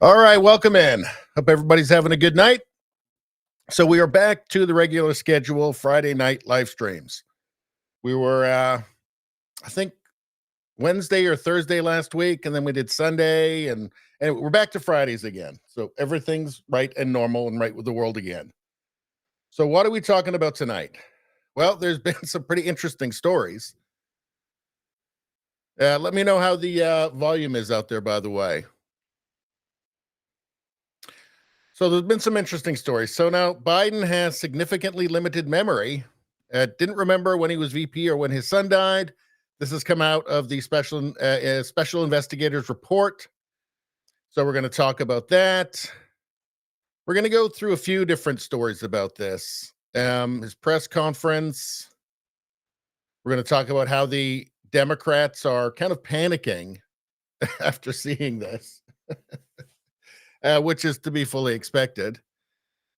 All right, welcome in. Hope everybody's having a good night. So we are back to the regular schedule, Friday night live streams. We were, I think, Wednesday or Thursday last week, and then we did Sunday, and we're back to Fridays again. So everything's right and normal and right with the world again. So what are we talking about tonight? Well, there's been some pretty interesting stories. Let me know how the volume is out there, by the way. So there's been some interesting stories. So now Biden has significantly limited memory. Didn't remember when he was VP or when his son died. This has come out of the special investigators report. So we're going to talk about that. We're going to go through a few different stories about this. His press conference. We're going to talk about how the Democrats are kind of panicking after seeing this. Which is to be fully expected.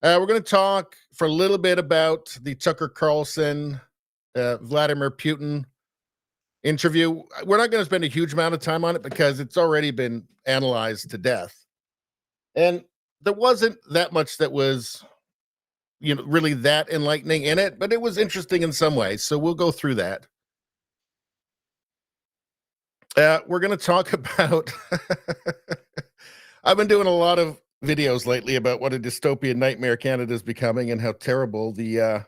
We're going to talk for a little bit about the Tucker Carlson, Vladimir Putin interview. We're not going to spend a huge amount of time on it because it's already been analyzed to death. And there wasn't that much that was, really that enlightening in it, but it was interesting in some ways. So we'll go through that. We're going to talk about... I've been doing a lot of videos lately about what a dystopian nightmare Canada is becoming and how terrible the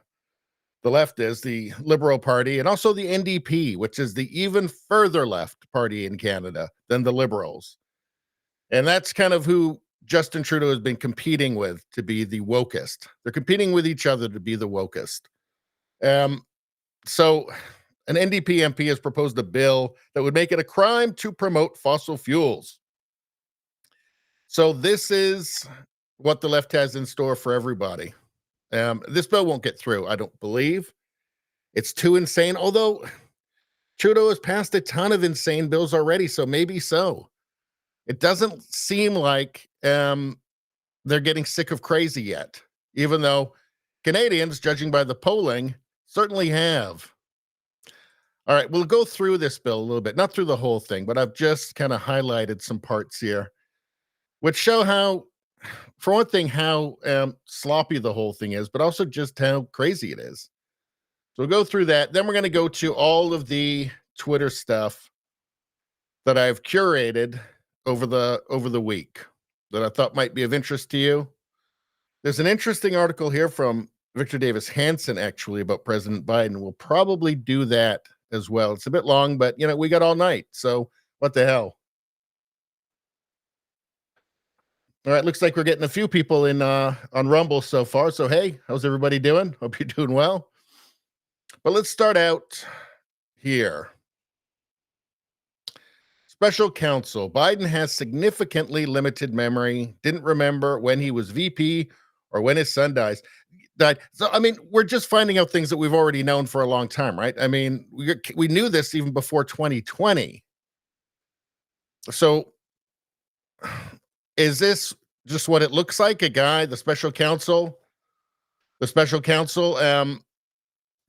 The left is the Liberal Party, and also the NDP, which is the even further left party in Canada than the Liberals. And that's kind of who Justin Trudeau has been competing with to be the wokest. They're competing with each other to be the wokest. So an NDP MP has proposed a bill that would make it a crime to promote fossil fuels. So this is what the left has in store for everybody. This bill won't get through, I don't believe. It's too insane, although Trudeau has passed a ton of insane bills already, so maybe so. It doesn't seem like they're getting sick of crazy yet, even though Canadians, judging by the polling, certainly have. All right, we'll go through this bill a little bit, not through the whole thing, but I've just kind of highlighted some parts here, which show how, for one thing, how sloppy the whole thing is, but also just how crazy it is. So we'll go through that. Then we're going to go to all of the Twitter stuff that I've curated over the week that I thought might be of interest to you. There's an interesting article here from Victor Davis Hanson, actually, about President Biden. We'll probably do that as well. It's a bit long, but, we got all night, so what the hell? All right, looks like we're getting a few people in on Rumble so far. So, hey, how's everybody doing? Hope you're doing well. But let's start out here. Special counsel. Biden has significantly limited memory. Didn't remember when he was VP or when his son died. So, we're just finding out things that we've already known for a long time, right? We knew this even before 2020. So, is this just what it looks like? A guy, the special counsel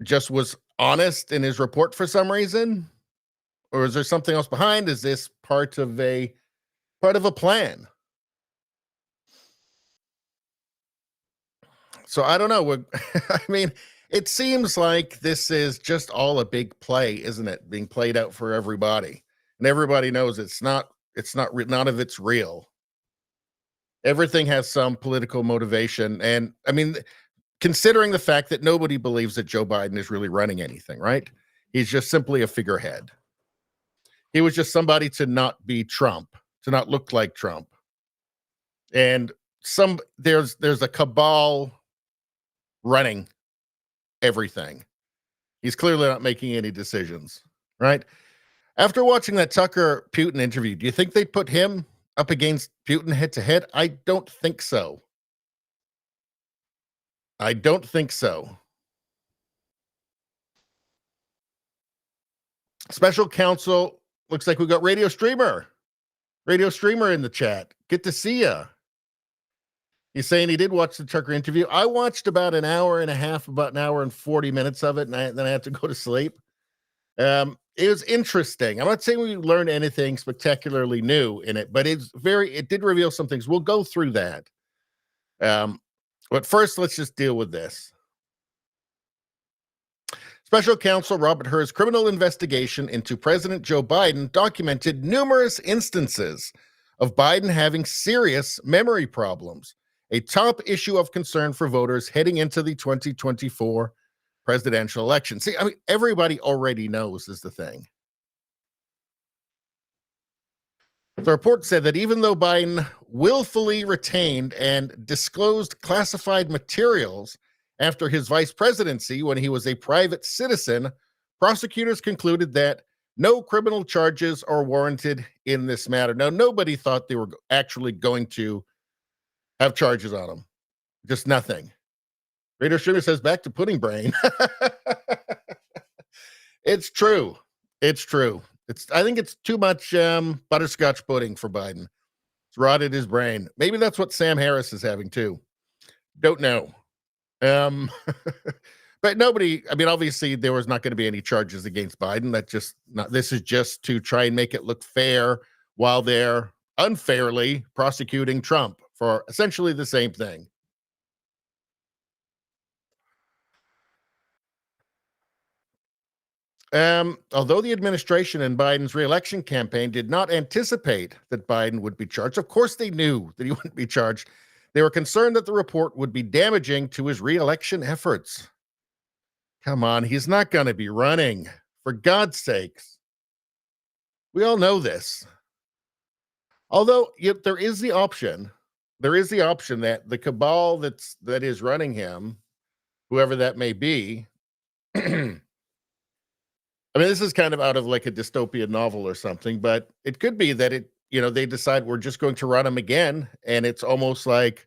just was honest in his report for some reason? Or is there something else behind? Is this part of a plan? So I don't know. It seems like this is just all a big play, isn't it? Being played out for everybody. And everybody knows none of it's real. Everything has some political motivation. And considering the fact that nobody believes that Joe Biden is really running anything, right? He's just simply a figurehead. He was just somebody to not be Trump, to not look like Trump. And there's a cabal running everything. He's clearly not making any decisions, right? After watching that Tucker Putin interview, do you think they'd put him up against Putin head to head? I don't think so. Special counsel, looks like we got Radio Streamer in the chat. Good to see you. He's saying he did watch the Tucker interview. I watched about an hour and a half, about an hour and 40 minutes of it, and then I had to go to sleep. It was interesting. I'm not saying we learned anything spectacularly new in it, but it did reveal some things. We'll go through that. But first, let's just deal with this. Special counsel Robert Hur's criminal investigation into President Joe Biden documented numerous instances of Biden having serious memory problems, a top issue of concern for voters heading into the 2024 presidential election. See, everybody already knows is the thing. The report said that even though Biden willfully retained and disclosed classified materials after his vice presidency when he was a private citizen, prosecutors concluded that no criminal charges are warranted in this matter. Now, nobody thought they were actually going to have charges on him. Just nothing. Raider Streamer says, back to pudding brain. It's true. I think it's too much butterscotch pudding for Biden. It's rotted his brain. Maybe that's what Sam Harris is having too. Don't know. But nobody, obviously there was not going to be any charges against Biden. This is just to try and make it look fair while they're unfairly prosecuting Trump for essentially the same thing. Although the administration and Biden's re-election campaign did not anticipate that Biden would be charged, of course they knew that he wouldn't be charged. They were concerned that the report would be damaging to his re-election efforts. Come on, he's not going to be running. For God's sakes. We all know this. Although there is the option. There is the option that the cabal that is running him, whoever that may be, I mean, this is kind of out of like a dystopian novel or something, but it could be that they decide we're just going to run him again, and it's almost like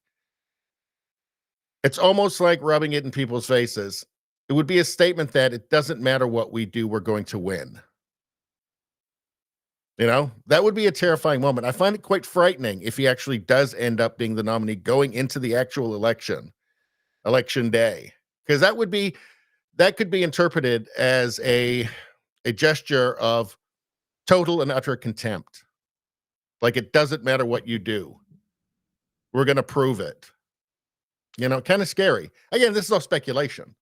rubbing it in people's faces. It would be a statement that it doesn't matter what we do, we're going to win. That would be a terrifying moment. I find it quite frightening if he actually does end up being the nominee going into the actual election day, because that could be interpreted as a gesture of total and utter contempt. Like, it doesn't matter what you do. We're going to prove it. Kind of scary. Again, this is all speculation.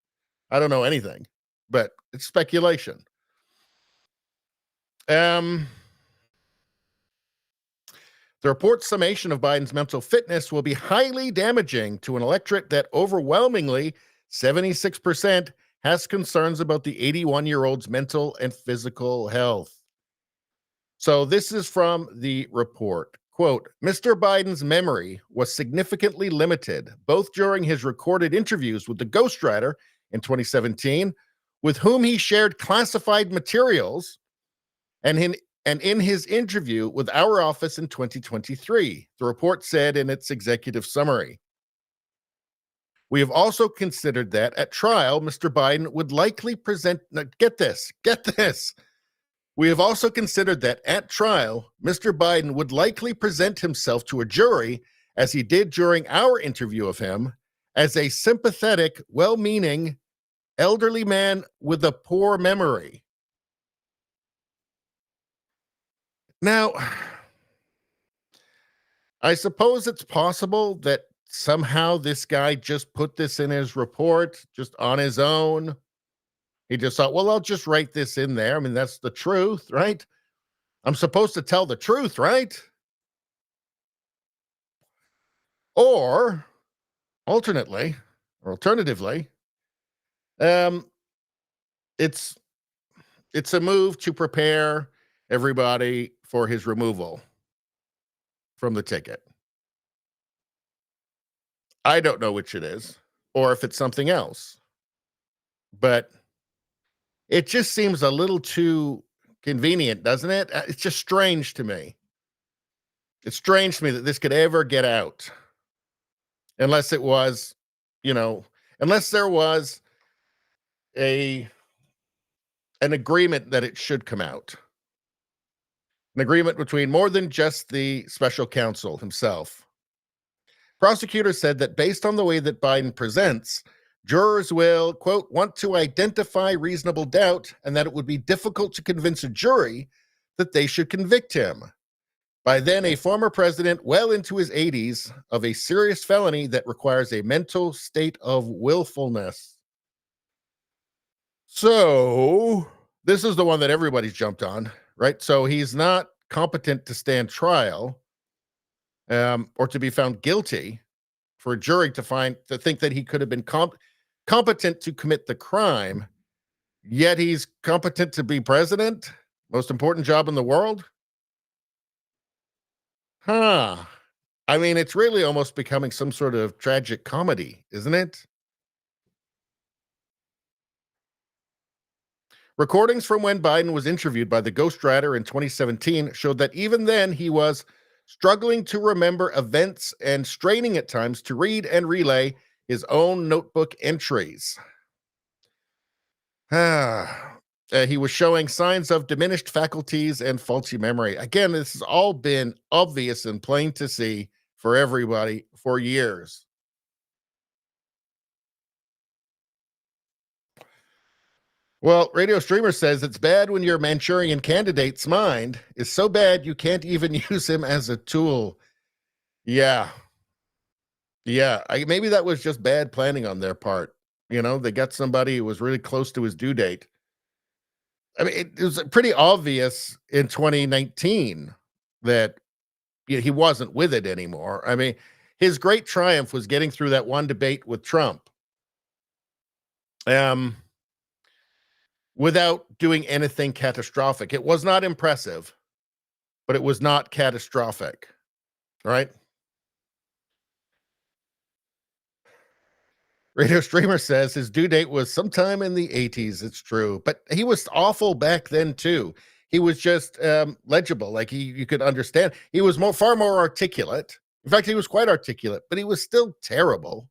I don't know anything, but it's speculation. The report's summation of Biden's mental fitness will be highly damaging to an electorate that overwhelmingly 76% has concerns about the 81-year-old's mental and physical health. So this is from the report. Quote, Mr. Biden's memory was significantly limited, both during his recorded interviews with the ghostwriter in 2017, with whom he shared classified materials, and in his interview with our office in 2023, the report said in its executive summary. We have also considered that at trial, Mr. Biden would likely present, now get this. We have also considered that at trial, Mr. Biden would likely present himself to a jury, as he did during our interview of him, as a sympathetic, well-meaning, elderly man with a poor memory. Now, I suppose it's possible that somehow this guy just put this in his report just on his own. He just thought, well, I'll just write this in there. I mean, that's the truth, right? I'm supposed to tell the truth, right? Or alternatively, it's a move to prepare everybody for his removal from the ticket. I don't know which it is, or if it's something else, but it just seems a little too convenient, doesn't it? It's just strange to me. It's strange to me that this could ever get out, unless it was, unless there was an agreement that it should come out. An agreement between more than just the special counsel himself. Prosecutors said that based on the way that Biden presents, jurors will, quote, want to identify reasonable doubt, and that it would be difficult to convince a jury that they should convict him. By then, a former president well into his 80s of a serious felony that requires a mental state of willfulness. So, this is the one that everybody's jumped on, right? So he's not competent to stand trial, or to be found guilty, for a jury to think that he could have been competent to commit the crime, yet he's competent to be president, most important job in the world. I mean, it's really almost becoming some sort of tragic comedy, isn't it? Recordings from when Biden was interviewed by the ghostwriter in 2017 showed that even then he was struggling to remember events and straining at times to read and relay his own notebook entries. He was showing signs of diminished faculties and faulty memory. Again, this has all been obvious and plain to see for everybody for years. Well, Radio Streamer says it's bad when your Manchurian candidate's mind is so bad you can't even use him as a tool. Yeah. Maybe that was just bad planning on their part. They got somebody who was really close to his due date. I mean, it was pretty obvious in 2019 that he wasn't with it anymore. I mean, his great triumph was getting through that one debate with Trump. without doing anything catastrophic. It was not impressive, but it was not catastrophic, right? Radio Streamer says his due date was sometime in the 80s. It's true, but he was awful back then too. He was just legible, like you could understand. He was far more articulate. In fact, he was quite articulate, but he was still terrible.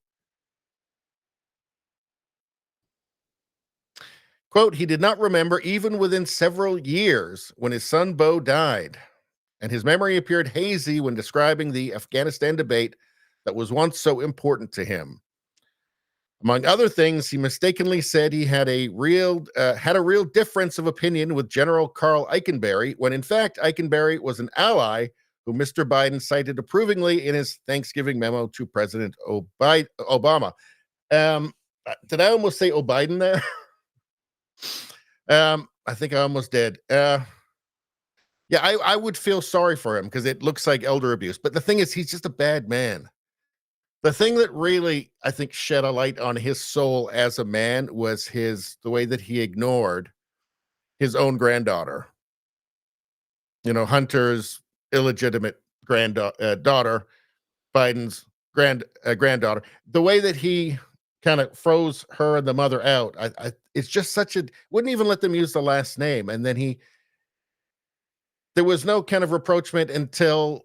Quote, he did not remember even within several years when his son Bo died, and his memory appeared hazy when describing the Afghanistan debate that was once so important to him. Among other things, he mistakenly said he had a real difference of opinion with General Carl Eikenberry, when in fact Eikenberry was an ally who Mr. Biden cited approvingly in his Thanksgiving memo to President Obama. Did I almost say O'Biden there? I think I almost did. Yeah, I would feel sorry for him because it looks like elder abuse. But the thing is, he's just a bad man. The thing that really, I think, shed a light on his soul as a man was the way that he ignored his own granddaughter. You know, Hunter's illegitimate daughter, Biden's granddaughter. The way that he kind of froze her and the mother out. It's just wouldn't even let them use the last name. And then there was no kind of rapprochement until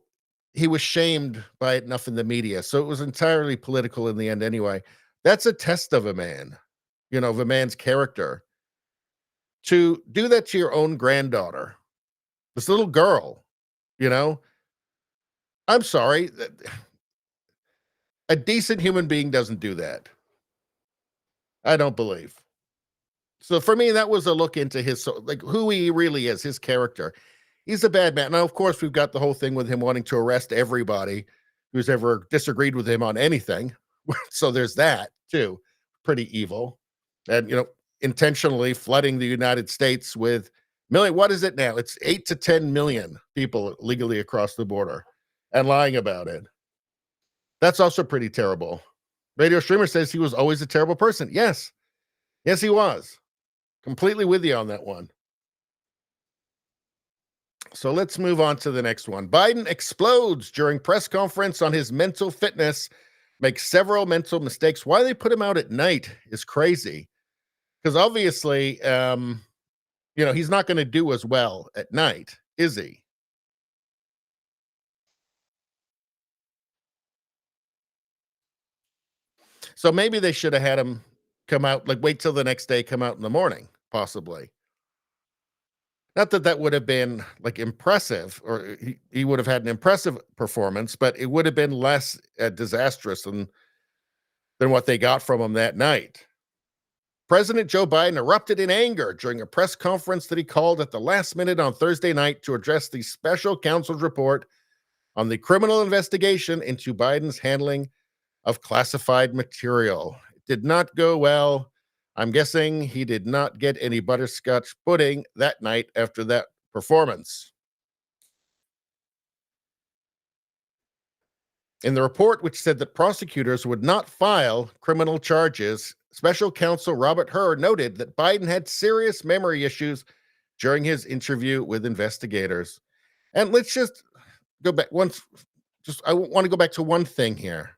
he was shamed by it enough in the media. So it was entirely political in the end anyway. That's a test of a man, of a man's character. To do that to your own granddaughter, this little girl, I'm sorry. A decent human being doesn't do that. I don't believe. So for me, that was a look into who he really is, his character. He's a bad man. Now, of course, we've got the whole thing with him wanting to arrest everybody who's ever disagreed with him on anything. So there's that too. Pretty evil. And, intentionally flooding the United States with what is it now? It's 8 to 10 million people legally across the border and lying about it. That's also pretty terrible. Radio Streamer says he was always a terrible person. Yes. Yes, he was. Completely with you on that one. So let's move on to the next one. Biden explodes during press conference on his mental fitness, makes several mental mistakes. Why they put him out at night is crazy. Because obviously, he's not going to do as well at night, is he? So maybe they should have had him come out, wait till the next day, come out in the morning, possibly. Not that that would have been impressive, or he would have had an impressive performance, but it would have been less disastrous than what they got from him that night. President Joe Biden erupted in anger during a press conference that he called at the last minute on Thursday night to address the special counsel's report on the criminal investigation into Biden's handling of classified material. It did not go well. I'm guessing he did not get any butterscotch pudding that night after that performance. In the report, which said that prosecutors would not file criminal charges, special counsel Robert Hur noted that Biden had serious memory issues during his interview with investigators. And let's just go back I want to go back to one thing here.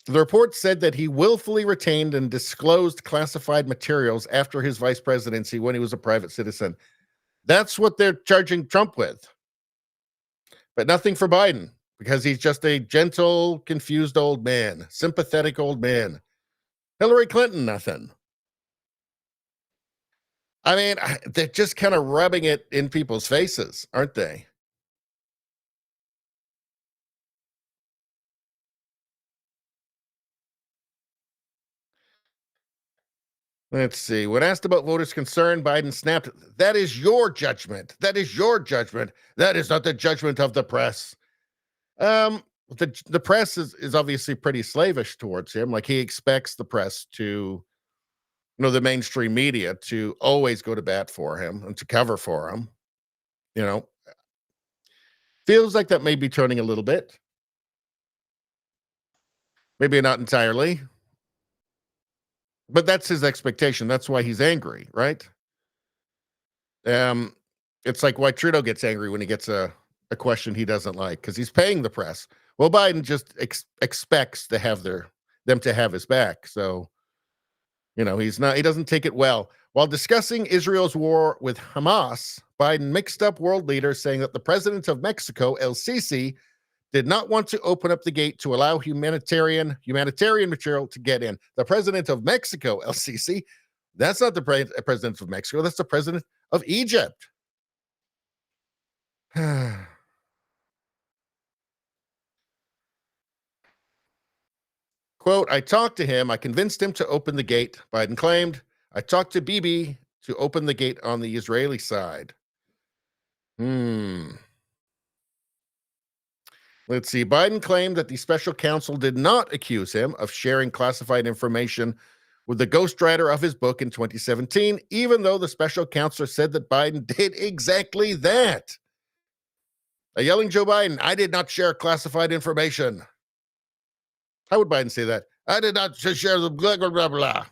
The report said that he willfully retained and disclosed classified materials after his vice presidency when he was a private citizen. That's what they're charging Trump with. But nothing for Biden, because he's just a gentle, confused old man, sympathetic old man. Hillary Clinton, nothing. I mean, they're just kind of rubbing it in people's faces, aren't they? Let's see. When asked about voters' concern, Biden snapped, "That is your judgment. That is your judgment. That is not the judgment of the press." The press is obviously pretty slavish towards him. Like, he expects the press to, the mainstream media to always go to bat for him and to cover for him. Feels like that may be turning a little bit. Maybe not entirely. but that's his expectation. That's why he's angry, right? Um, it's like why Trudeau gets angry when he gets a question he doesn't like because he's paying the press. Well, Biden just expects to have them to have his back. So he doesn't take it well. While discussing Israel's war with Hamas, Biden mixed up world leaders, saying that the president of Mexico, El Sisi, did not want to open up the gate to allow humanitarian material to get in. The president of Mexico, El Sisi, that's not the president of Mexico. That's the president of Egypt. Quote, I talked to him. I convinced him to open the gate, Biden claimed. I talked to Bibi to open the gate on the Israeli side. Hmm. Let's see. Biden claimed that the special counsel did not accuse him of sharing classified information with the ghostwriter of his book in 2017, even though the special counsel said that Biden did exactly that. A yelling Joe Biden, I did not share classified information. How would Biden say that? I did not share the blah, blah, blah, blah.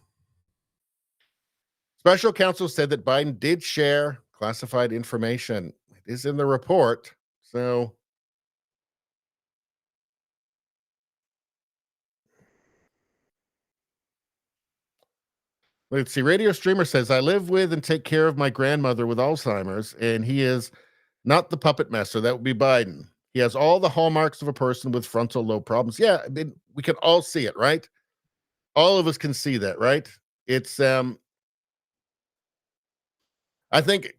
Special counsel said that Biden did share classified information. It is in the report. So let's see. Radio Streamer says, I live with and take care of my grandmother with Alzheimer's, and he is not the puppet master. That would be Biden. He has all the hallmarks of a person with frontal lobe problems. Yeah, I mean, we can all see it, right? All of us can see that, right? It's I think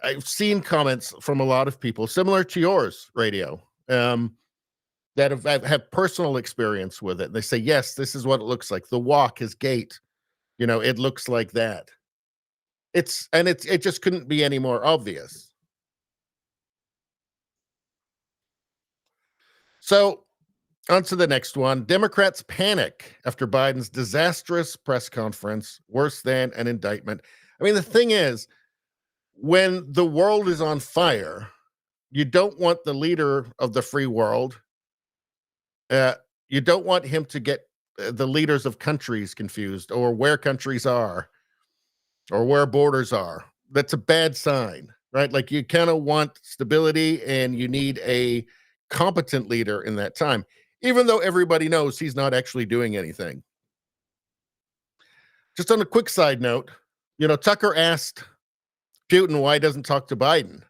I've seen comments from a lot of people similar to yours, radio, that have personal experience with it. They say, yes, this is what it looks like. The walk, his gait, it looks like that. It just couldn't be any more obvious. So on to the next one. Democrats panic after Biden's disastrous press conference, worse than an indictment. I mean, the thing is, when the world is on fire, you don't want the leader of the free world. Uh, you don't want him to get the leaders of countries confused or where countries are or where borders are. That's a bad sign, right? Like you kind of want stability and you need a competent leader in that time, even though everybody knows he's not actually doing anything. Just on a quick side note, Tucker asked Putin why he doesn't talk to Biden.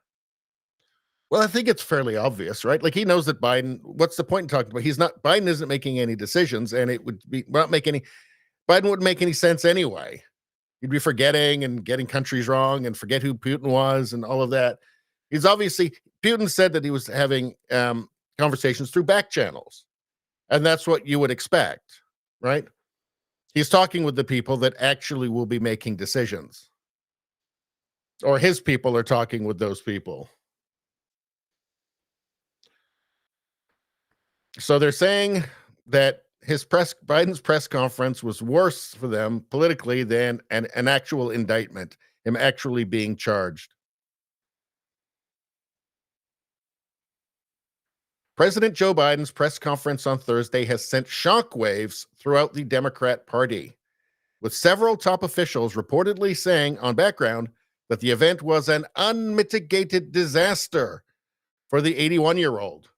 Well, I think it's fairly obvious, right? Like he knows that what's the point in talking about? Biden isn't making any decisions and it would be not make any, Biden wouldn't make any sense anyway. He'd be forgetting and getting countries wrong and forget who Putin was and all of that. Putin said that he was having conversations through back channels. And that's what you would expect, right? He's talking with the people that actually will be making decisions. Or his people are talking with those people. So they're saying that Biden's press conference was worse for them politically than an actual indictment, him actually being charged. President Joe Biden's press conference on Thursday has sent shockwaves throughout the Democrat Party, with several top officials reportedly saying on background that the event was an unmitigated disaster for the 81-year-old.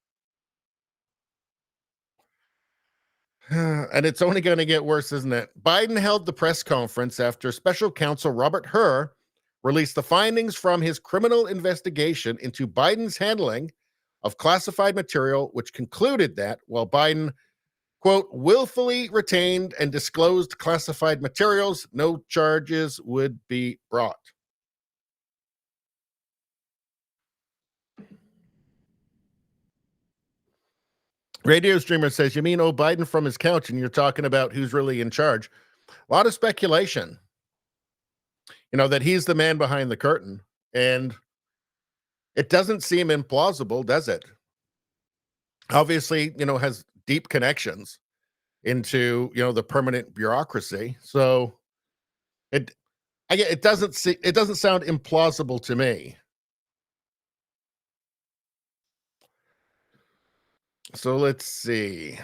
And it's only going to get worse, isn't it? Biden held the press conference after special counsel Robert Hur released the findings from his criminal investigation into Biden's handling of classified material, which concluded that while Biden, quote, willfully retained and disclosed classified materials, no charges would be brought. Radio Streamer says, you mean, Biden from his couch, and you're talking about who's really in charge. A lot of speculation, that he's the man behind the curtain. And it doesn't seem implausible, does it? Obviously, has deep connections into, the permanent bureaucracy. So it doesn't sound implausible to me. So let's see.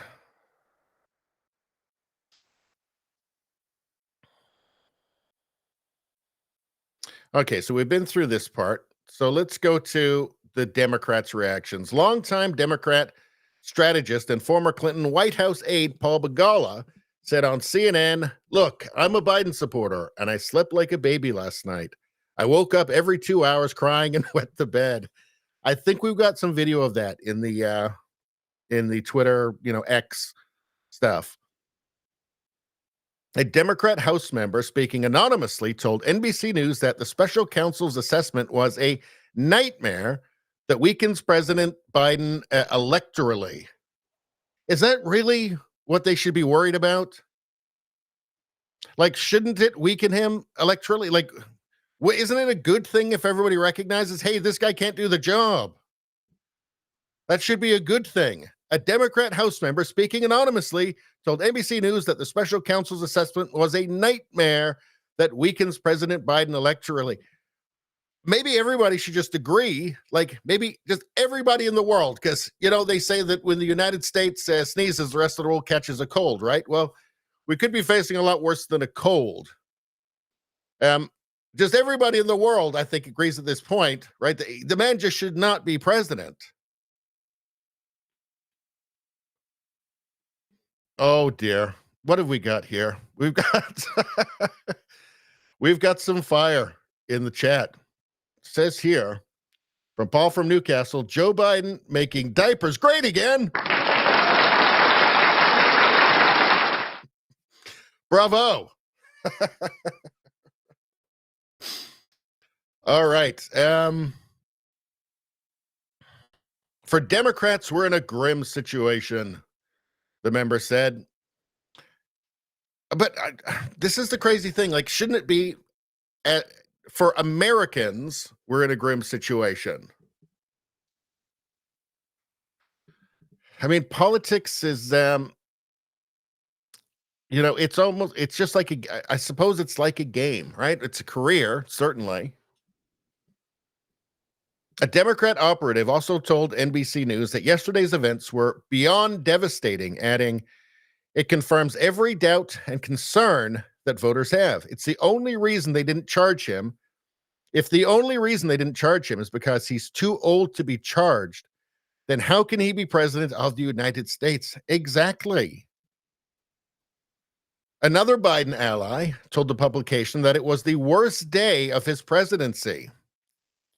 Okay, so we've been through this part. So let's go to the Democrats' reactions. Longtime Democrat strategist and former Clinton White House aide Paul Begala said on CNN, "Look, I'm a Biden supporter and I slept like a baby last night. I woke up every 2 hours crying and wet the bed." I think we've got some video of that in the Twitter, X stuff. A Democrat House member speaking anonymously told NBC News that the special counsel's assessment was a nightmare that weakens President Biden electorally. Is that really what they should be worried about? Like, shouldn't it weaken him electorally? Like, isn't it a good thing if everybody recognizes, hey, this guy can't do the job? That should be a good thing. A Democrat House member speaking anonymously told NBC News that the special counsel's assessment was a nightmare that weakens President Biden electorally. Maybe everybody should just agree, like maybe just everybody in the world, because, they say that when the United States sneezes, the rest of the world catches a cold, right? Well, we could be facing a lot worse than a cold. Just everybody in the world, I think, agrees at this point, right? The man just should not be president. Oh dear. What have we got here? We've got we've got some fire in the chat. It says here from Paul from Newcastle, Joe Biden making diapers great again. Bravo. All right. For Democrats, we're in a grim situation, the member said. But this is the crazy thing. Like, shouldn't it be for Americans, we're in a grim situation? I mean, politics is, it's just like, I suppose it's like a game, right? It's a career, certainly. A Democrat operative also told NBC News that yesterday's events were beyond devastating, adding, "It confirms every doubt and concern that voters have. It's the only reason they didn't charge him. If the only reason they didn't charge him is because he's too old to be charged, then how can he be president of the United States?" Exactly. Another Biden ally told the publication that it was the worst day of his presidency.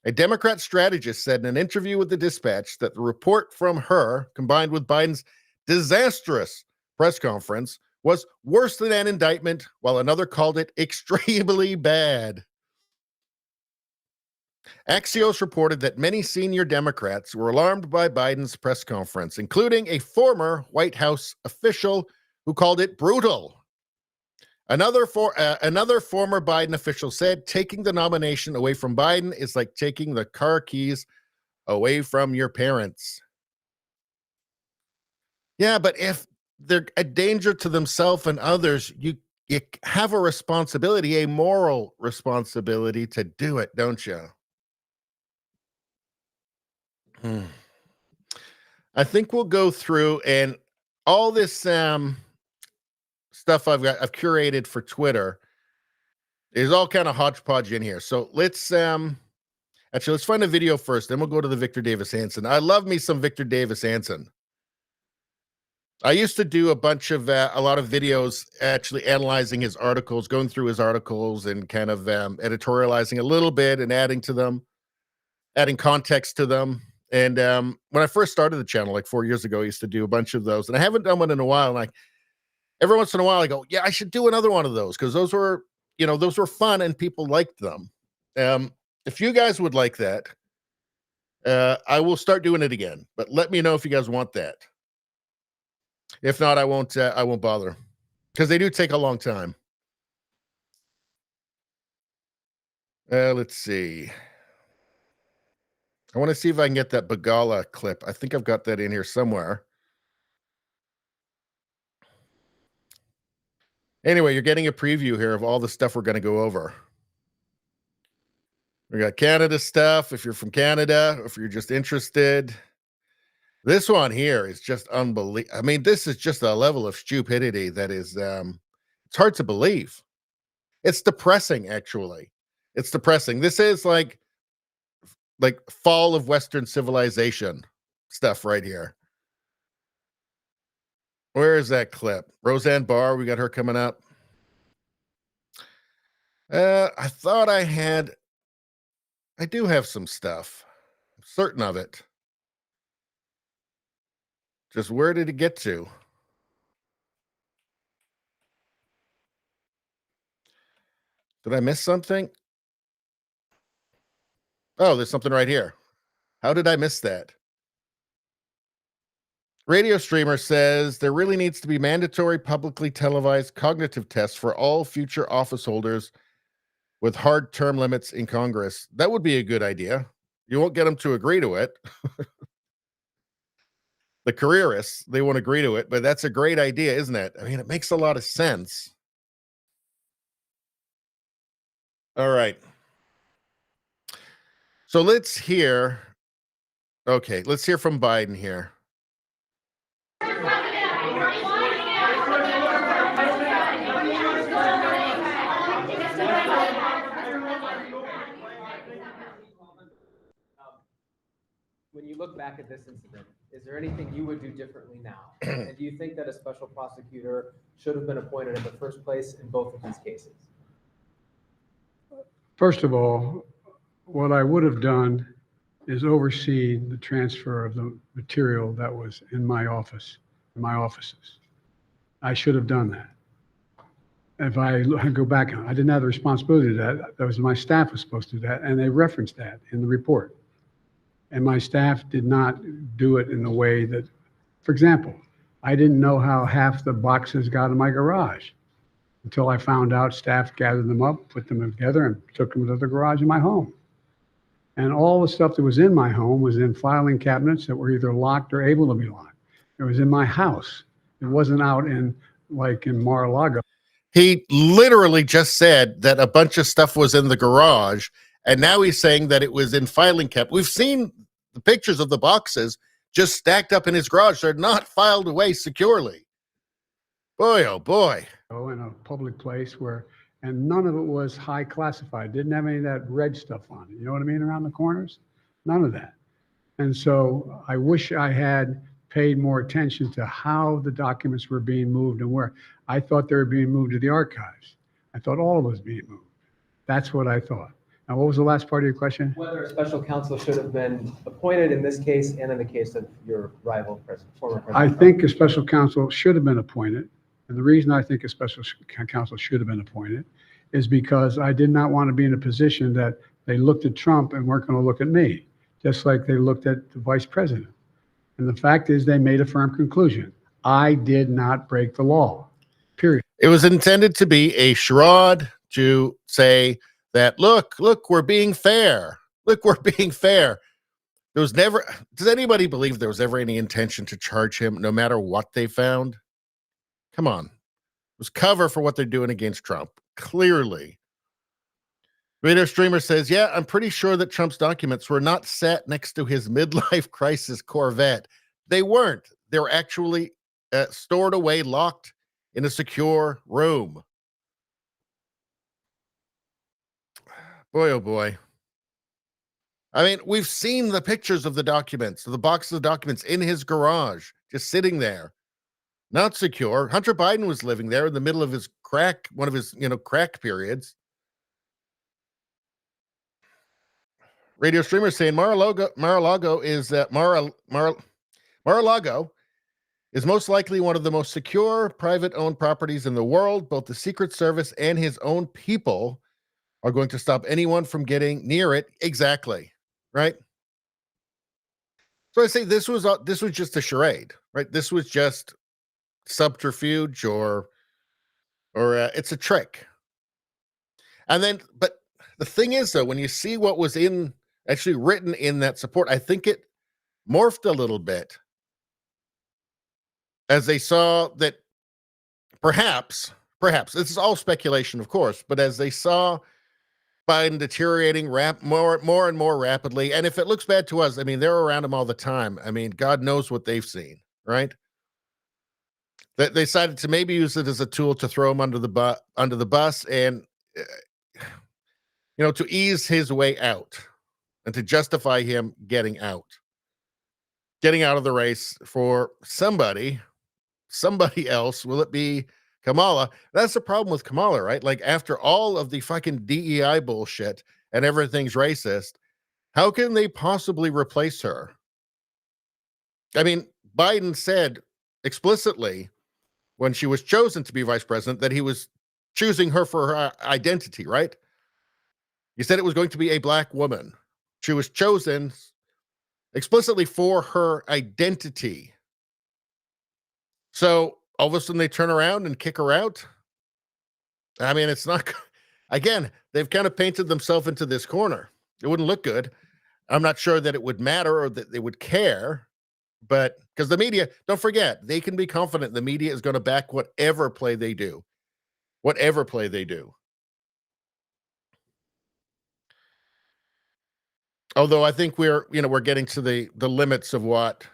A Democrat strategist said in an interview with the Dispatch that the report from her, combined with Biden's disastrous press conference, was worse than an indictment, while another called it extremely bad. Axios reported that many senior Democrats were alarmed by Biden's press conference, including a former White House official who called it brutal. Another former Biden official said taking the nomination away from Biden is like taking the car keys away from your parents. Yeah, but if they're a danger to themselves and others, you have a responsibility, a moral responsibility to do it, don't you? I think we'll go through and all this stuff I've curated for Twitter is all kind of hodgepodge in here. So let's actually let's find a video first, then we'll go to the Victor Davis Hanson. I love me some Victor Davis Hanson. I used to do a lot of videos actually analyzing his articles, going through his articles and kind of editorializing a little bit and adding to them, adding context to them. And when I first started the channel, like 4 years ago, I used to do a bunch of those, and I haven't done one in a while. And every once in a while, I go, yeah, I should do another one of those because those were fun and people liked them. If you guys would like that, I will start doing it again. But let me know if you guys want that. If not, I won't bother because they do take a long time. Let's see. I want to see if I can get that Begala clip. I think I've got that in here somewhere. Anyway, you're getting a preview here of all the stuff we're going to go over. We got Canada stuff. If you're from Canada, if you're just interested, this one here is just unbelievable. I mean, this is just a level of stupidity that is, it's hard to believe. It's depressing, actually. It's depressing. This is like fall of Western civilization stuff right here. Where is that clip? Roseanne Barr, we got her coming up. I thought I do have some stuff. I'm certain of it. Just where did it get to? Did I miss something? Oh, there's something right here. How did I miss that? Radio Streamer says there really needs to be mandatory publicly televised cognitive tests for all future office holders with hard term limits in Congress. That would be a good idea. You won't get them to agree to it. The careerists, they won't agree to it, but that's a great idea, isn't it? I mean, it makes a lot of sense. All right. So let's hear. Okay, let's hear from Biden here. When you look back at this incident, is there anything you would do differently now? And do you think that a special prosecutor should have been appointed in the first place in both of these cases? First of all, what I would have done is oversee the transfer of the material that was in my office, in my offices. I should have done that. If I go back, I didn't have the responsibility to that. That was my staff was supposed to do that, and they referenced that in the report. And my staff did not do it in the way that, for example, I didn't know how half the boxes got in my garage until I found out staff gathered them up, put them together, and took them to the garage in my home. And all the stuff that was in my home was in filing cabinets that were either locked or able to be locked. It was in my house. It wasn't out in Mar-a-Lago. He literally just said that a bunch of stuff was in the garage, and now he's saying that it was in filing cabinet. We've seen the pictures of the boxes just stacked up in his garage. They're not filed away securely. Boy, oh boy. In a public place and none of it was high classified. Didn't have any of that red stuff on it. You know what I mean? Around the corners? None of that. And so I wish I had paid more attention to how the documents were being moved and where. I thought they were being moved to the archives. I thought all of it was being moved. That's what I thought. Now, what was the last part of your question? Whether a special counsel should have been appointed in this case and in the case of your rival former president. I think a special counsel should have been appointed. And the reason I think a special counsel should have been appointed is because I did not want to be in a position that they looked at Trump and weren't going to look at me, just like they looked at the vice president. And the fact is they made a firm conclusion. I did not break the law, period. It was intended to be a charade to say that, look, we're being fair. Look, we're being fair. There was never, does anybody believe there was ever any intention to charge him no matter what they found? Come on. It was cover for what they're doing against Trump. Clearly. Radio Streamer says, yeah, I'm pretty sure that Trump's documents were not sat next to his midlife crisis Corvette. They weren't. They were actually stored away, locked in a secure room. Boy, oh boy. I mean, we've seen the pictures of the documents, the boxes of documents in his garage, just sitting there. Not secure. Hunter Biden was living there in the middle of his one of his, crack periods. Radio Streamer saying Mar-a-Lago is most likely one of the most secure private-owned properties in the world. Both the Secret Service and his own people are going to stop anyone from getting near it. Exactly. Right? So I say this was just a charade, right? This was just subterfuge or it's a trick. And then, but the thing is, though, when you see what was actually written in that support, I think it morphed a little bit as they saw that perhaps this is all speculation, of course, but as they saw Biden deteriorating more and more rapidly, and if it looks bad to us, I mean, they're around him all the time. I mean, God knows what they've seen, right? They decided to maybe use it as a tool to throw him under the bus, and to ease his way out and to justify him getting out of the race for somebody else. Will it be Kamala? That's the problem with Kamala, right? Like, after all of the fucking DEI bullshit and everything's racist, how can they possibly replace her? I mean, Biden said explicitly when she was chosen to be vice president that he was choosing her for her identity, right? He said it was going to be a black woman. She was chosen explicitly for her identity. So all of a sudden they turn around and kick her out. I mean, it's not, again, they've kind of painted themselves into this corner. It wouldn't look good. I'm not sure that it would matter or that they would care, but because the media, don't forget, they can be confident the media is going to back whatever play they do. Whatever play they do. Although I think we're getting to the limits of what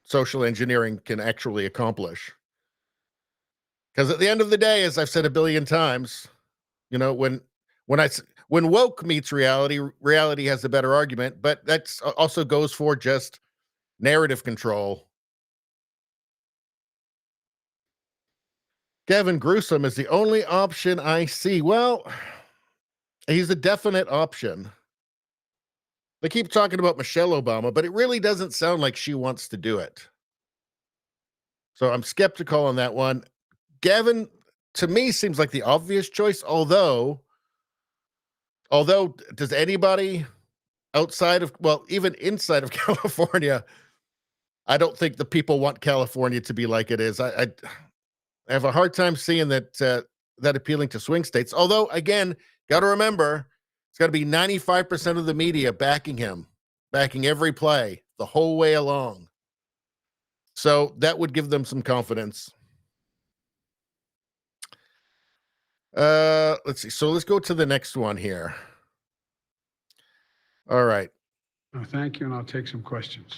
social engineering can actually accomplish. Because at the end of the day, as I've said a billion times, when woke meets reality, reality has a better argument, but that's also goes for just narrative control. Gavin Gruesome is the only option I see. Well, he's a definite option. They keep talking about Michelle Obama, but it really doesn't sound like she wants to do it. So I'm skeptical on that one. Gavin, to me, seems like the obvious choice, although does anybody outside of, well, even inside of California, I don't think the people want California to be like it is. I have a hard time seeing that appealing to swing states. Although, again, got to remember, it's got to be 95% of the media backing him, backing every play the whole way along. So that would give them some confidence. Let's see. So let's go to the next one here. All right. Oh, thank you, and I'll take some questions.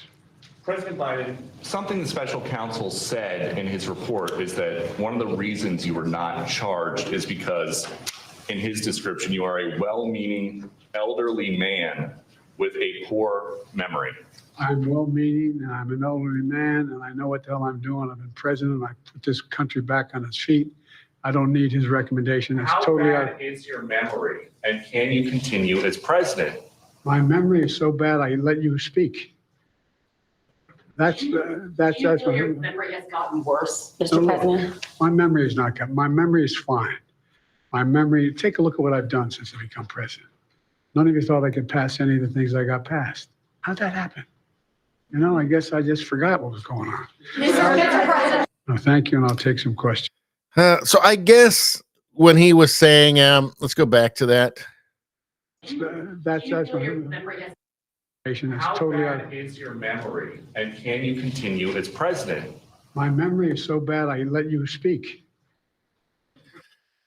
President Biden, something the special counsel said in his report is that one of the reasons you were not charged is because, in his description, you are a well-meaning elderly man with a poor memory. I'm well-meaning, and I'm an elderly man, and I know what the hell I'm doing. I've been president. I put this country back on its feet. I don't need his recommendation. It's totally bad is your memory, and can you continue as president? My memory is so bad, I let you speak. That's your memory has gotten worse, Mr. President? My memory is not good. My memory is fine. My memory, take a look at what I've done since I become president. None of you thought I could pass any of the things I got passed. How'd that happen? I guess I just forgot what was going on. Mr. President. No, thank you, and I'll take some questions. So I guess when he was saying, let's go back to that. That's your my memory has it's How totally bad is your memory, and can you continue as president? My memory is so bad, I let you speak.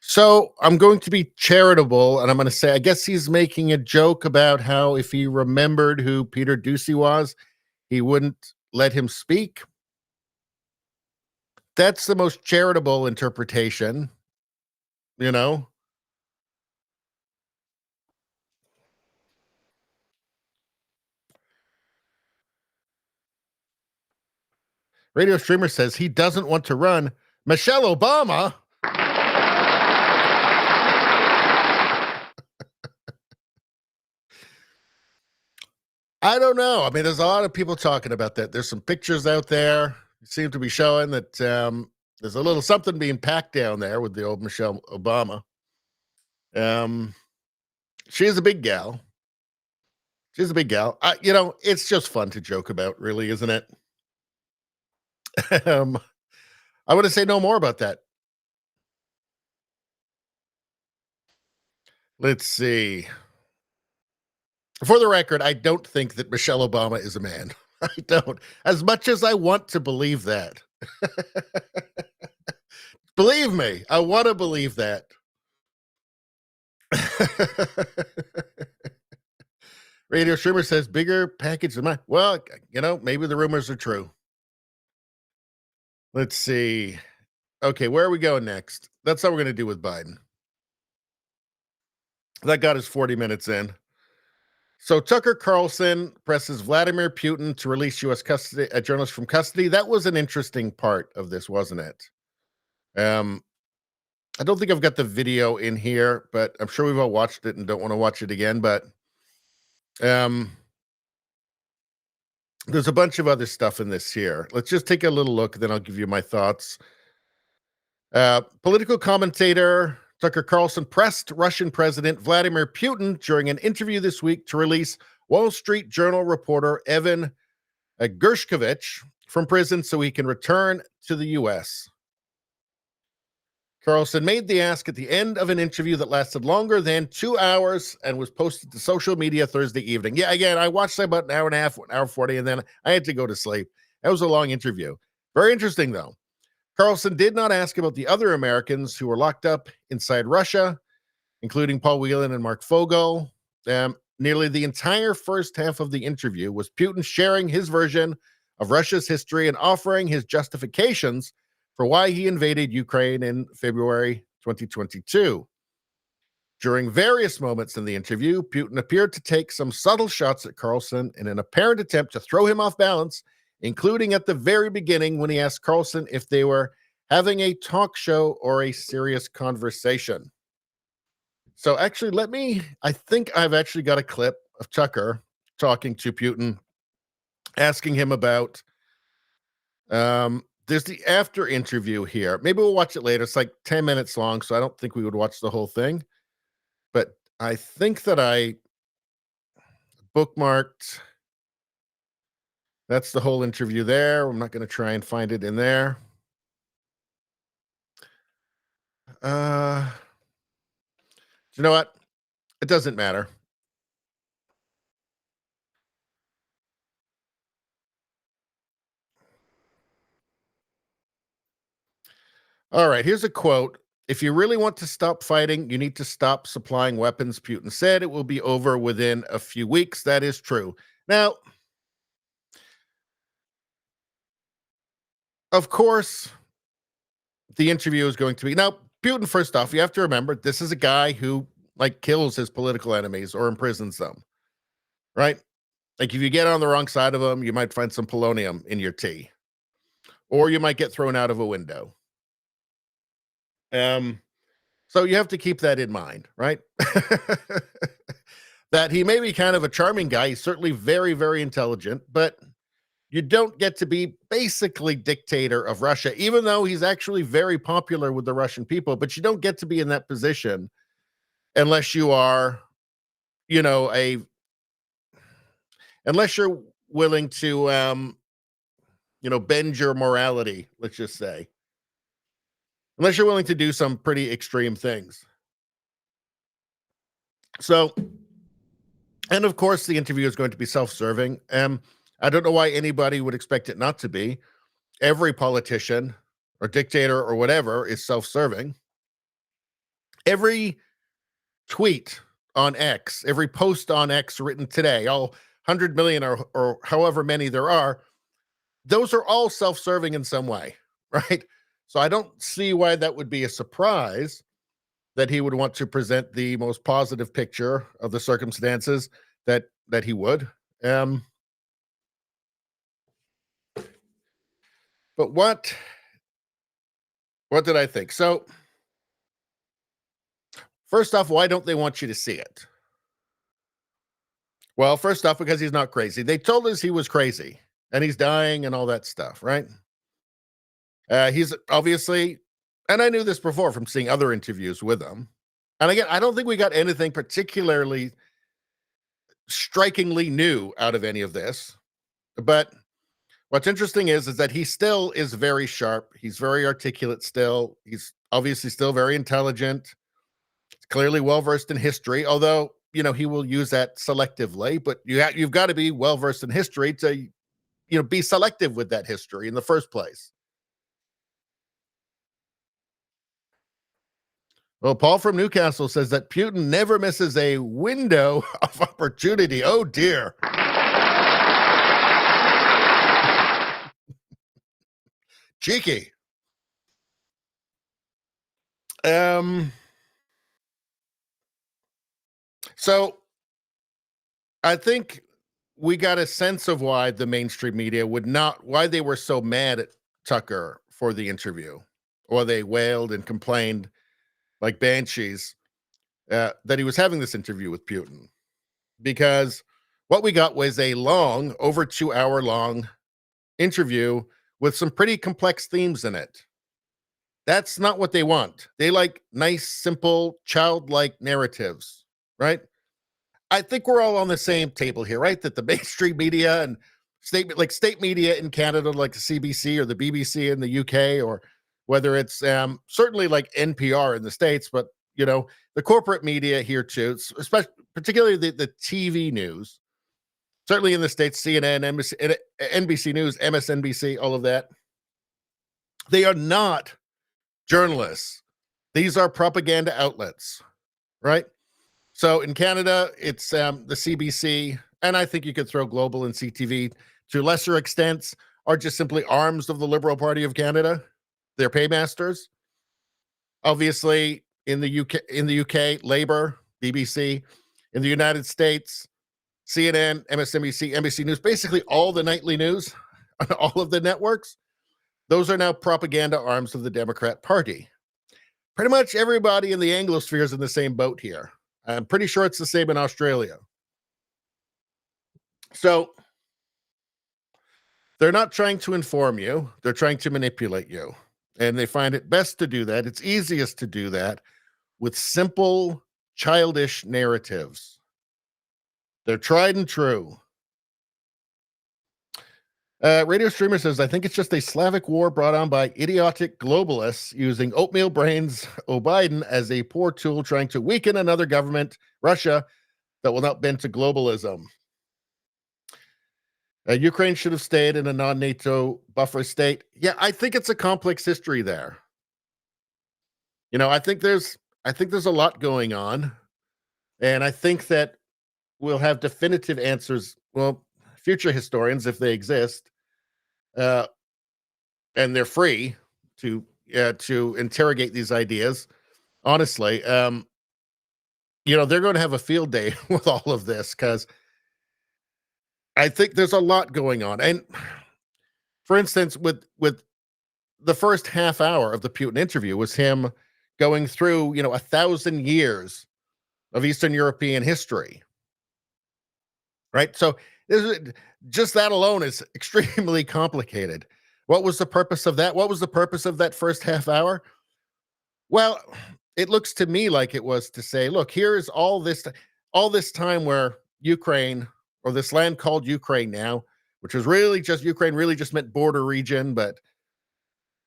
So I'm going to be charitable, and I'm going to say, I guess he's making a joke about how if he remembered who Peter Doocy was, he wouldn't let him speak. That's the most charitable interpretation, Radio Streamer says he doesn't want to run. Michelle Obama. I don't know. I mean, there's a lot of people talking about that. There's some pictures out there. It seem to be showing that there's a little something being packed down there with the old Michelle Obama. She's a big gal. She's a big gal. It's just fun to joke about, really, isn't it? I want to say no more about that. Let's see. For the record, I don't think that Michelle Obama is a man. I don't. As much as I want to believe that. Believe me, I want to believe that. Radio Streamer says bigger package than mine. Well, maybe the rumors are true. Let's see. Okay, where are we going next? That's how we're going to do with Biden. That got us 40 minutes in. So Tucker Carlson presses Vladimir Putin to release U.S. custody, a journalist from custody. That was an interesting part of this, wasn't it? I don't think I've got the video in here, but I'm sure we've all watched it and don't want to watch it again. But there's a bunch of other stuff in this here. Let's just take a little look, then I'll give you my thoughts. Political commentator Tucker Carlson pressed Russian President Vladimir Putin during an interview this week to release Wall Street Journal reporter Evan Gershkovich from prison so he can return to the U.S. Carlson made the ask at the end of an interview that lasted longer than 2 hours and was posted to social media Thursday evening. Yeah, again, I watched about an hour and a half, 1 hour 40, and then I had to go to sleep. That was a long interview. Very interesting, though. Carlson did not ask about the other Americans who were locked up inside Russia, including Paul Whelan and Mark Fogel. Nearly the entire first half of the interview was Putin sharing his version of Russia's history and offering his justifications for why he invaded Ukraine in February 2022. During various moments in the interview, Putin appeared to take some subtle shots at Carlson in an apparent attempt to throw him off balance, including at the very beginning when he asked Carlson if they were having a talk show or a serious conversation. So actually, I think I've actually got a clip of Tucker talking to Putin, asking him about, there's the after interview here. Maybe we'll watch it later. It's like 10 minutes long, so I don't think we would watch the whole thing. But I think that I bookmarked. That's the whole interview there. I'm not going to try and find it in there. You know what? It doesn't matter. All right, here's a quote. If you really want to stop fighting, you need to stop supplying weapons, Putin said. It will be over within a few weeks. That is true. Now, of course, the interview is going to be now Putin. First off, you have to remember this is a guy who kills his political enemies or imprisons them, right? Like if you get on the wrong side of them, you might find some polonium in your tea, or you might get thrown out of a window. So you have to keep that in mind, right? That he may be kind of a charming guy. He's certainly very, very intelligent, but you don't get to be basically dictator of Russia, even though he's actually very popular with the Russian people. But you don't get to be in that position unless you are, unless you're willing to, bend your morality, let's just say. Unless you're willing to do some pretty extreme things. So, and of course, the interview is going to be self-serving. I don't know why anybody would expect it not to be. Every politician or dictator or whatever is self-serving. Every tweet on X, every post on X written today, all 100 million or however many there are, those are all self-serving in some way, right? So I don't see why that would be a surprise that he would want to present the most positive picture of the circumstances that he would. But what did I think? So first off, why don't they want you to see it? Well, first off, because he's not crazy. They told us he was crazy and he's dying and all that stuff, right? He's obviously, and I knew this before from seeing other interviews with him. And again, I don't think we got anything particularly strikingly new out of any of this. But what's interesting is that he still is very sharp. He's very articulate still. He's obviously still very intelligent. Clearly well-versed in history, although, he will use that selectively. But you've got to be well-versed in history to, be selective with that history in the first place. Well, Paul from Newcastle says that Putin never misses a window of opportunity. Oh, dear. Cheeky. So I think we got a sense of why the mainstream media why they were so mad at Tucker for the interview, or they wailed and complained like banshees that he was having this interview with Putin, because what we got was a long, over 2 hour long interview with some pretty complex themes in it. That's not what they want. They like nice, simple, childlike narratives, right? I think we're all on the same table here, right? That the mainstream media and state media in Canada, like the CBC or the BBC in the UK, or whether it's certainly like NPR in the States, but the corporate media here too, especially particularly the TV news, certainly in the States, CNN, NBC News, MSNBC, all of that. They are not journalists. These are propaganda outlets, right? So in Canada, it's the CBC, and I think you could throw Global and CTV to lesser extents, are just simply arms of the Liberal Party of Canada. They're paymasters. Obviously, in the UK, Labour, BBC. In the United States, CNN, MSNBC, NBC News, basically all the nightly news on all of the networks. Those are now propaganda arms of the Democrat Party. Pretty much everybody in the Anglosphere is in the same boat here. I'm pretty sure it's the same in Australia. So they're not trying to inform you. They're trying to manipulate you. And they find it best to do that. It's easiest to do that with simple, childish narratives. They're tried and true. Radio Streamer says, I think it's just a Slavic war brought on by idiotic globalists using oatmeal brains Biden as a poor tool trying to weaken another government, Russia, that will not bend to globalism. Ukraine should have stayed in a non-NATO buffer state. Yeah, I think it's a complex history there. I think there's a lot going on, and I think that we'll have definitive answers. Well, future historians, if they exist, and they're free to interrogate these ideas. Honestly, they're going to have a field day with all of this, because I think there's a lot going on. And for instance, with the first half hour of the Putin interview was him going through 1,000 years of Eastern European history. Right. So just that alone is extremely complicated. What was the purpose of that? What was the purpose of that first half hour? Well, it looks to me like it was to say, look, here's all this time where Ukraine, or this land called Ukraine now, which was really just Ukraine, really just meant border region, but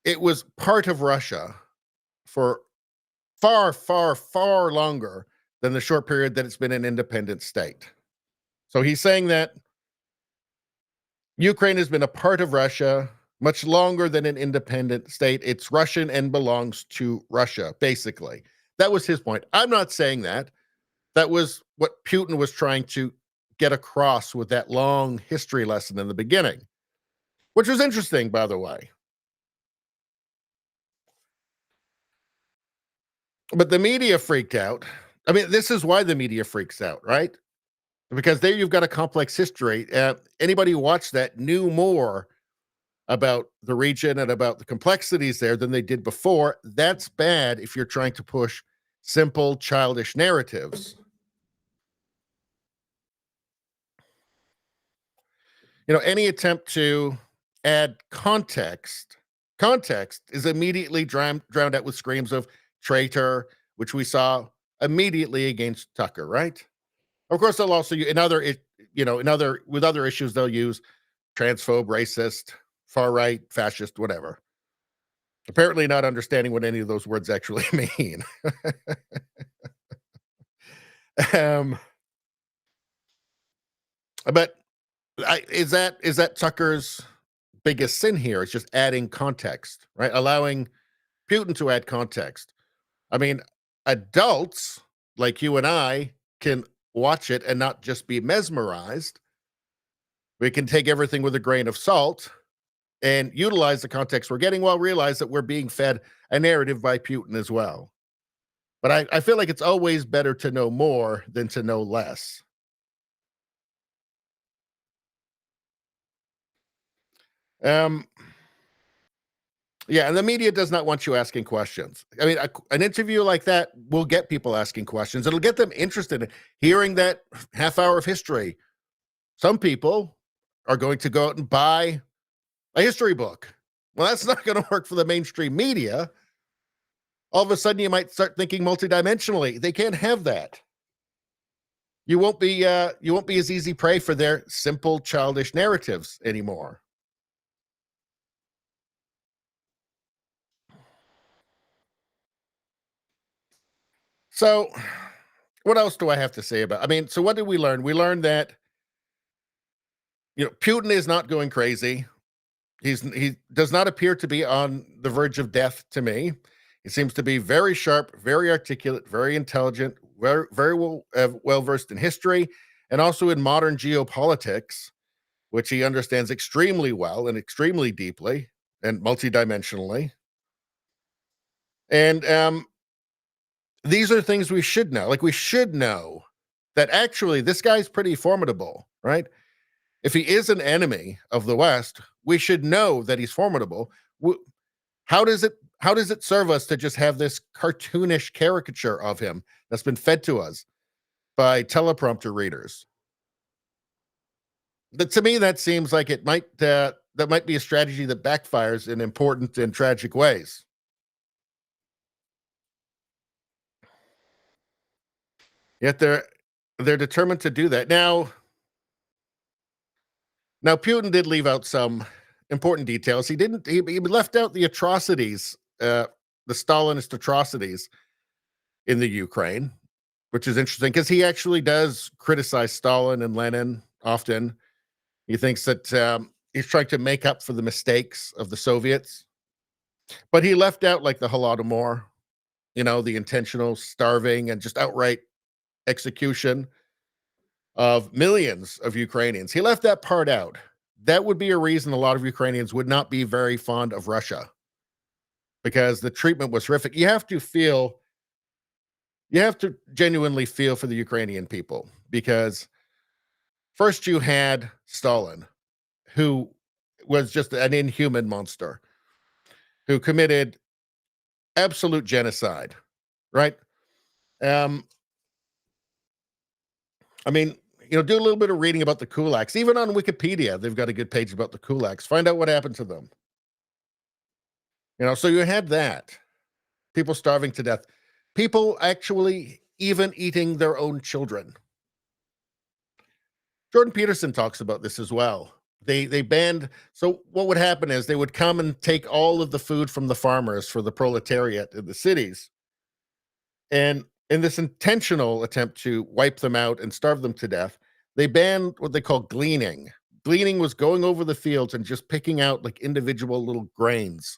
it was part of Russia for far, far, far longer than the short period that it's been an independent state. So he's saying that Ukraine has been a part of Russia much longer than an independent state. It's Russian and belongs to Russia, basically. That was his point. I'm not saying that. That was what Putin was trying to get across with that long history lesson in the beginning, which was interesting, by the way. But the media freaked out. I mean, this is why the media freaks out, right? Because there you've got a complex history. Anybody who watched that knew more about the region and about the complexities there than they did before. That's bad if you're trying to push simple, childish narratives. Any attempt to add context is immediately drowned out with screams of traitor, which we saw immediately against Tucker, right? Of course, they'll also, with other issues, they'll use transphobe, racist, far right, fascist, whatever. Apparently not understanding what any of those words actually mean. But is that Tucker's biggest sin here? It's just adding context, right? Allowing Putin to add context. I mean, adults like you and I can watch it and not just be mesmerized. We can take everything with a grain of salt and utilize the context we're getting, while realize that we're being fed a narrative by Putin as well. But I feel like it's always better to know more than to know less. Um, yeah, and the media does not want you asking questions. I mean, an interview like that will get people asking questions. It'll get them interested in hearing that half hour of history. Some people are going to go out and buy a history book. Well, that's not going to work for the mainstream media. All of a sudden, you might start thinking multidimensionally. They can't have that. You won't be as easy prey for their simple, childish narratives anymore. So, what else do I have to say about? I mean, so what did we learn? We learned that Putin is not going crazy. He does not appear to be on the verge of death to me. He seems to be very sharp, very articulate, very intelligent, very well versed in history and also in modern geopolitics, which he understands extremely well and extremely deeply and multidimensionally. And these are things we should know. Like, we should know that actually this guy's pretty formidable, right? If he is an enemy of the West, we should know that he's formidable. How does it serve us to just have this cartoonish caricature of him that's been fed to us by teleprompter readers? To me, that seems like it might that might be a strategy that backfires in important and tragic ways. Yet they're determined to do that. Now, Putin did leave out some important details. He left out the atrocities, the Stalinist atrocities in the Ukraine, which is interesting because he actually does criticize Stalin and Lenin often. He thinks that he's trying to make up for the mistakes of the Soviets, but he left out like the Holodomor, the intentional starving and just outright execution of millions of Ukrainians. He left that part out. That would be a reason a lot of Ukrainians would not be very fond of Russia, because the treatment was horrific. You have to genuinely feel for the Ukrainian people, because first you had Stalin, who was just an inhuman monster, who committed absolute genocide, right? I mean, do a little bit of reading about the kulaks. Even on Wikipedia, they've got a good page about the kulaks. Find out what happened to them. So you had that. People starving to death. People actually even eating their own children. Jordan Peterson talks about this as well. They banned, so what would happen is they would come and take all of the food from the farmers for the proletariat in the cities. And in this intentional attempt to wipe them out and starve them to death, they banned what they call gleaning. Gleaning was going over the fields and just picking out like individual little grains.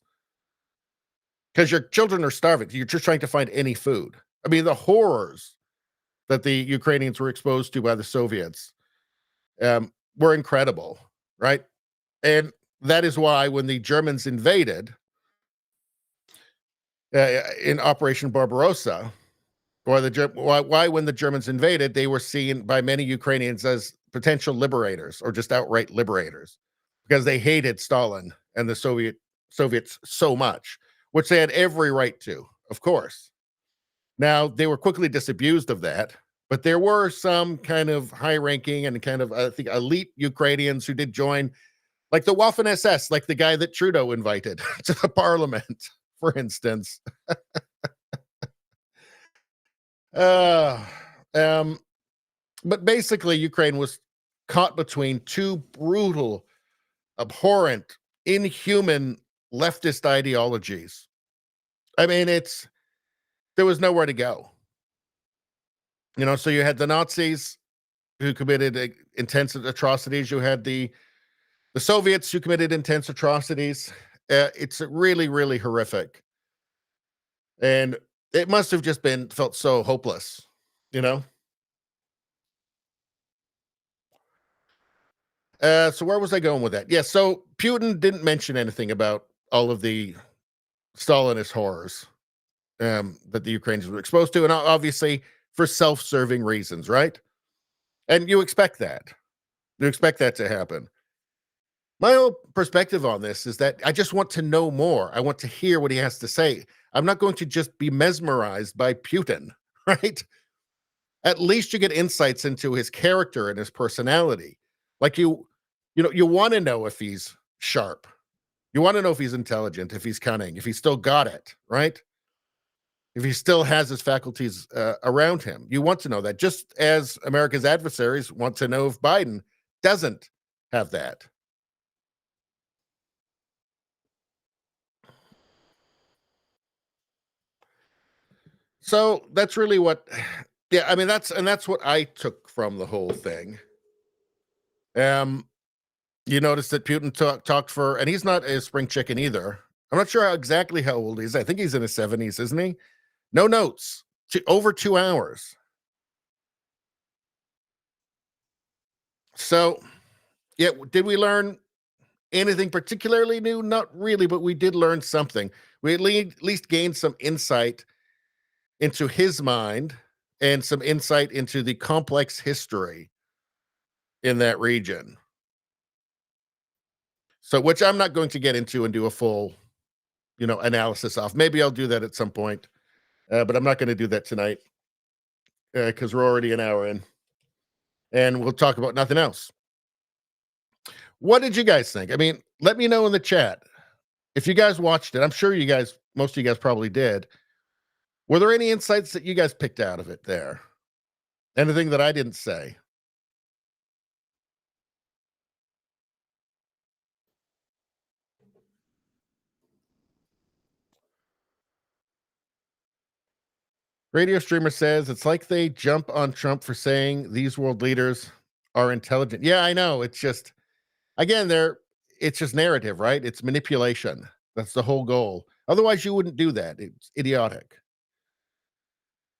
Because your children are starving. You're just trying to find any food. I mean, the horrors that the Ukrainians were exposed to by the Soviets were incredible, right? And that is why when the Germans invaded in Operation Barbarossa, why when the Germans invaded, they were seen by many Ukrainians as potential liberators or just outright liberators, because they hated Stalin and the Soviets so much, which they had every right to, of course. Now, they were quickly disabused of that, but there were some kind of high-ranking and kind of, I think, elite Ukrainians who did join, like the Waffen-SS, like the guy that Trudeau invited to the parliament, for instance. But basically, Ukraine was caught between two brutal, abhorrent, inhuman leftist ideologies. I mean, there was nowhere to go. So you had the Nazis who committed intense atrocities. You had the Soviets who committed intense atrocities. It's really, really horrific. And it must have just felt so hopeless, So where was I going with that? Yeah, so Putin didn't mention anything about all of the Stalinist horrors. that the Ukrainians were exposed to, and obviously for self-serving reasons, right? And you expect that. You expect that to happen. My whole perspective on this is that I just want to know more. I want to hear what he has to say. I'm not going to just be mesmerized by Putin, right? At least you get insights into his character and his personality. Like you want to know if he's sharp. You want to know if he's intelligent, if he's cunning, if he's still got it, right? If he still has his faculties around him. You want to know that, just as America's adversaries want to know if Biden doesn't have that. So that's really what, yeah, I mean, that's what I took from the whole thing. You notice that Putin talked for, and he's not a spring chicken either. I'm not sure exactly how old he is. I think he's in his 70s, isn't he? No notes, over 2 hours. So, yeah, did we learn anything particularly new? Not really, but we did learn something. We at least gained some insight into his mind and some insight into the complex history in that region. So, which I'm not going to get into and do a full, analysis of. Maybe I'll do that at some point, but I'm not going to do that tonight because we're already an hour in, and we'll talk about nothing else. What did you guys think? I mean, let me know in the chat if you guys watched it. I'm sure most of you guys probably did. Were there any insights that you guys picked out of it there? Anything that I didn't say? Radio Streamer says it's like they jump on Trump for saying these world leaders are intelligent. Yeah, I know. It's just, again, it's just narrative, right? It's manipulation. That's the whole goal. Otherwise, you wouldn't do that. It's idiotic.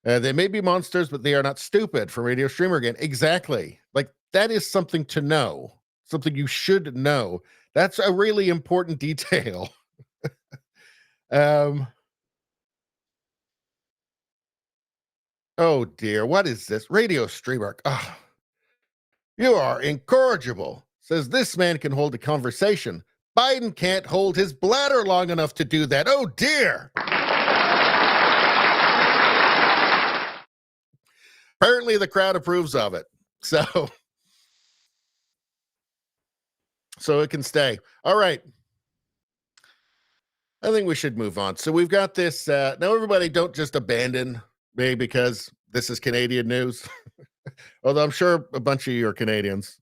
They may be monsters, but they are not stupid. For Radio Streamer again. Exactly. Like, that is something to know. Something you should know. That's a really important detail. Oh dear, what is this? Radio Streamer. Oh, you are incorrigible. Says this man can hold a conversation. Biden can't hold his bladder long enough to do that. Oh dear. Apparently the crowd approves of it. So it can stay. All right. I think we should move on. So we've got this. Now, everybody, don't just abandon me because this is Canadian news. Although I'm sure a bunch of you are Canadians.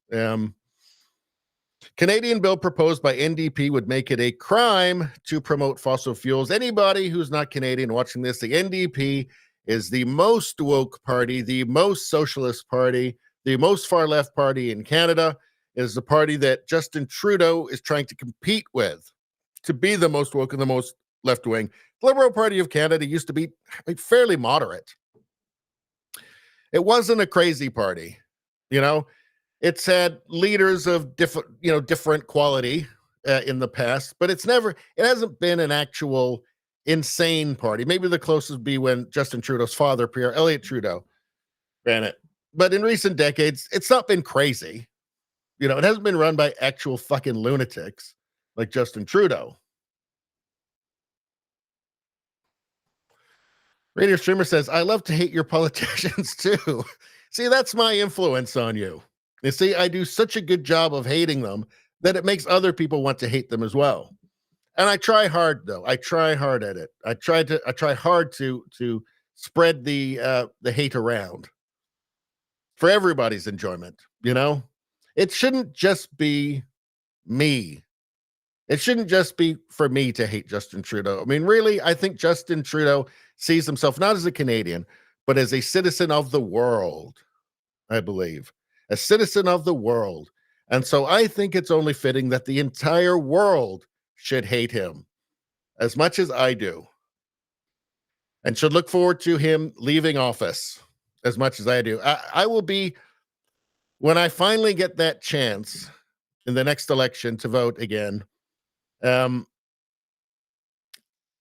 Canadian bill proposed by NDP would make it a crime to promote fossil fuels. Anybody who's not Canadian watching this, the NDP is the most woke party, the most socialist party, the most far-left party in Canada. It is the party that Justin Trudeau is trying to compete with to be the most woke and the most left-wing. The Liberal Party of Canada used to be fairly moderate. It wasn't a crazy party, It's had leaders of different quality in the past, but it hasn't been an actual insane party. Maybe the closest would be when Justin Trudeau's father, Pierre Elliott Trudeau, ran it. But in recent decades, it's not been crazy. It hasn't been run by actual fucking lunatics like Justin Trudeau. Radio Streamer says, I love to hate your politicians too. See, that's my influence on you. You see, I do such a good job of hating them that it makes other people want to hate them as well. And I try hard, though. I try hard at it. I try hard to spread the hate around for everybody's enjoyment. It shouldn't just be me. It shouldn't just be for me to hate Justin Trudeau. I mean, really, I think Justin Trudeau sees himself not as a Canadian, but as a citizen of the world, I believe. A citizen of the world. And so I think it's only fitting that the entire world should hate him as much as I do, and should look forward to him leaving office as much as I do. I will be, when I finally get that chance in the next election to vote again,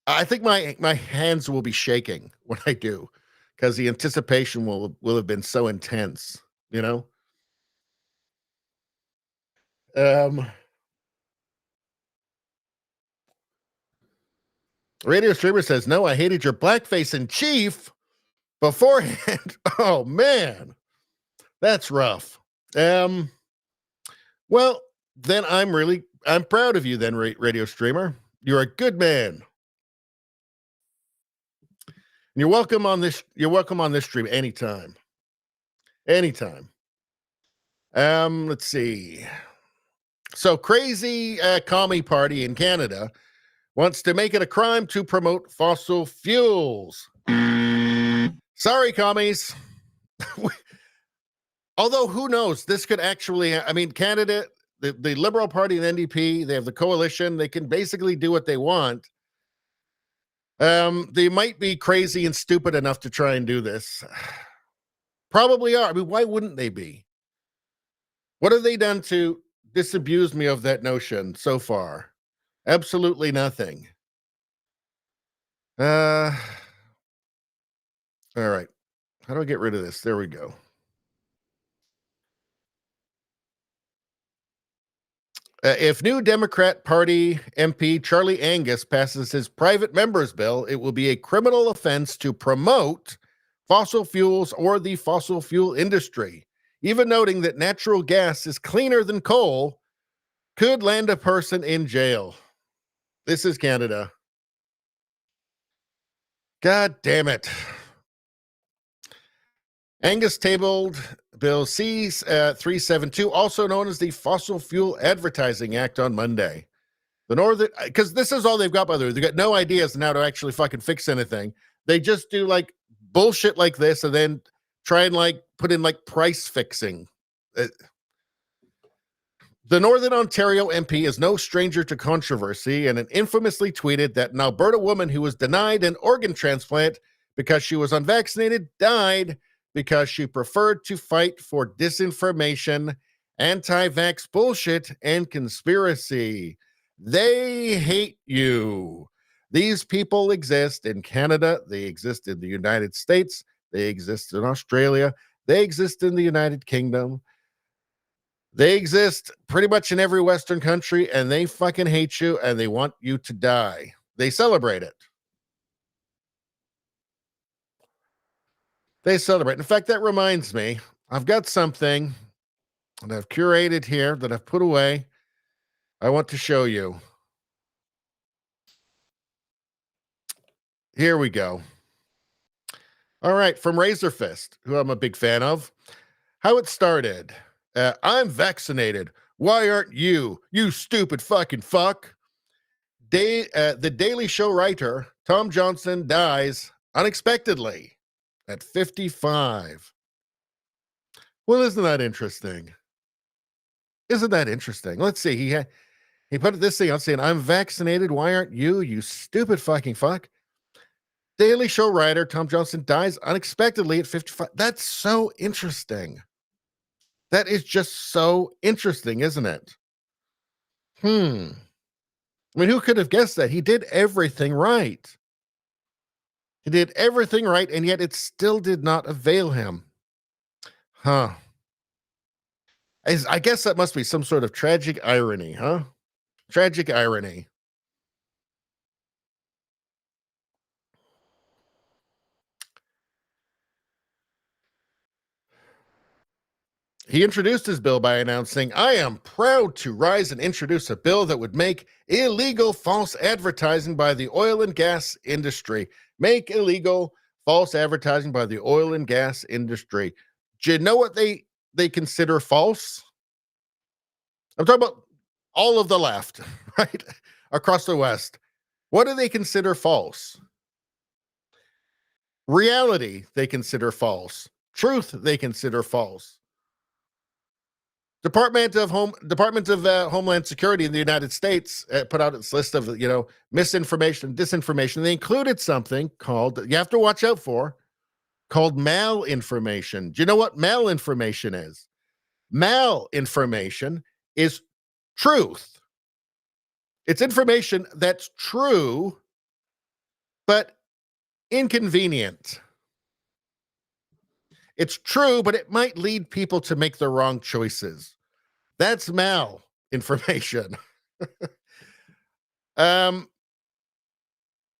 I think my hands will be shaking when I do, because the anticipation will have been so intense, you know? Radio Streamer says, no, I hated your blackface in chief beforehand. Oh man, that's rough. Well, then I'm proud of you then, Radio Streamer. You're a good man. You're welcome on this stream anytime. Anytime. Let's see. So crazy commie party in Canada wants to make it a crime to promote fossil fuels. Sorry, commies. Although, who knows? This could actually, I mean, Canada, the Liberal Party and NDP, they have the coalition. They can basically do what they want. They might be crazy and stupid enough to try and do this. Probably are. I mean, why wouldn't they be? What have they done to disabuse me of that notion so far? Absolutely nothing. All right. How do I get rid of this? There we go. If new Democrat Party MP Charlie Angus passes his private members bill, it will be a criminal offense to promote fossil fuels or the fossil fuel industry. Even noting that natural gas is cleaner than coal could land a person in jail. This is Canada. God damn it. Angus tabled Bill C-372, also known as the Fossil Fuel Advertising Act, on Monday. The Northern, because this is all they've got, by the way. They've got no ideas now to actually fucking fix anything. They just do like bullshit like this and then try and like put in like price fixing. The Northern Ontario MP is no stranger to controversy and infamously tweeted that an Alberta woman who was denied an organ transplant because she was unvaccinated died because she preferred to fight for disinformation, anti-vax bullshit, and conspiracy. They hate you. These people exist in Canada. They exist in the United States. They exist in Australia. They exist in the United Kingdom. They exist pretty much in every Western country, and they fucking hate you, and they want you to die. They celebrate it. They celebrate. In fact, that reminds me, I've got something that I've curated here that I've put away. I want to show you. Here we go. All right, from Razor Fist, who I'm a big fan of. How it started. I'm vaccinated. Why aren't you? You stupid fucking fuck. The Daily Show writer, Tom Johnson, dies unexpectedly at 55. Well, isn't that interesting? Isn't that interesting? Let's see. He put this thing out saying, I'm vaccinated. Why aren't you? You stupid fucking fuck. Daily Show writer Tom Johnson dies unexpectedly at 55. That's so interesting. That is just so interesting, isn't it? I mean, who could have guessed that? He did everything right. He did everything right, and yet it still did not avail him. Huh. I guess that must be some sort of tragic irony, huh? Tragic irony. He introduced his bill by announcing, I am proud to rise and introduce a bill that would make illegal false advertising by the oil and gas industry. Make illegal false advertising by the oil and gas industry. Do you know what they consider false? I'm talking about all of the left, right? Across the West. What do they consider false? Reality, they consider false. Truth, they consider false. Department of Homeland Security in the United States put out its list of, misinformation, disinformation. They included something called, you have to watch out for, called malinformation. Do you know what malinformation is? Malinformation is truth. It's information that's true, but inconvenient. It's true, but it might lead people to make the wrong choices. That's malinformation.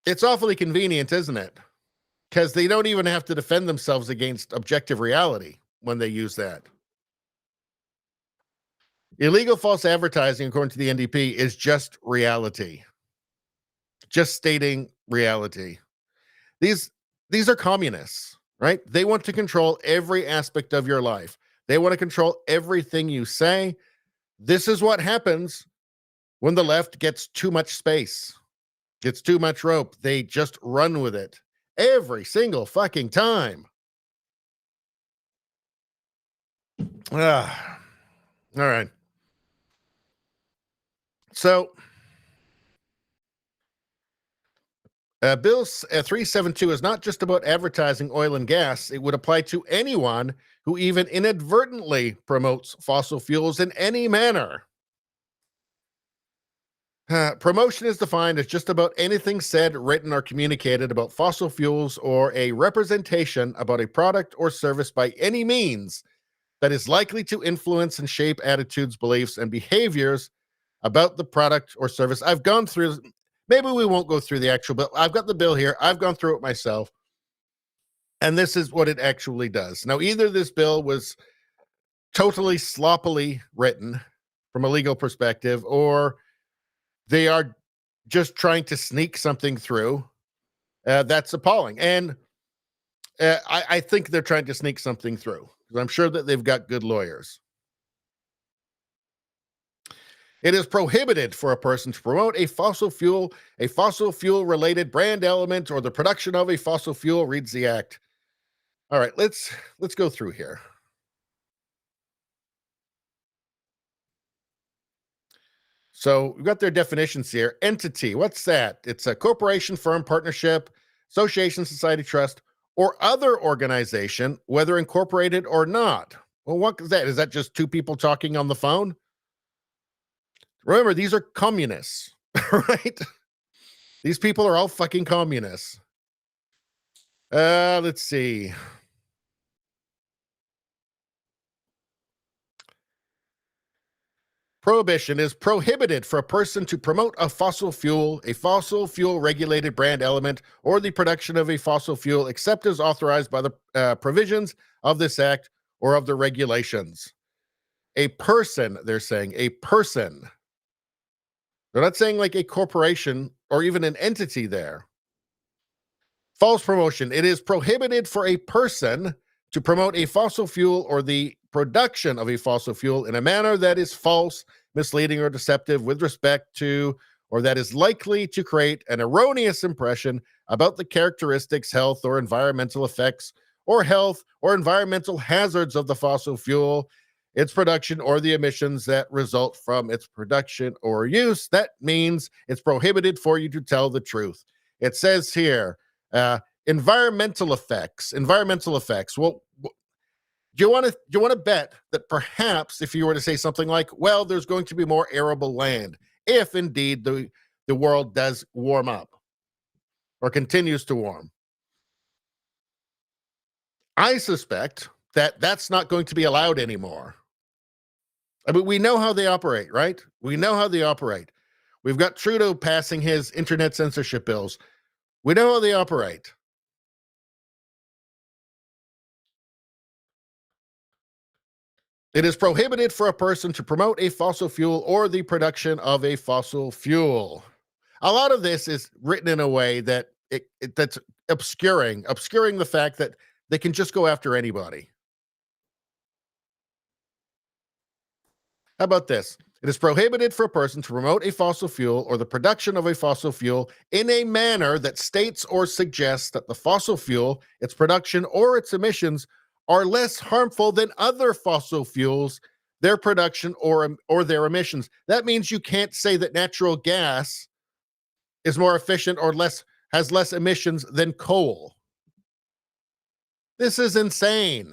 It's awfully convenient, isn't it? Because they don't even have to defend themselves against objective reality when they use that. Illegal false advertising, according to the NDP, is just reality. Just stating reality. These are communists, right? They want to control every aspect of your life. They want to control everything you say. This is what happens when the left gets too much space, gets too much rope. They just run with it every single fucking time. All right. So, Bill 372 is not just about advertising oil and gas. It would apply to anyone who even inadvertently promotes fossil fuels in any manner. Promotion is defined as just about anything said, written, or communicated about fossil fuels or a representation about a product or service by any means that is likely to influence and shape attitudes, beliefs, and behaviors about the product or service. I've gone through, maybe we won't go through the actual bill. I've got the bill here. I've gone through it myself. And this is what it actually does. Now, either this bill was totally sloppily written from a legal perspective, or they are just trying to sneak something through. That's appalling. And I think they're trying to sneak something through, because I'm sure that they've got good lawyers. It is prohibited for a person to promote a fossil fuel related brand element, or the production of a fossil fuel, reads the act. All right, let's go through here. So we've got their definitions here. Entity, what's that? It's a corporation, firm, partnership, association, society, trust, or other organization, whether incorporated or not. Well, what is that? Is that just two people talking on the phone? Remember, these are communists, right? These people are all fucking communists. Let's see. Prohibition is prohibited for a person to promote a fossil fuel regulated brand element, or the production of a fossil fuel, except as authorized by the provisions of this act or of the regulations. A person, they're saying, a person. They're not saying like a corporation or even an entity there. False promotion. It is prohibited for a person to promote a fossil fuel or the production of a fossil fuel in a manner that is false, misleading, or deceptive with respect to, or that is likely to create an erroneous impression about the characteristics, health, or environmental effects, or health or environmental hazards of the fossil fuel, its production, or the emissions that result from its production or use. That means it's prohibited for you to tell the truth. It says here, environmental effects. Well, do you want to bet that perhaps if you were to say something like, well, there's going to be more arable land if indeed the world does warm up or continues to warm? I suspect that that's not going to be allowed anymore. I mean, we know how they operate, right? We know how they operate. We've got Trudeau passing his internet censorship bills. We know how they operate. It is prohibited for a person to promote a fossil fuel or the production of a fossil fuel. A lot of this is written in a way that that's obscuring the fact that they can just go after anybody. How about this? It is prohibited for a person to promote a fossil fuel or the production of a fossil fuel in a manner that states or suggests that the fossil fuel, its production, or its emissions are less harmful than other fossil fuels, their production or their emissions. That means you can't say that natural gas is more efficient or has less emissions than coal. This is insane.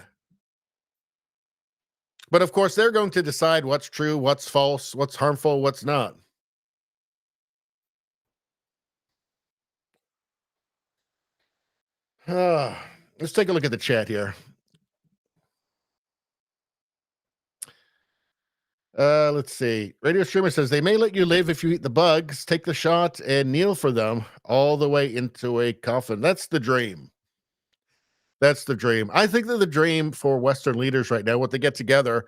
But of course, they're going to decide what's true, what's false, what's harmful, what's not. Let's take a look at the chat here. Let's see. Radio Streamer says they may let you live if you eat the bugs, take the shot, and kneel for them all the way into a coffin. That's the dream. That's the dream. I think that the dream for Western leaders right now, what they get together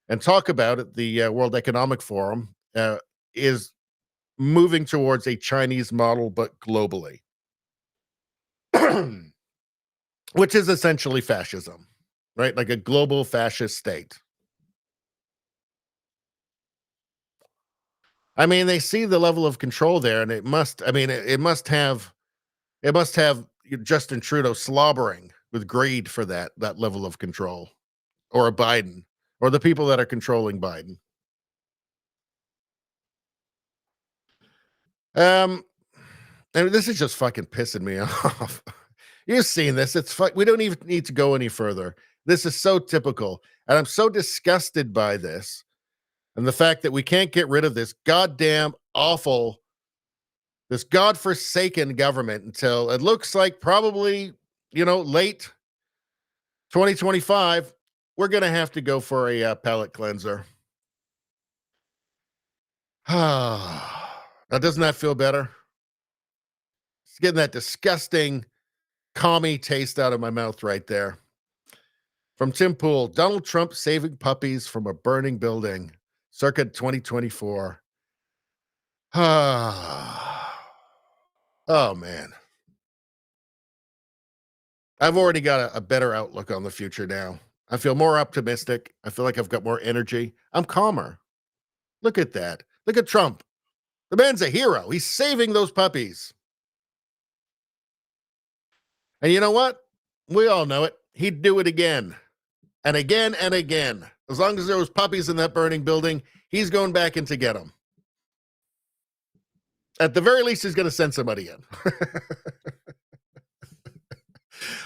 and talk about at the World Economic Forum, is moving towards a Chinese model, but globally, which is essentially fascism, right? Like a global fascist state. I mean, they see the level of control there, and it must have Justin Trudeau slobbering with greed for that level of control, or a Biden, or the people that are controlling Biden. And this is just fucking pissing me off. You've seen this. We don't even need to go any further. This is so typical, and I'm so disgusted by this. And the fact that we can't get rid of this goddamn awful, this godforsaken government until it looks like probably, late 2025, we're going to have to go for a palate cleanser. Now, doesn't that feel better? It's getting that disgusting commie taste out of my mouth right there. From Tim Pool, Donald Trump saving puppies from a burning building. Circa 2024. Oh, man. I've already got a better outlook on the future now. I feel more optimistic. I feel like I've got more energy. I'm calmer. Look at that. Look at Trump. The man's a hero. He's saving those puppies. And you know what? We all know it. He'd do it again. And again and again. As long as there was puppies in that burning building, he's going back in to get them. At the very least, he's going to send somebody in.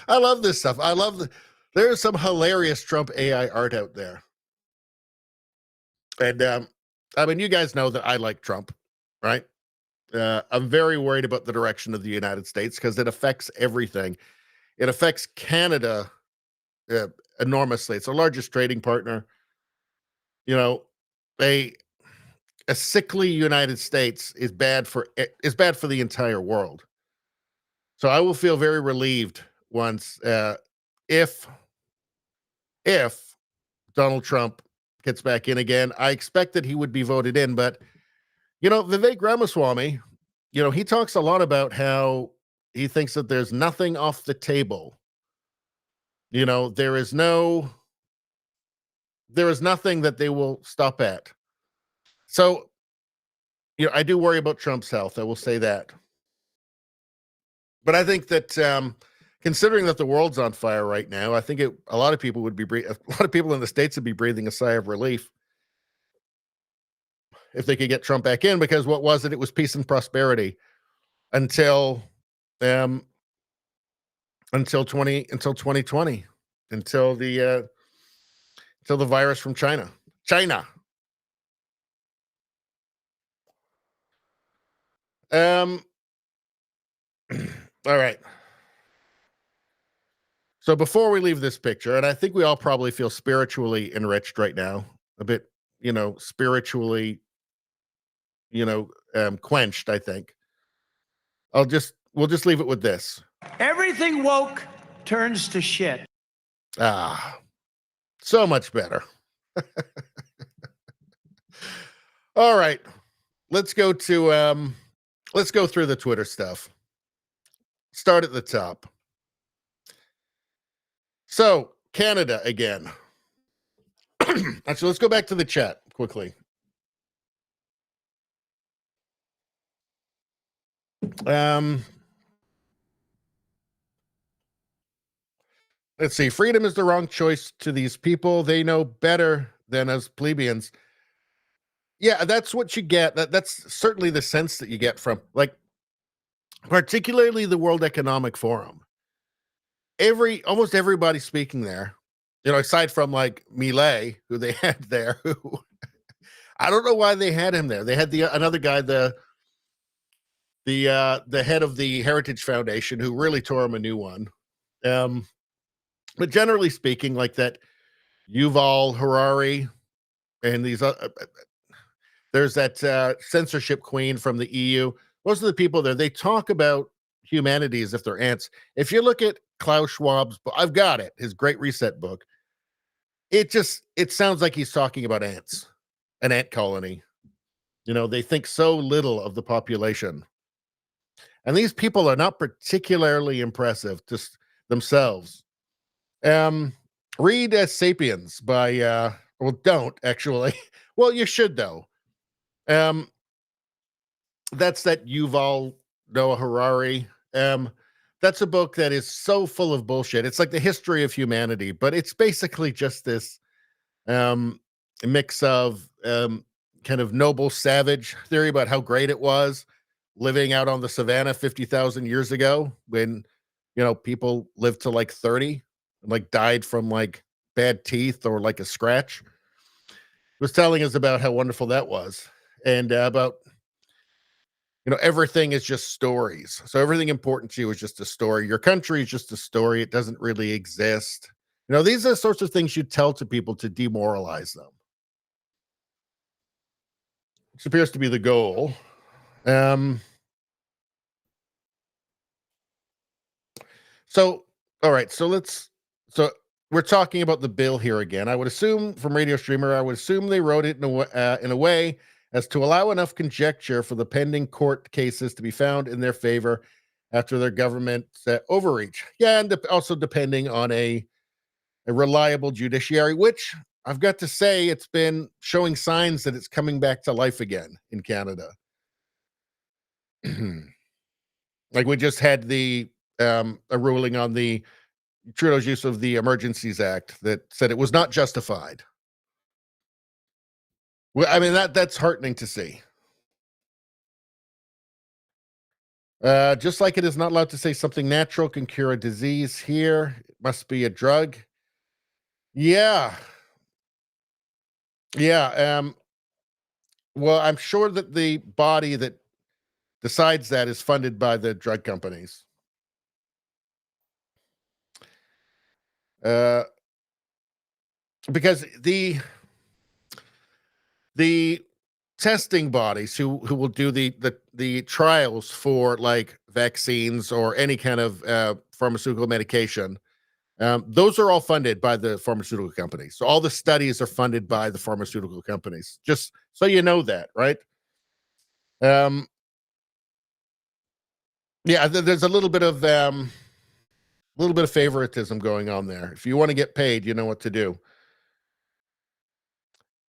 I love this stuff. There's some hilarious Trump AI art out there. And, you guys know that I like Trump, right? I'm very worried about the direction of the United States because it affects everything. It affects Canada enormously. It's our largest trading partner. A sickly United States is bad for the entire world. So I will feel very relieved once if Donald Trump gets back in again. I expect that he would be voted in, but Vivek Ramaswamy, he talks a lot about how he thinks that there's nothing off the table. There is nothing that they will stop at. So, I do worry about Trump's health. I will say that. But I think that considering that the world's on fire right now, I think a lot of people in the States would be breathing a sigh of relief if they could get Trump back in, because what was it? It was peace and prosperity until 2020, until the virus from China. All right. So before we leave this picture, and I think we all probably feel spiritually enriched right now, a bit, spiritually, quenched, I think. We'll just leave it with this. Everything woke turns to shit. So much better. All right. Let's go through the Twitter stuff. Start at the top. So, Canada again. Actually, let's go back to the chat quickly. Let's see. Freedom is the wrong choice to these people. They know better than us plebeians. Yeah, that's what you get. That's certainly the sense that you get from, particularly the World Economic Forum. Almost everybody speaking there, aside from Millet, who they had there, who I don't know why they had him there. They had another guy, the head of the Heritage Foundation, who really tore him a new one. But generally speaking, like that Yuval Harari and these there's that censorship queen from the EU. Most of the people there, they talk about humanity as if they're ants. If you look at Klaus Schwab's book, I've got it, his Great Reset book. It sounds like he's talking about ants, an ant colony. You know, they think so little of the population. And these people are not particularly impressive just themselves. Read Sapiens by well, don't actually. Well, you should though. That's that Yuval Noah Harari. That's a book that is so full of bullshit. It's like the history of humanity, but it's basically just this mix of kind of noble savage theory about how great it was living out on the savannah 50,000 years ago when, you know, people lived to like 30 and like died from like bad teeth or like a scratch. It was telling us about how wonderful that was and about, you know, everything is just stories. So everything important to you is just a story. Your country is just a story. It doesn't really exist. You know, these are the sorts of things you tell to people to demoralize them. Which appears to be the goal. So, all right. So we're talking about the bill here again. I would assume from Radio Streamer, I would assume they wrote it in a way as to allow enough conjecture for the pending court cases to be found in their favor after their government overreach. Yeah, and also depending on a reliable judiciary, which I've got to say, it's been showing signs that it's coming back to life again in Canada. Like we just had a ruling on the Trudeau's use of the Emergencies Act that said it was not justified. Well, I mean, that's heartening to see. Just like it is not allowed to say something natural can cure a disease here, it must be a drug. Yeah. Yeah. Well, I'm sure that the body that decides that is funded by the drug companies. Because the testing bodies who will do the trials for like vaccines or any kind of pharmaceutical medication, those are all funded by the pharmaceutical companies. So all the studies are funded by the pharmaceutical companies. Just so you know that, right? Yeah, there's a little bit of favoritism going on there. If you want to get paid, you know what to do.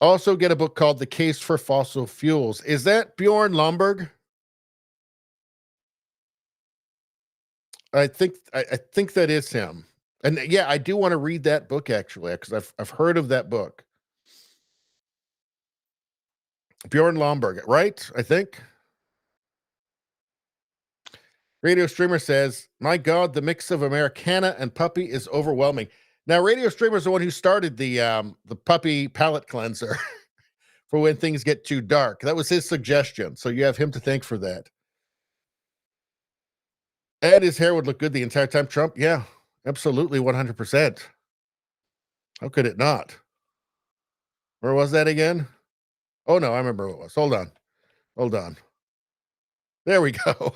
Also get a book called The Case for Fossil Fuels. Is that Bjorn Lomborg? I think that is him. And yeah, I do want to read that book actually, because I've heard of that book. Bjorn Lomborg, right? I think. Radio Streamer says, my God, the mix of Americana and puppy is overwhelming. Now, Radio Streamer is the one who started the puppy palate cleanser for when things get too dark. That was his suggestion. So you have him to thank for that. And his hair would look good the entire time. Trump, yeah, absolutely 100%. How could it not? Where was that again? Oh, no, I remember what it was. Hold on. There we go.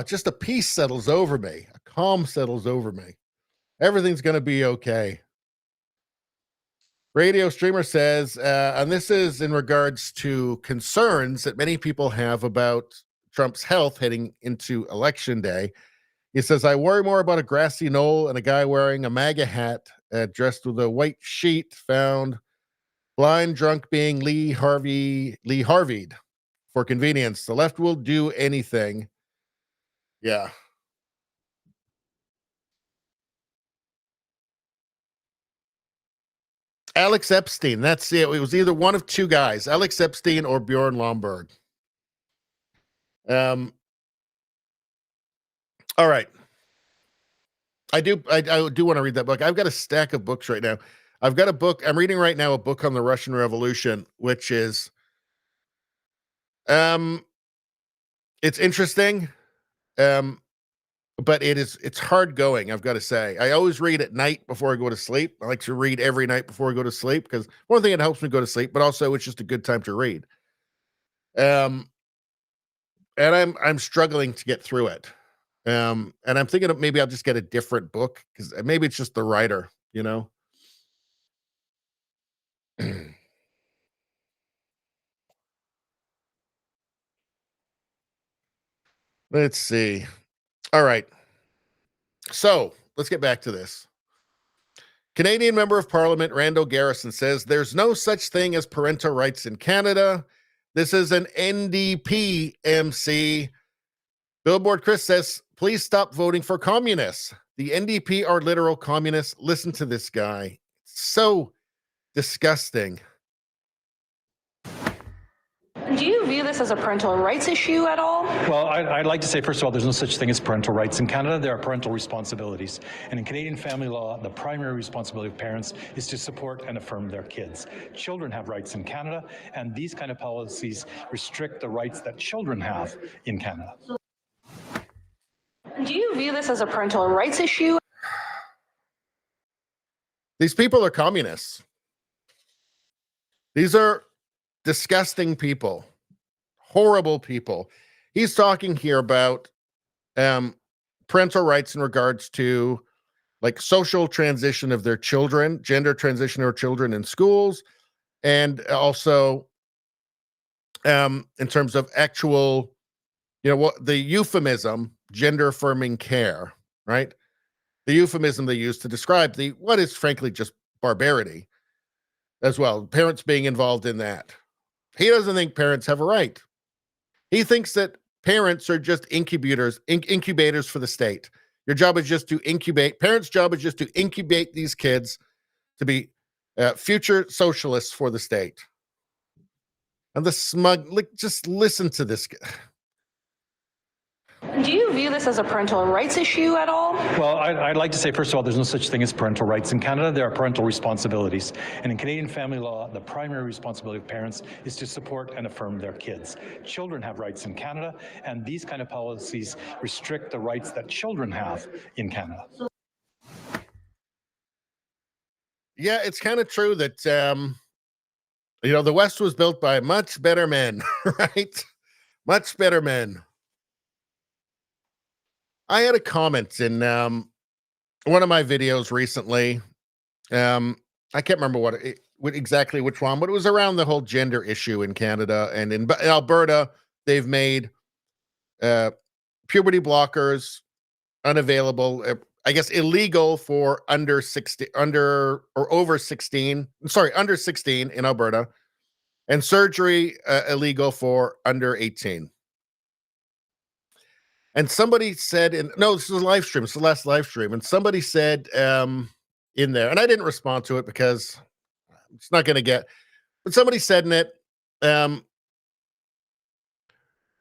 Just a peace settles over me. A calm settles over me. Everything's going to be okay. Radio Streamer says, and this is in regards to concerns that many people have about Trump's health heading into election day. He says, I worry more about a grassy knoll and a guy wearing a MAGA hat dressed with a white sheet found blind drunk being Lee Harvey'd for convenience. The left will do anything. Yeah. Alex Epstein. That's it. It was either one of two guys, Alex Epstein or Bjorn Lomborg. All right. I do want to read that book. I've got a stack of books right now. I've got a book. I'm reading right now a book on the Russian Revolution, which is it's interesting. but it's hard going, I've got to say. I always read at night before I go to sleep. I like to read every night before I go to sleep because one thing, it helps me go to sleep, but also it's just a good time to read. And I'm struggling to get through it. And I'm thinking of maybe I'll just get a different book because maybe it's just the writer, you know. Let's see. All right. So let's get back to this. Canadian Member of Parliament Randall Garrison says there's no such thing as parental rights in Canada. This is an NDP MC. Billboard Chris says, please stop voting for communists. The NDP are literal communists. Listen to this guy. So disgusting. Do you view this as a parental rights issue at all? Well, I'd like to say, first of all, there's no such thing as parental rights. In Canada, there are parental responsibilities. And in Canadian family law, the primary responsibility of parents is to support and affirm their kids. Children have rights in Canada, and these kind of policies restrict the rights that children have in Canada. Do you view this as a parental rights issue? These people are communists. These are disgusting people, horrible people. He's talking here about parental rights in regards to like social transition of their children, gender transition of children in schools, and also in terms of actual, you know, what the euphemism, gender affirming care, right? The euphemism they use to describe what is frankly just barbarity as well. Parents being involved in that. He doesn't think parents have a right. He thinks that parents are just incubators for the state. Your job is just to incubate. Parents' job is just to incubate these kids to be future socialists for the state. And the smug, like, just listen to this guy. Do you view this as a parental rights issue at all? Well, I'd like to say, first of all, there's no such thing as parental rights. In Canada, there are parental responsibilities. And in Canadian family law, the primary responsibility of parents is to support and affirm their kids. Children have rights in Canada, and these kind of policies restrict the rights that children have in Canada. Yeah, it's kind of true that, you know, the West was built by much better men, right? Much better men. I had a comment in one of my videos recently. I can't remember exactly which one, but it was around the whole gender issue in Canada. And in Alberta, they've made puberty blockers unavailable, I guess illegal for under 16 in Alberta, and surgery illegal for under 18. And somebody said, no, this was a live stream. It's the last live stream. And somebody said in there, and I didn't respond to it because it's not going to get, but somebody said in it,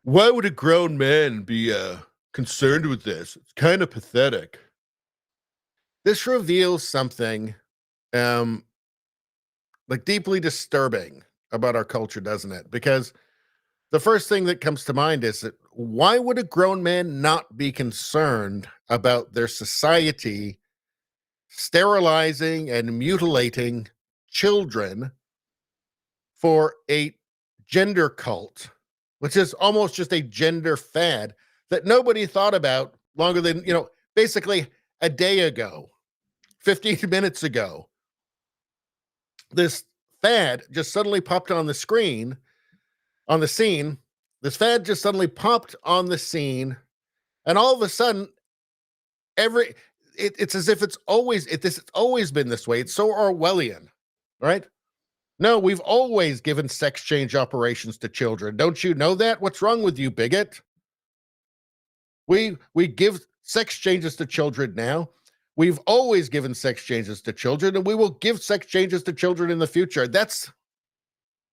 why would a grown man be concerned with this? It's kind of pathetic. This reveals something like deeply disturbing about our culture, doesn't it? Because the first thing that comes to mind is that why would a grown man not be concerned about their society sterilizing and mutilating children for a gender cult, which is almost just a gender fad that nobody thought about longer than, you know, basically a day ago, 15 minutes ago. This fad just suddenly popped on the scene. This fad just suddenly popped on the scene, and all of a sudden, it's as if it's always been this way. It's so Orwellian, right? No, we've always given sex change operations to children. Don't you know that? What's wrong with you, bigot? We give sex changes to children now. We've always given sex changes to children, and we will give sex changes to children in the future.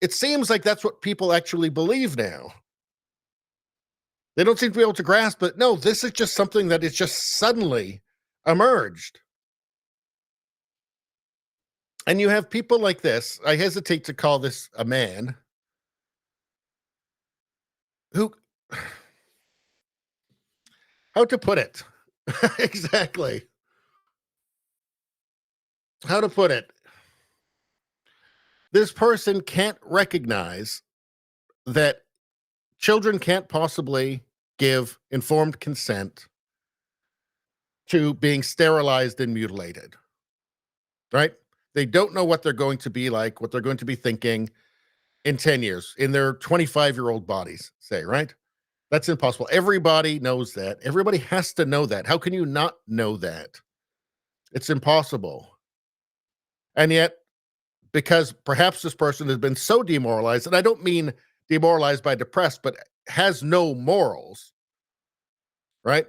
It seems like that's what people actually believe now. They don't seem to be able to grasp it. No, this is just something that is just suddenly emerged. And you have people like this. I hesitate to call this a man who, how to put it? Exactly. How to put it? This person can't recognize that children can't possibly give informed consent to being sterilized and mutilated, right? They don't know what they're going to be like, what they're going to be thinking in 10 years in their 25-year-old bodies, say, right? That's impossible. Everybody knows that. Everybody has to know that. How can you not know that? It's impossible. And yet, because perhaps this person has been so demoralized, and I don't mean demoralized by depressed, but has no morals, right?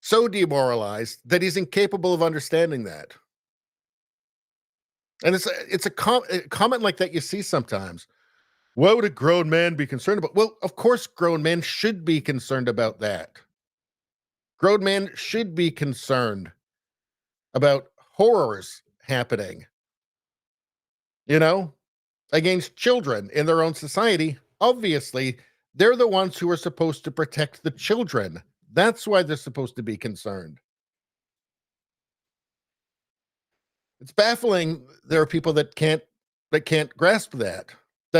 So demoralized that he's incapable of understanding that. And it's a comment like that you see sometimes. Why would a grown man be concerned about? Well, of course, grown men should be concerned about that. Grown men should be concerned about horrors happening, against children in their own society. Obviously, they're the ones who are supposed to protect the children. That's why they're supposed to be concerned. It's baffling there are people that can't grasp that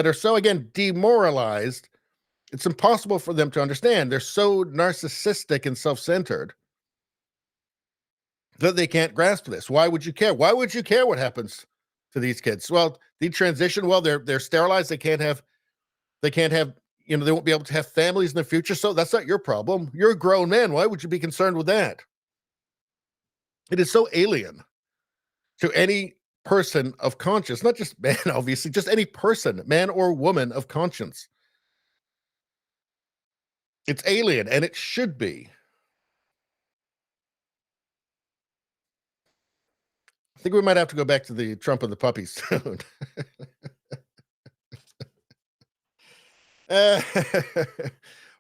are so, again, demoralized. It's impossible for them to understand. They're so narcissistic and self-centered that they can't grasp this. Why would you care? Why would you care what happens to these kids? Well, the transition, well, they're sterilized. They can't have, they won't be able to have families in the future. So that's not your problem. You're a grown man. Why would you be concerned with that? It is so alien to any person of conscience, not just man, obviously, just any person, man or woman of conscience. It's alien, and it should be. I think we might have to go back to the Trump and the puppies soon.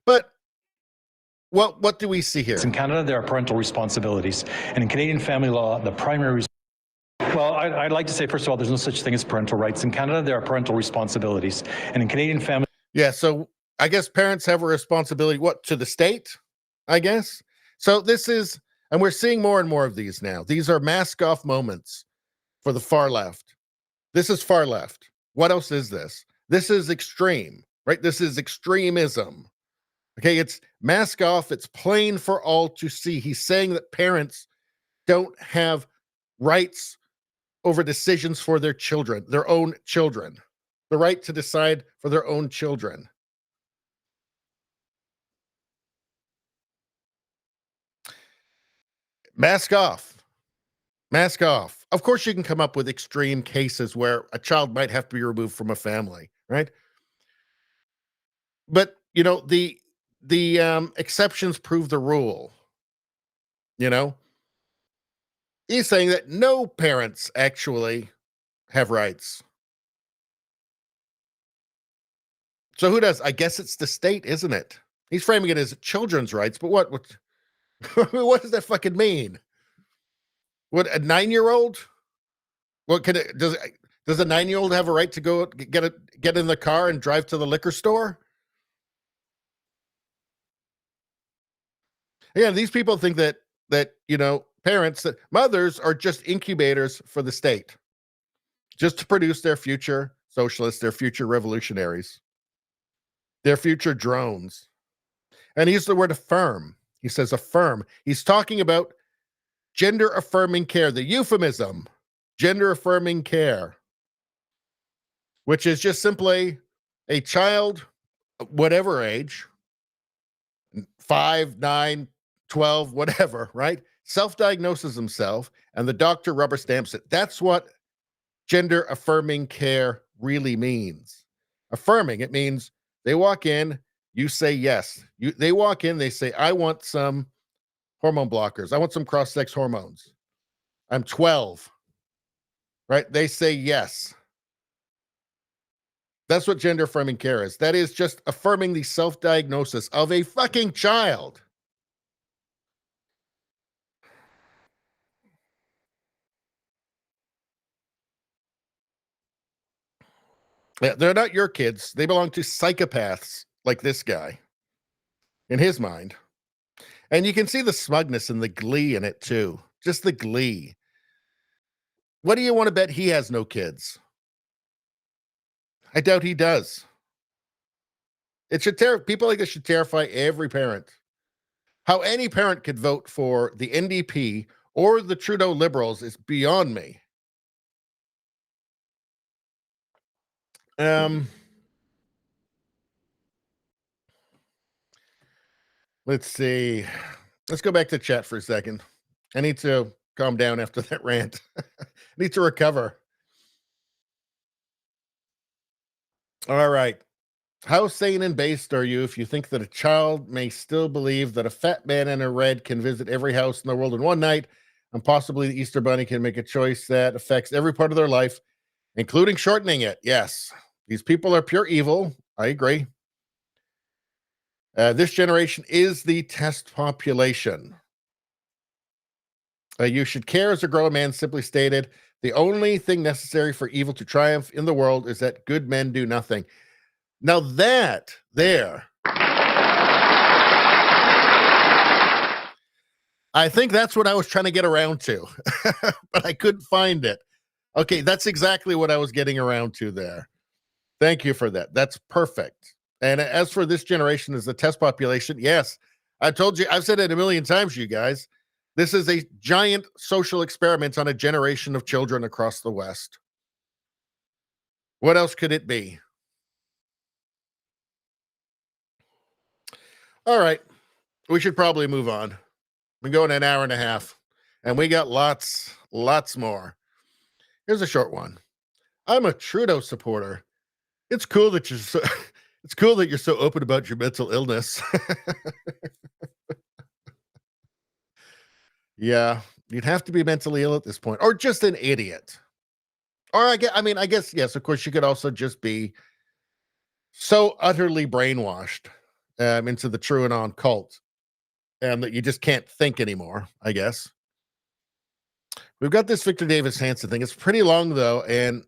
But what do we see here? In Canada, there are parental responsibilities. And in Canadian family law, the primary well, I'd like to say, first of all, there's no such thing as parental rights. In Canada, there are parental responsibilities. And in Canadian family... Yeah, so I guess parents have a responsibility, to the state, I guess? So this is, and we're seeing more and more of these now. These are mask-off moments for the far left. This is far left. What else is this? This is extreme, right? This is extremism. Okay, it's mask off. It's plain for all to see. He's saying that parents don't have rights over decisions for their children, their own children, the right to decide for their own children. Mask off. Mask off. Of course, you can come up with extreme cases where a child might have to be removed from a family, right? But, the exceptions prove the rule. He's saying that no parents actually have rights. So who does? I guess it's the state, isn't it? He's framing it as children's rights, but what what does that fucking mean? What, a 9-year-old? What can it does a 9-year-old have a right to go get in the car and drive to the liquor store? Yeah, these people think that parents, that mothers are just incubators for the state, just to produce their future socialists, their future revolutionaries, their future drones. And he used the word affirm. He says affirm. He's talking about gender affirming care, the euphemism, gender affirming care, which is just simply a child, whatever age, 5, 9, 12, whatever, right? Self-diagnoses himself, and the doctor rubber stamps it. That's what gender affirming care really means. Affirming, it means they walk in, you say yes. They walk in, they say, I want some hormone blockers. I want some cross-sex hormones. I'm 12, right? They say yes. That's what gender affirming care is. That is just affirming the self-diagnosis of a fucking child. Yeah, they're not your kids. They belong to psychopaths like this guy, in his mind. And you can see the smugness and the glee in it too. Just the glee. What do you want to bet he has no kids? I doubt he does. It should people like this should terrify every parent. How any parent could vote for the NDP or the Trudeau Liberals is beyond me. Let's see. Let's go back to chat for a second. I need to calm down after that rant. I need to recover. All right. How sane and based are you if you think that a child may still believe that a fat man in a red can visit every house in the world in one night, and possibly the Easter Bunny can make a choice that affects every part of their life, including shortening it? Yes. These people are pure evil. I agree. This generation is the test population. You should care as a grown man simply stated, the only thing necessary for evil to triumph in the world is that good men do nothing. Now that there, I think that's what I was trying to get around to, but I couldn't find it. Okay, that's exactly what I was getting around to there. Thank you for that. That's perfect. And as for this generation as the test population, yes, I told you, I've said it a million times, you guys. This is a giant social experiment on a generation of children across the West. What else could it be? All right, we should probably move on. We're going an hour and a half, and we got lots more. Here's a short one. I'm a Trudeau supporter. It's cool that you're so, it's cool that you're so open about your mental illness. Yeah, you'd have to be mentally ill at this point, or just an idiot. Or I guess, yes, of course, you could also just be so utterly brainwashed into the TrueAnon cult that you just can't think anymore, I guess. We've got this Victor Davis Hanson thing. It's pretty long, though, and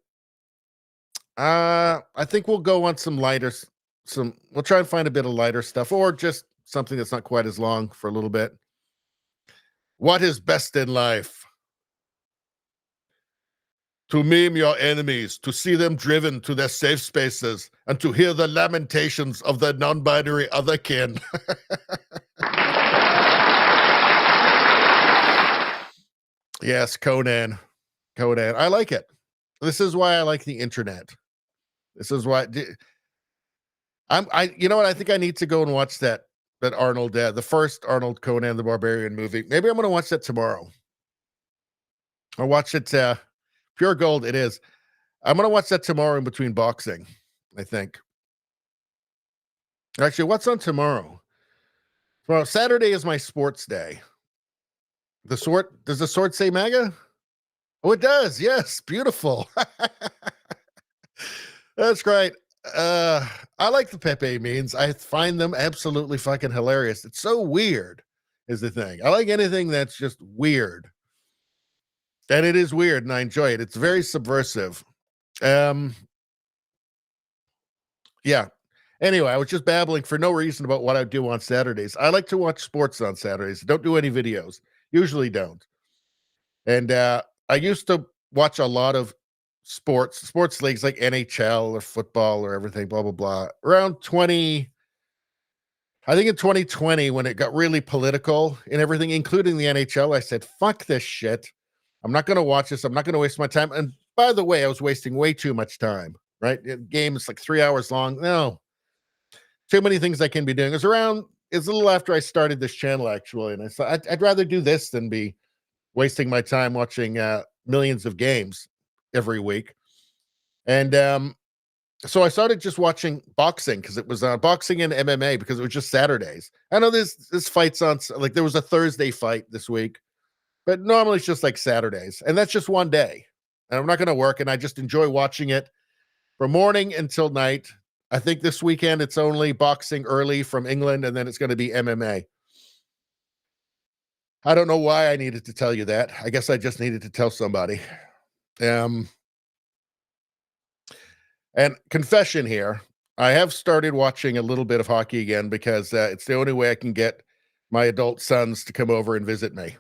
I think we'll go on we'll try and find a bit of lighter stuff, or just something that's not quite as long for a little bit. What is best in life? To maim your enemies, to see them driven to their safe spaces, and to hear the lamentations of their non-binary otherkin. Yes, Conan. I like it. This is why I like the internet. This is why you know what? I think I need to go and watch that Arnold, the first Arnold Conan the Barbarian movie. Maybe I'm going to watch that tomorrow. I'll watch it. Pure gold it is. I'm going to watch that tomorrow in between boxing, I think. Actually, what's on tomorrow? Well, Saturday is my sports day. Does the sword say MAGA? Oh, it does. Yes. Beautiful. That's great. I like the Pepe memes. I find them absolutely fucking hilarious. It's so weird is the thing. I like anything that's just weird. And it is weird, and I enjoy it. It's very subversive. Yeah. Anyway, I was just babbling for no reason about what I do on Saturdays. I like to watch sports on Saturdays. Don't do any videos. Usually don't. And I used to watch a lot of sports leagues like NHL or football or everything, blah, blah, blah. Around I think in 2020, when it got really political and everything, including the NHL, I said, fuck this shit. I'm not going to watch this. I'm not going to waste my time. And by the way, I was wasting way too much time, right? Games like 3 hours long. No, too many things I can be doing. It's a little after I started this channel, actually. And I thought I'd rather do this than be wasting my time watching millions of games every week. And so I started just watching boxing because it was boxing and MMA because it was just Saturdays. I know this fight's on, like there was a Thursday fight this week. But normally it's just like Saturdays, and that's just one day. And I'm not going to work, and I just enjoy watching it from morning until night. I think this weekend it's only boxing early from England, and then it's going to be MMA. I don't know why I needed to tell you that. I guess I just needed to tell somebody. And confession here, I have started watching a little bit of hockey again because it's the only way I can get my adult sons to come over and visit me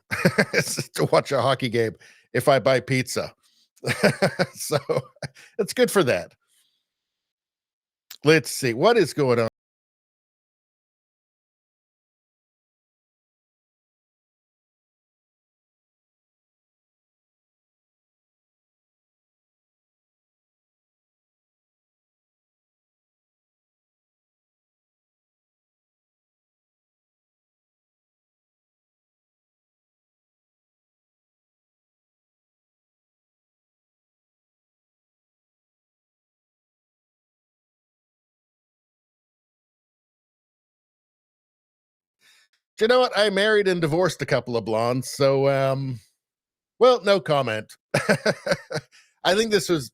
to watch a hockey game if I buy pizza. So it's good for that. Let's see what is going on. Do you know what? I married and divorced a couple of blondes, so well, no comment. I think this was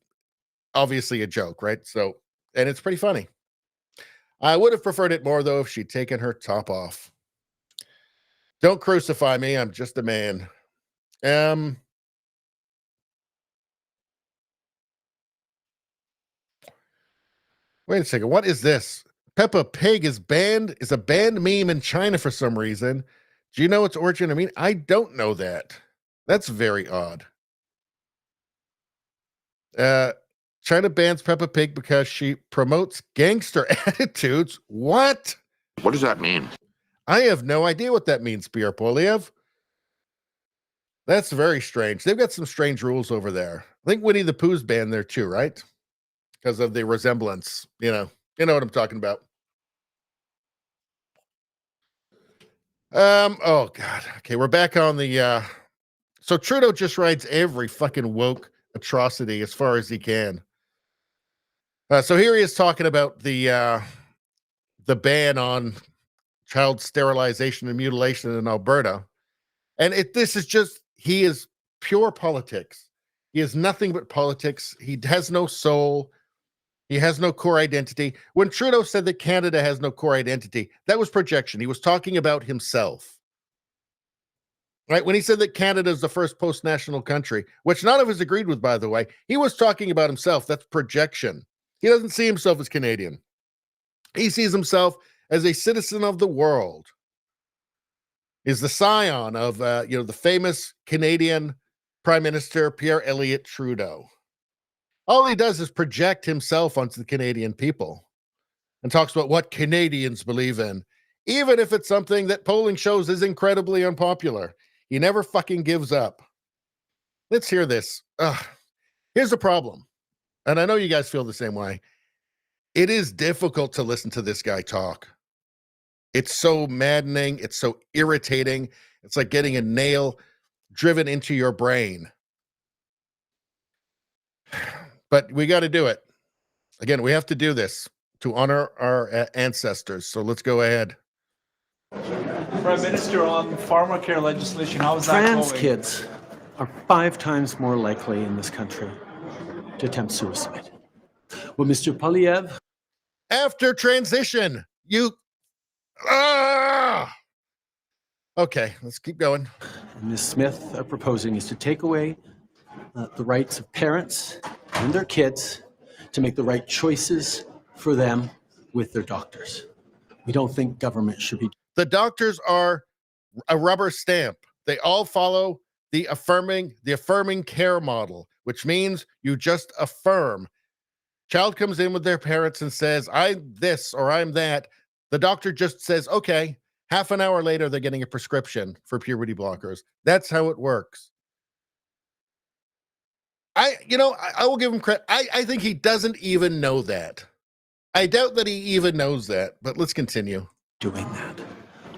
obviously a joke, right? So, and it's pretty funny. I would have preferred it more though if she'd taken her top off. Don't crucify me, I'm just a man. Wait a second, what is this? Peppa Pig is a banned meme in China for some reason. Do you know its origin? I mean, I don't know that. That's very odd. China bans Peppa Pig because she promotes gangster attitudes. What? What does that mean? I have no idea what that means, Pierre Polyev. That's very strange. They've got some strange rules over there. I think Winnie the Pooh's banned there too, right? Because of the resemblance, you know what I'm talking about. Oh God. Okay, we're back on the so Trudeau just rides every fucking woke atrocity as far as he can. So here he is talking about the ban on child sterilization and mutilation in Alberta. And he is pure politics. He is nothing but politics. He has no soul. He has no core identity. When Trudeau said that Canada has no core identity, that was projection. He was talking about himself. Right? When he said that Canada is the first post-national country, which none of us agreed with, by the way, he was talking about himself. That's projection. He doesn't see himself as Canadian. He sees himself as a citizen of the world. Is the scion of the famous Canadian Prime Minister Pierre Elliott Trudeau. All he does is project himself onto the Canadian people and talks about what Canadians believe in, even if it's something that polling shows is incredibly unpopular. He never fucking gives up. Let's hear this. Here's the problem, and I know you guys feel the same way. It is difficult to listen to this guy talk. It's so maddening. It's so irritating. It's like getting a nail driven into your brain. But we got to do it. Again, we have to do this to honor our ancestors. So let's go ahead. Prime Minister, on pharmacare legislation, how is that going? Trans kids are 5 times more likely in this country to attempt suicide. Well, Mr. Polyev. After transition, okay, let's keep going. Ms. Smith are proposing is to take away the rights of parents and their kids to make the right choices for them with their doctors. We don't think government should be. The doctors are a rubber stamp. They all follow the affirming care model, which means you just affirm. Child comes in with their parents and says, I'm this or I'm that. The doctor just says, okay. Half an hour later, they're getting a prescription for puberty blockers. That's how it works. I will give him credit. I think he doesn't even know that. I doubt that he even knows that, but let's continue. Doing that.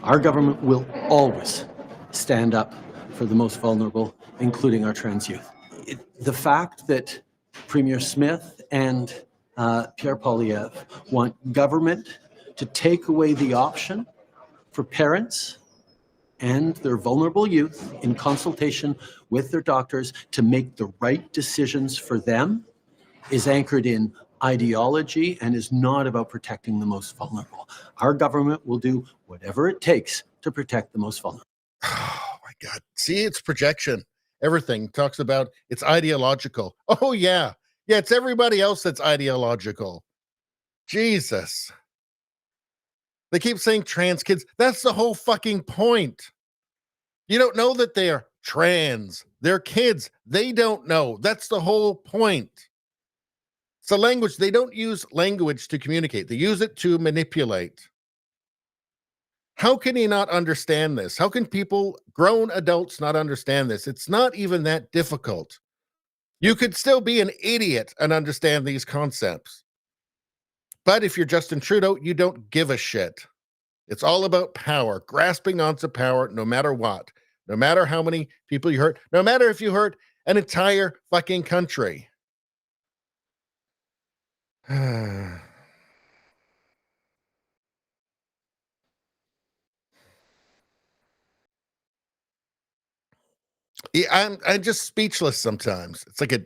Our government will always stand up for the most vulnerable, including our trans youth. The fact that Premier Smith and Pierre Polyev want government to take away the option for parents and their vulnerable youth in consultation with their doctors to make the right decisions for them is anchored in ideology and is not about protecting the most vulnerable. Our government will do whatever it takes to protect the most vulnerable. Oh my God. See, it's projection. Everything talks about it's ideological. Oh yeah. Yeah, it's everybody else that's ideological. Jesus. They keep saying trans kids. That's the whole fucking point. You don't know that they're trans. They're kids. They don't know. That's the whole point. It's a language. They don't use language to communicate. They use it to manipulate. How can he not understand this? How can people, grown adults, not understand this? It's not even that difficult. You could still be an idiot and understand these concepts. But if you're Justin Trudeau, you don't give a shit. It's all about power, grasping onto power no matter what, no matter how many people you hurt, no matter if you hurt an entire fucking country. Yeah, I'm just speechless sometimes. It's like a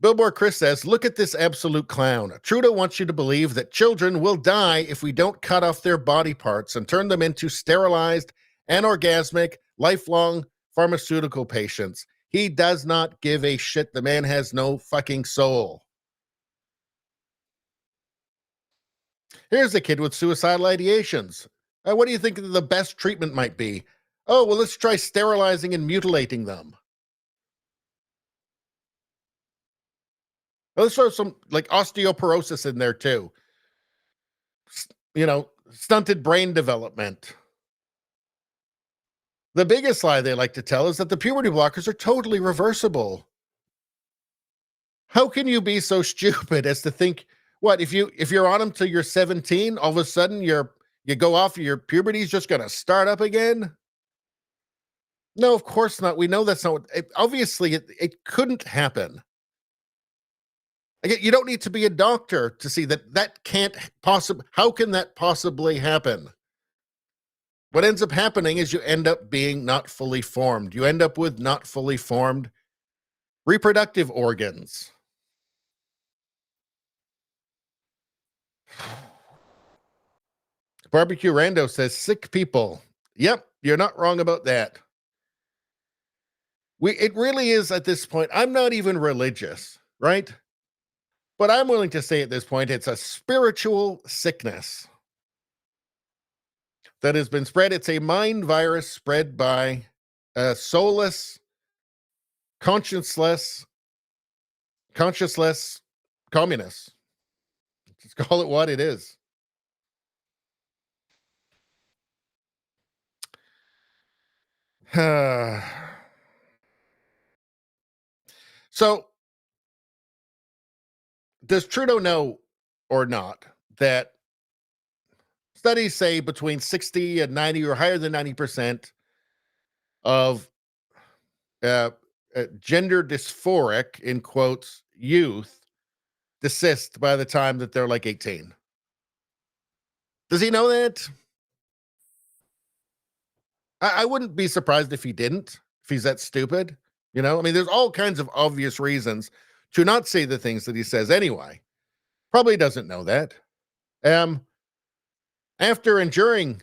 Billboard Chris says, look at this absolute clown. Trudeau wants you to believe that children will die if we don't cut off their body parts and turn them into sterilized, anorgasmic, lifelong pharmaceutical patients. He does not give a shit. The man has no fucking soul. Here's a kid with suicidal ideations. What do you think the best treatment might be? Oh, well, let's try sterilizing and mutilating them. Let's throw some like osteoporosis in there too. You know, stunted brain development. The biggest lie they like to tell is that the puberty blockers are totally reversible. How can you be so stupid as to think, what, if you're on them till you're 17, all of a sudden you go off, your puberty's just going to start up again? No, of course not. We know that's not obviously it couldn't happen. Again, you don't need to be a doctor to see that can't possibly, how can that possibly happen? What ends up happening is you end up being not fully formed. You end up with not fully formed reproductive organs. Barbecue Rando says, sick people. Yep, you're not wrong about that. It really is at this point. I'm not even religious, right? But I'm willing to say at this point, it's a spiritual sickness that has been spread. It's a mind virus spread by soulless, conscienceless communists. Just call it what it is. So, does Trudeau know or not that studies say between 60 and 90 or higher than 90% of gender dysphoric, in quotes, youth desist by the time that they're like 18? Does he know that? I wouldn't be surprised if he didn't, if he's that stupid. You know, I mean, there's all kinds of obvious reasons to not say the things that he says anyway. Probably doesn't know that. After and during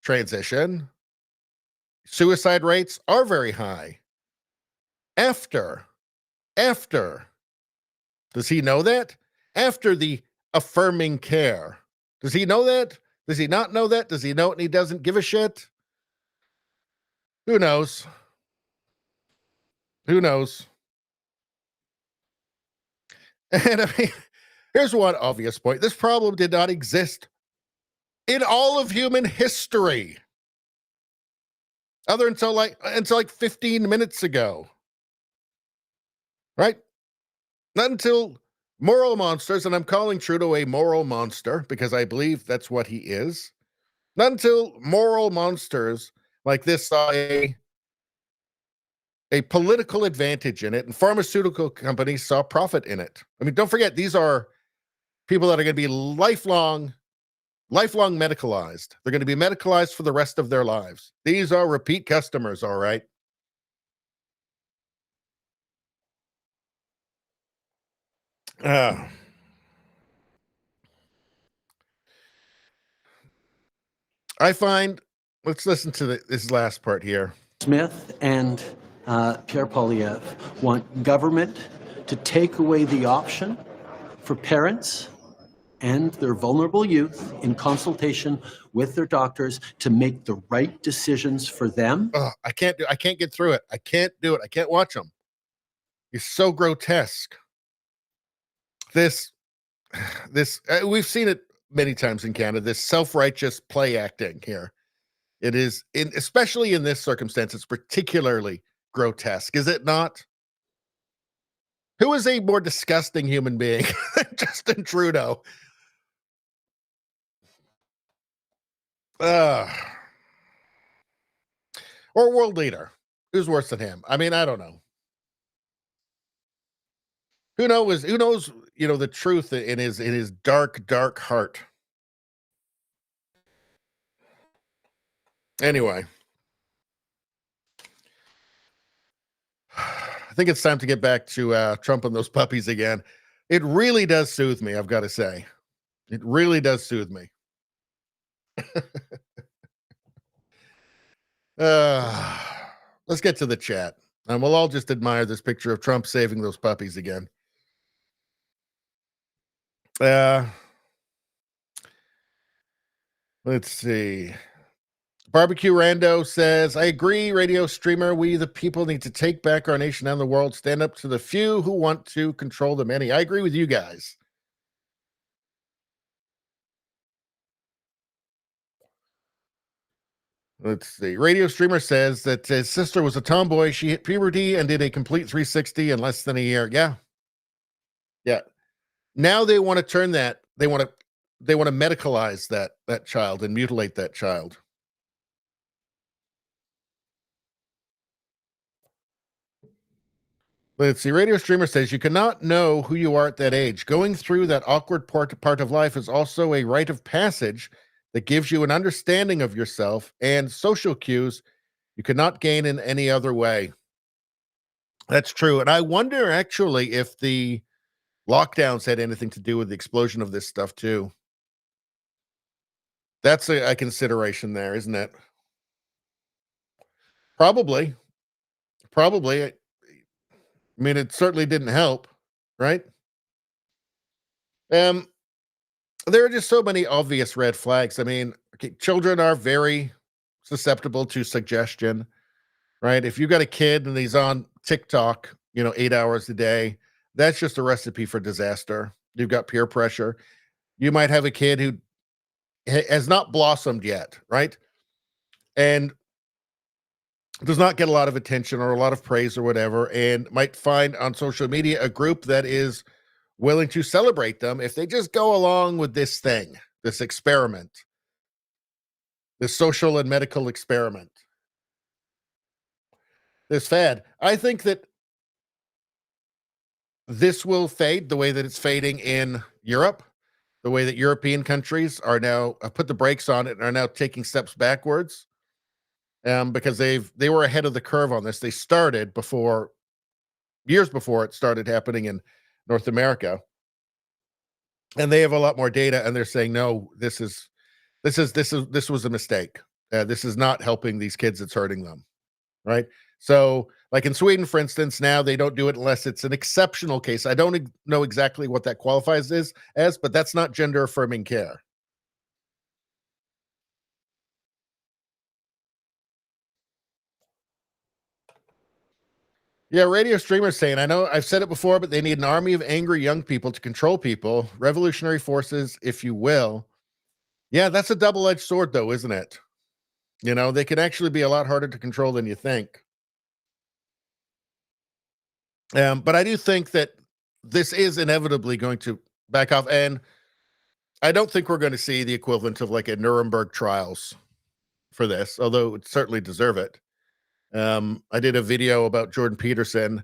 transition, suicide rates are very high. After. Does he know that? After the affirming care. Does he know that? Does he not know that? Does he know it and he doesn't give a shit? Who knows? Who knows? And I mean, here's one obvious point. This problem did not exist in all of human history. Until like 15 minutes ago. Right? Not until moral monsters, and I'm calling Trudeau a moral monster because I believe that's what he is. Not until moral monsters like this saw a political advantage in it, and pharmaceutical companies saw profit in it. I mean, don't forget, these are people that are going to be lifelong medicalized. They're going to be medicalized for the rest of their lives. These are repeat customers, all right? I find, let's listen to this last part here. Smith and Pierre Poilievre want government to take away the option for parents and their vulnerable youth in consultation with their doctors to make the right decisions for them. Oh, I can't get through it. I can't do it. I can't watch them. It's so grotesque. This we've seen it many times in Canada, this self-righteous play acting here. It is, especially in this circumstance, it's particularly grotesque, is it not? Who is a more disgusting human being than Justin Trudeau? Or world leader. Who's worse than him? I mean, I don't know. Who knows, the truth in his dark, dark heart. Anyway. I think it's time to get back to Trump and those puppies again. It really does soothe me, I've got to say. It really does soothe me. Let's get to the chat. And we'll all just admire this picture of Trump saving those puppies again. Let's see. Barbecue Rando says, I agree, radio streamer. We, the people, need to take back our nation and the world. Stand up to the few who want to control the many. I agree with you guys. Let's see. Radio streamer says that his sister was a tomboy. She hit puberty and did a complete 360 in less than a year. Yeah. Yeah. Now they want to turn that. They want to medicalize that child and mutilate that child. Let's see. Radio streamer says you cannot know who you are at that age. Going through that awkward part of life is also a rite of passage that gives you an understanding of yourself and social cues you cannot gain in any other way. That's true. And I wonder actually if the lockdowns had anything to do with the explosion of this stuff too. That's a consideration there, isn't it? Probably. I mean, it certainly didn't help, right? There are just so many obvious red flags. I mean, children are very susceptible to suggestion, right? If you've got a kid and he's on TikTok, 8 hours a day, that's just a recipe for disaster. You've got peer pressure. You might have a kid who has not blossomed yet, right? And does not get a lot of attention or a lot of praise or whatever, and might find on social media a group that is willing to celebrate them if they just go along with this thing, this experiment, this social and medical experiment, this fad. I think that this will fade the way that it's fading in Europe, the way that European countries are now put the brakes on it and are now taking steps backwards, because they were ahead of the curve on this. They started years before it started happening in North America. And they have a lot more data, and they're saying, no, this was a mistake. This is not helping these kids, it's hurting them. Right? So, like in Sweden, for instance, now they don't do it unless it's an exceptional case. I don't know exactly what that qualifies as, but that's not gender affirming care. Yeah, radio streamers saying, I know I've said it before, but they need an army of angry young people to control people, revolutionary forces, if you will. Yeah, that's a double-edged sword, though, isn't it? They can actually be a lot harder to control than you think. But I do think that this is inevitably going to back off, and I don't think we're going to see the equivalent of like a Nuremberg trials for this, although it would certainly deserve it. I did a video about Jordan Peterson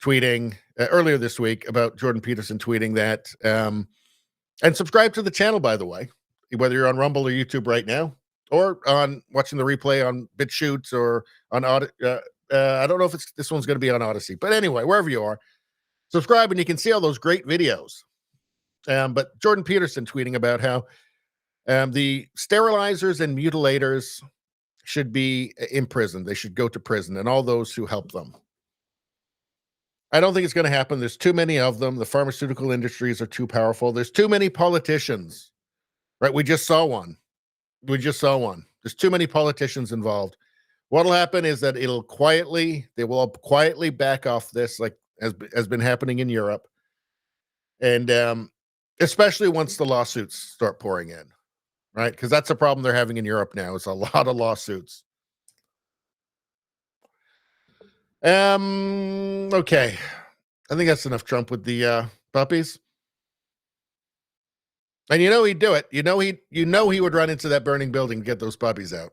tweeting earlier this week about Jordan Peterson tweeting that, and subscribe to the channel, by the way, whether you're on Rumble or YouTube right now, or on watching the replay on BitChute or on I don't know if this one's going to be on Odyssey, but anyway, wherever you are, subscribe and you can see all those great videos. But Jordan Peterson tweeting about how the sterilizers and mutilators should be imprisoned. They should go to prison, and all those who help them. I don't think it's going to happen. There's too many of them. The pharmaceutical industries are too powerful. There's too many politicians, right? We just saw one. There's too many politicians involved. What'll happen is that they will quietly back off this, like has been happening in Europe. And especially once the lawsuits start pouring in, right? Because that's a problem they're having in Europe now. It's a lot of lawsuits. Okay. I think that's enough Trump with the puppies. And he'd do it. He would run into that burning building and get those puppies out.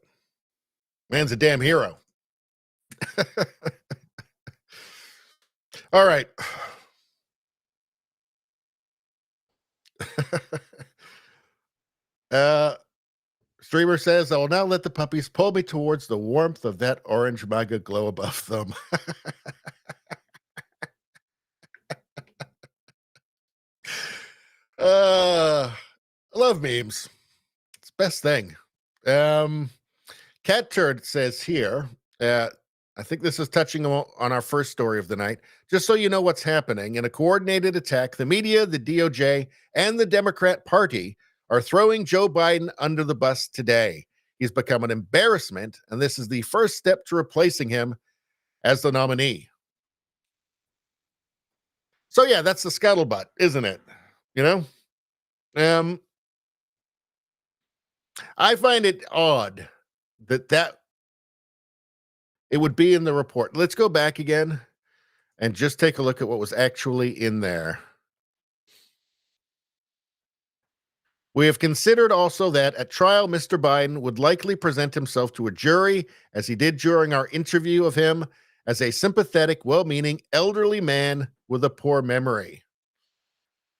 Man's a damn hero. All right. Streamer says, I will now let the puppies pull me towards the warmth of that orange MAGA glow above them. I love memes. It's the best thing. Cat Turd says here, I think this is touching on our first story of the night. Just so you know what's happening, in a coordinated attack, the media, the DOJ, and the Democrat Party are throwing Joe Biden under the bus today. He's become an embarrassment, and this is the first step to replacing him as the nominee. So yeah, that's the scuttlebutt, isn't it? I find it odd that it would be in the report. Let's go back again and just take a look at what was actually in there. We have considered also that at trial, Mr. Biden would likely present himself to a jury, as he did during our interview of him, as a sympathetic, well-meaning elderly man with a poor memory.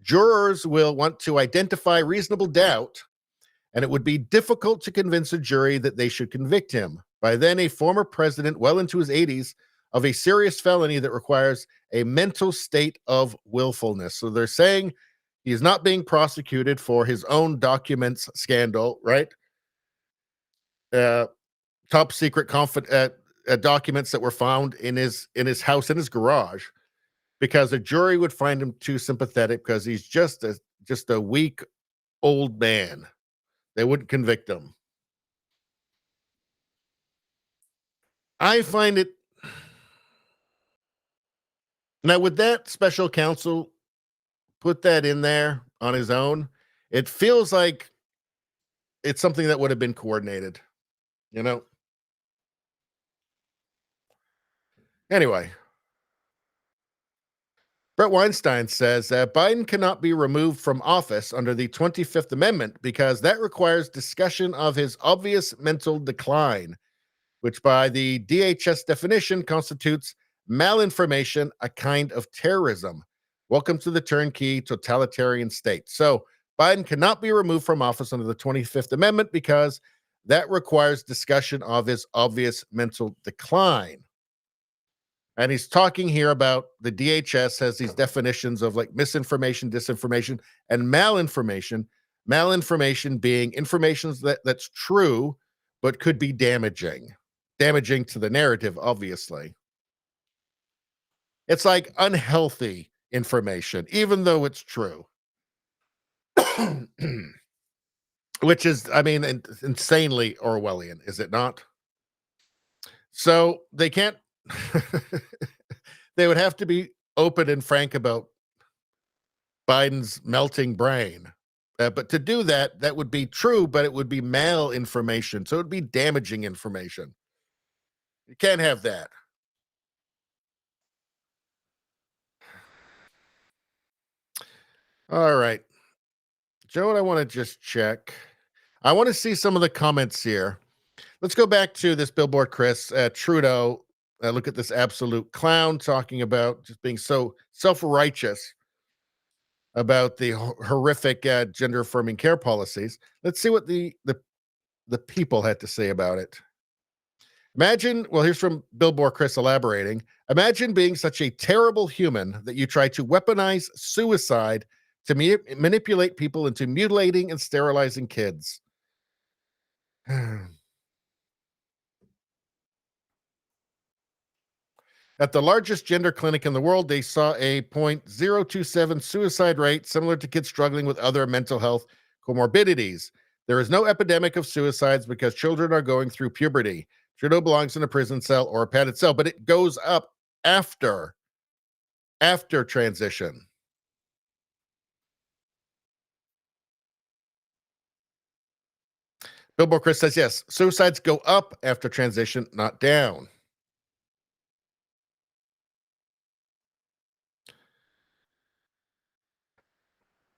Jurors will want to identify reasonable doubt, and it would be difficult to convince a jury that they should convict him, by then a former president well into his 80s, of a serious felony that requires a mental state of willfulness. So they're saying he's not being prosecuted for his own documents scandal, right? Top secret documents that were found in his house, in his garage, because a jury would find him too sympathetic because he's just a weak old man. They wouldn't convict him. I find it. Now, would that special counsel put that in there on his own? It feels like it's something that would have been coordinated, Anyway, Brett Weinstein says that Biden cannot be removed from office under the 25th Amendment because that requires discussion of his obvious mental decline, which by the DHS definition constitutes malinformation, a kind of terrorism. Welcome to the turnkey totalitarian state. So Biden cannot be removed from office under the 25th Amendment because that requires discussion of his obvious mental decline. And he's talking here about the DHS has these definitions of like misinformation, disinformation, and malinformation. Malinformation being information that's true, but could be damaging to the narrative, obviously. It's like unhealthy information, even though it's true. Which is, insanely Orwellian, is it not? So they can't, they would have to be open and frank about Biden's melting brain. But to do that, that would be true, but it would be malinformation. So it would be damaging information. You can't have that. All right. Joe, I want to just check. I want to see some of the comments here. Let's go back to this billboard, Chris. Trudeau, look at this absolute clown talking about just being so self-righteous about the horrific gender-affirming care policies. Let's see what the people had to say about it. Imagine, well, here's from Billboard Chris elaborating. Imagine being such a terrible human that you try to weaponize suicide to manipulate people into mutilating and sterilizing kids. At the largest gender clinic in the world, they saw a 0.027 suicide rate, similar to kids struggling with other mental health comorbidities. There is no epidemic of suicides because children are going through puberty. Trudeau belongs in a prison cell or a padded cell, but it goes up after transition. Billboard Chris says, yes, suicides go up after transition, not down.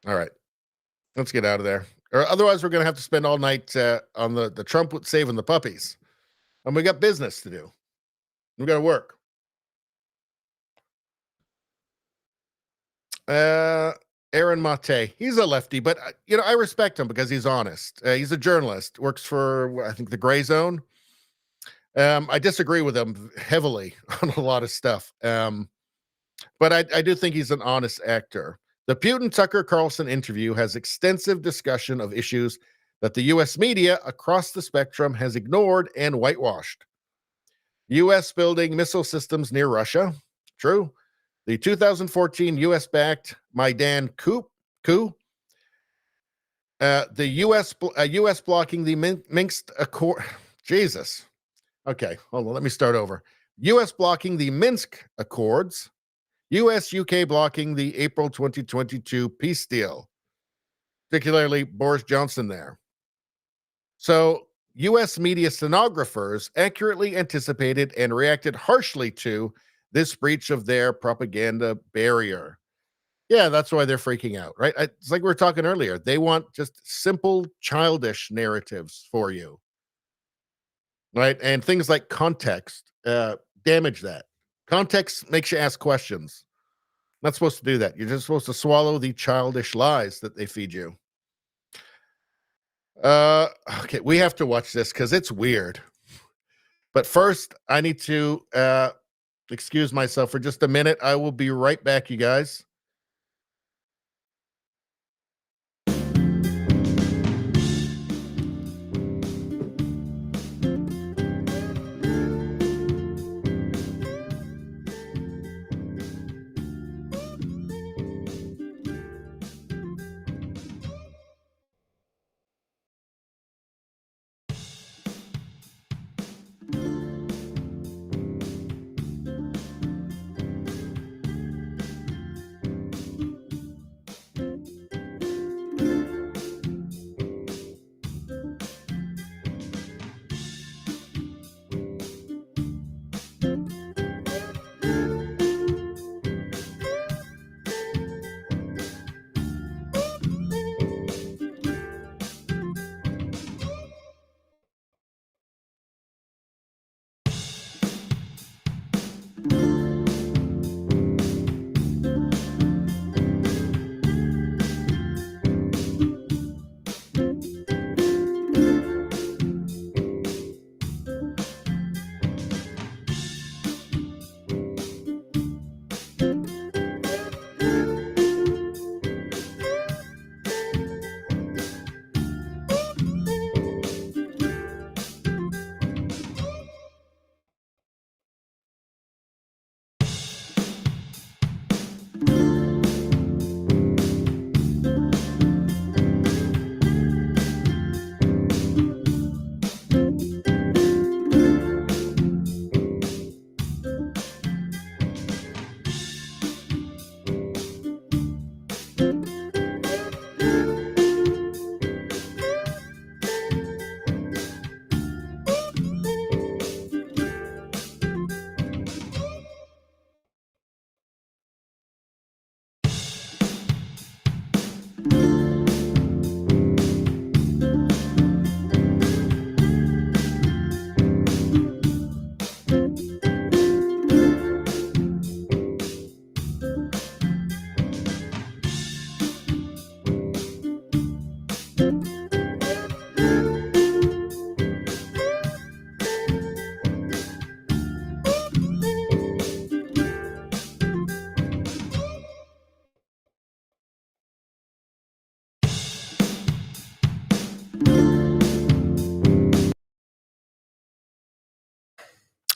All right, let's get out of there. Or otherwise, we're going to have to spend all night on the Trump saving the puppies. And we got business to do. We got to work. Aaron Mate, he's a lefty, but I respect him because he's honest. He's a journalist, works for, I think, the Gray Zone. I disagree with him heavily on a lot of stuff. But I do think he's an honest actor. The Putin Tucker Carlson interview has extensive discussion of issues that the U.S. media across the spectrum has ignored and whitewashed. U.S. building missile systems near Russia. True. The 2014 U.S.-backed Maidan coup. The U.S. blocking the Minsk Accord. Jesus. Okay, hold on. Let me start over. U.S. blocking the Minsk Accords. U.S.-UK blocking the April 2022 peace deal, particularly Boris Johnson there. So U.S. media stenographers accurately anticipated and reacted harshly to this breach of their propaganda barrier. Yeah, that's why they're freaking out, right? It's like we were talking earlier. They want just simple, childish narratives for you, right? And things like context damage that. Context makes you ask questions. Not supposed to do that. You're just supposed to swallow the childish lies that they feed you. Okay, we have to watch this because it's weird. But first, I need to excuse myself for just a minute. I will be right back, you guys.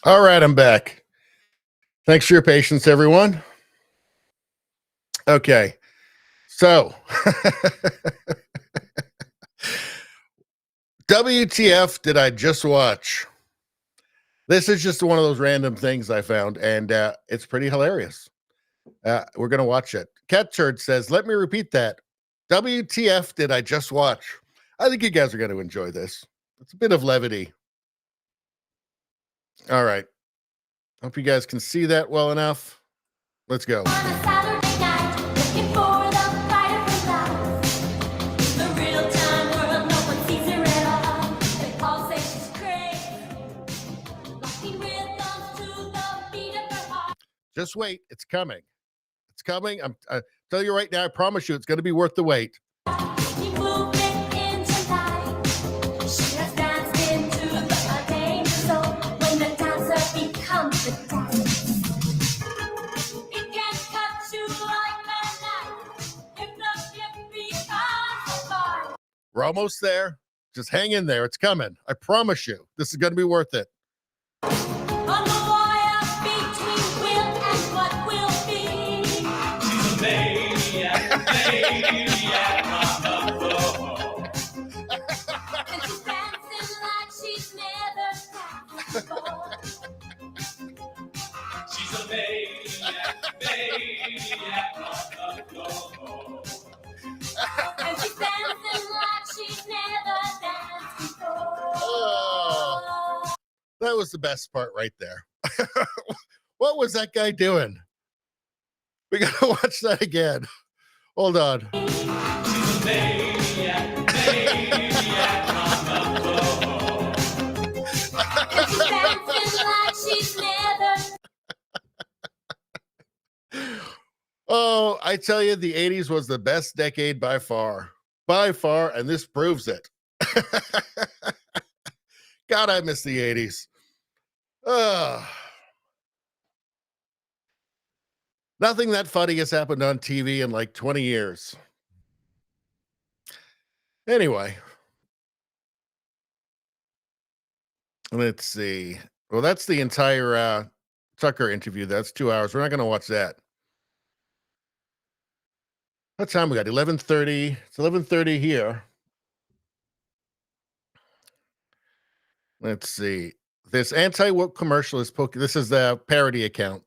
All right, I'm back. Thanks for your patience, everyone. Okay. So, WTF did I just watch? This is just one of those random things I found, and it's pretty hilarious. We're going to watch it. Cat Turd says, let me repeat that. WTF did I just watch? I think you guys are going to enjoy this. It's a bit of levity. All right. Hope you guys can see that well enough. Let's go. Just wait. It's coming. It's coming. I tell you right now, I promise you, it's going to be worth the wait. We're almost there. Just hang in there. It's coming. I promise you. This is going to be worth it. Oh, that was the best part right there. What was that guy doing? We gotta watch that again. Hold on. Oh, I tell you, the 80s was the best decade by far, and this proves it. God, I miss the 80s. Nothing that funny has happened on TV in like 20 years. Anyway, let's see. Well, that's the entire Tucker interview. That's 2 hours. We're not going to watch that. What time we got? 11:30. It's 11:30 here. Let's see. This anti-woke commercial is poking. This is the parody account.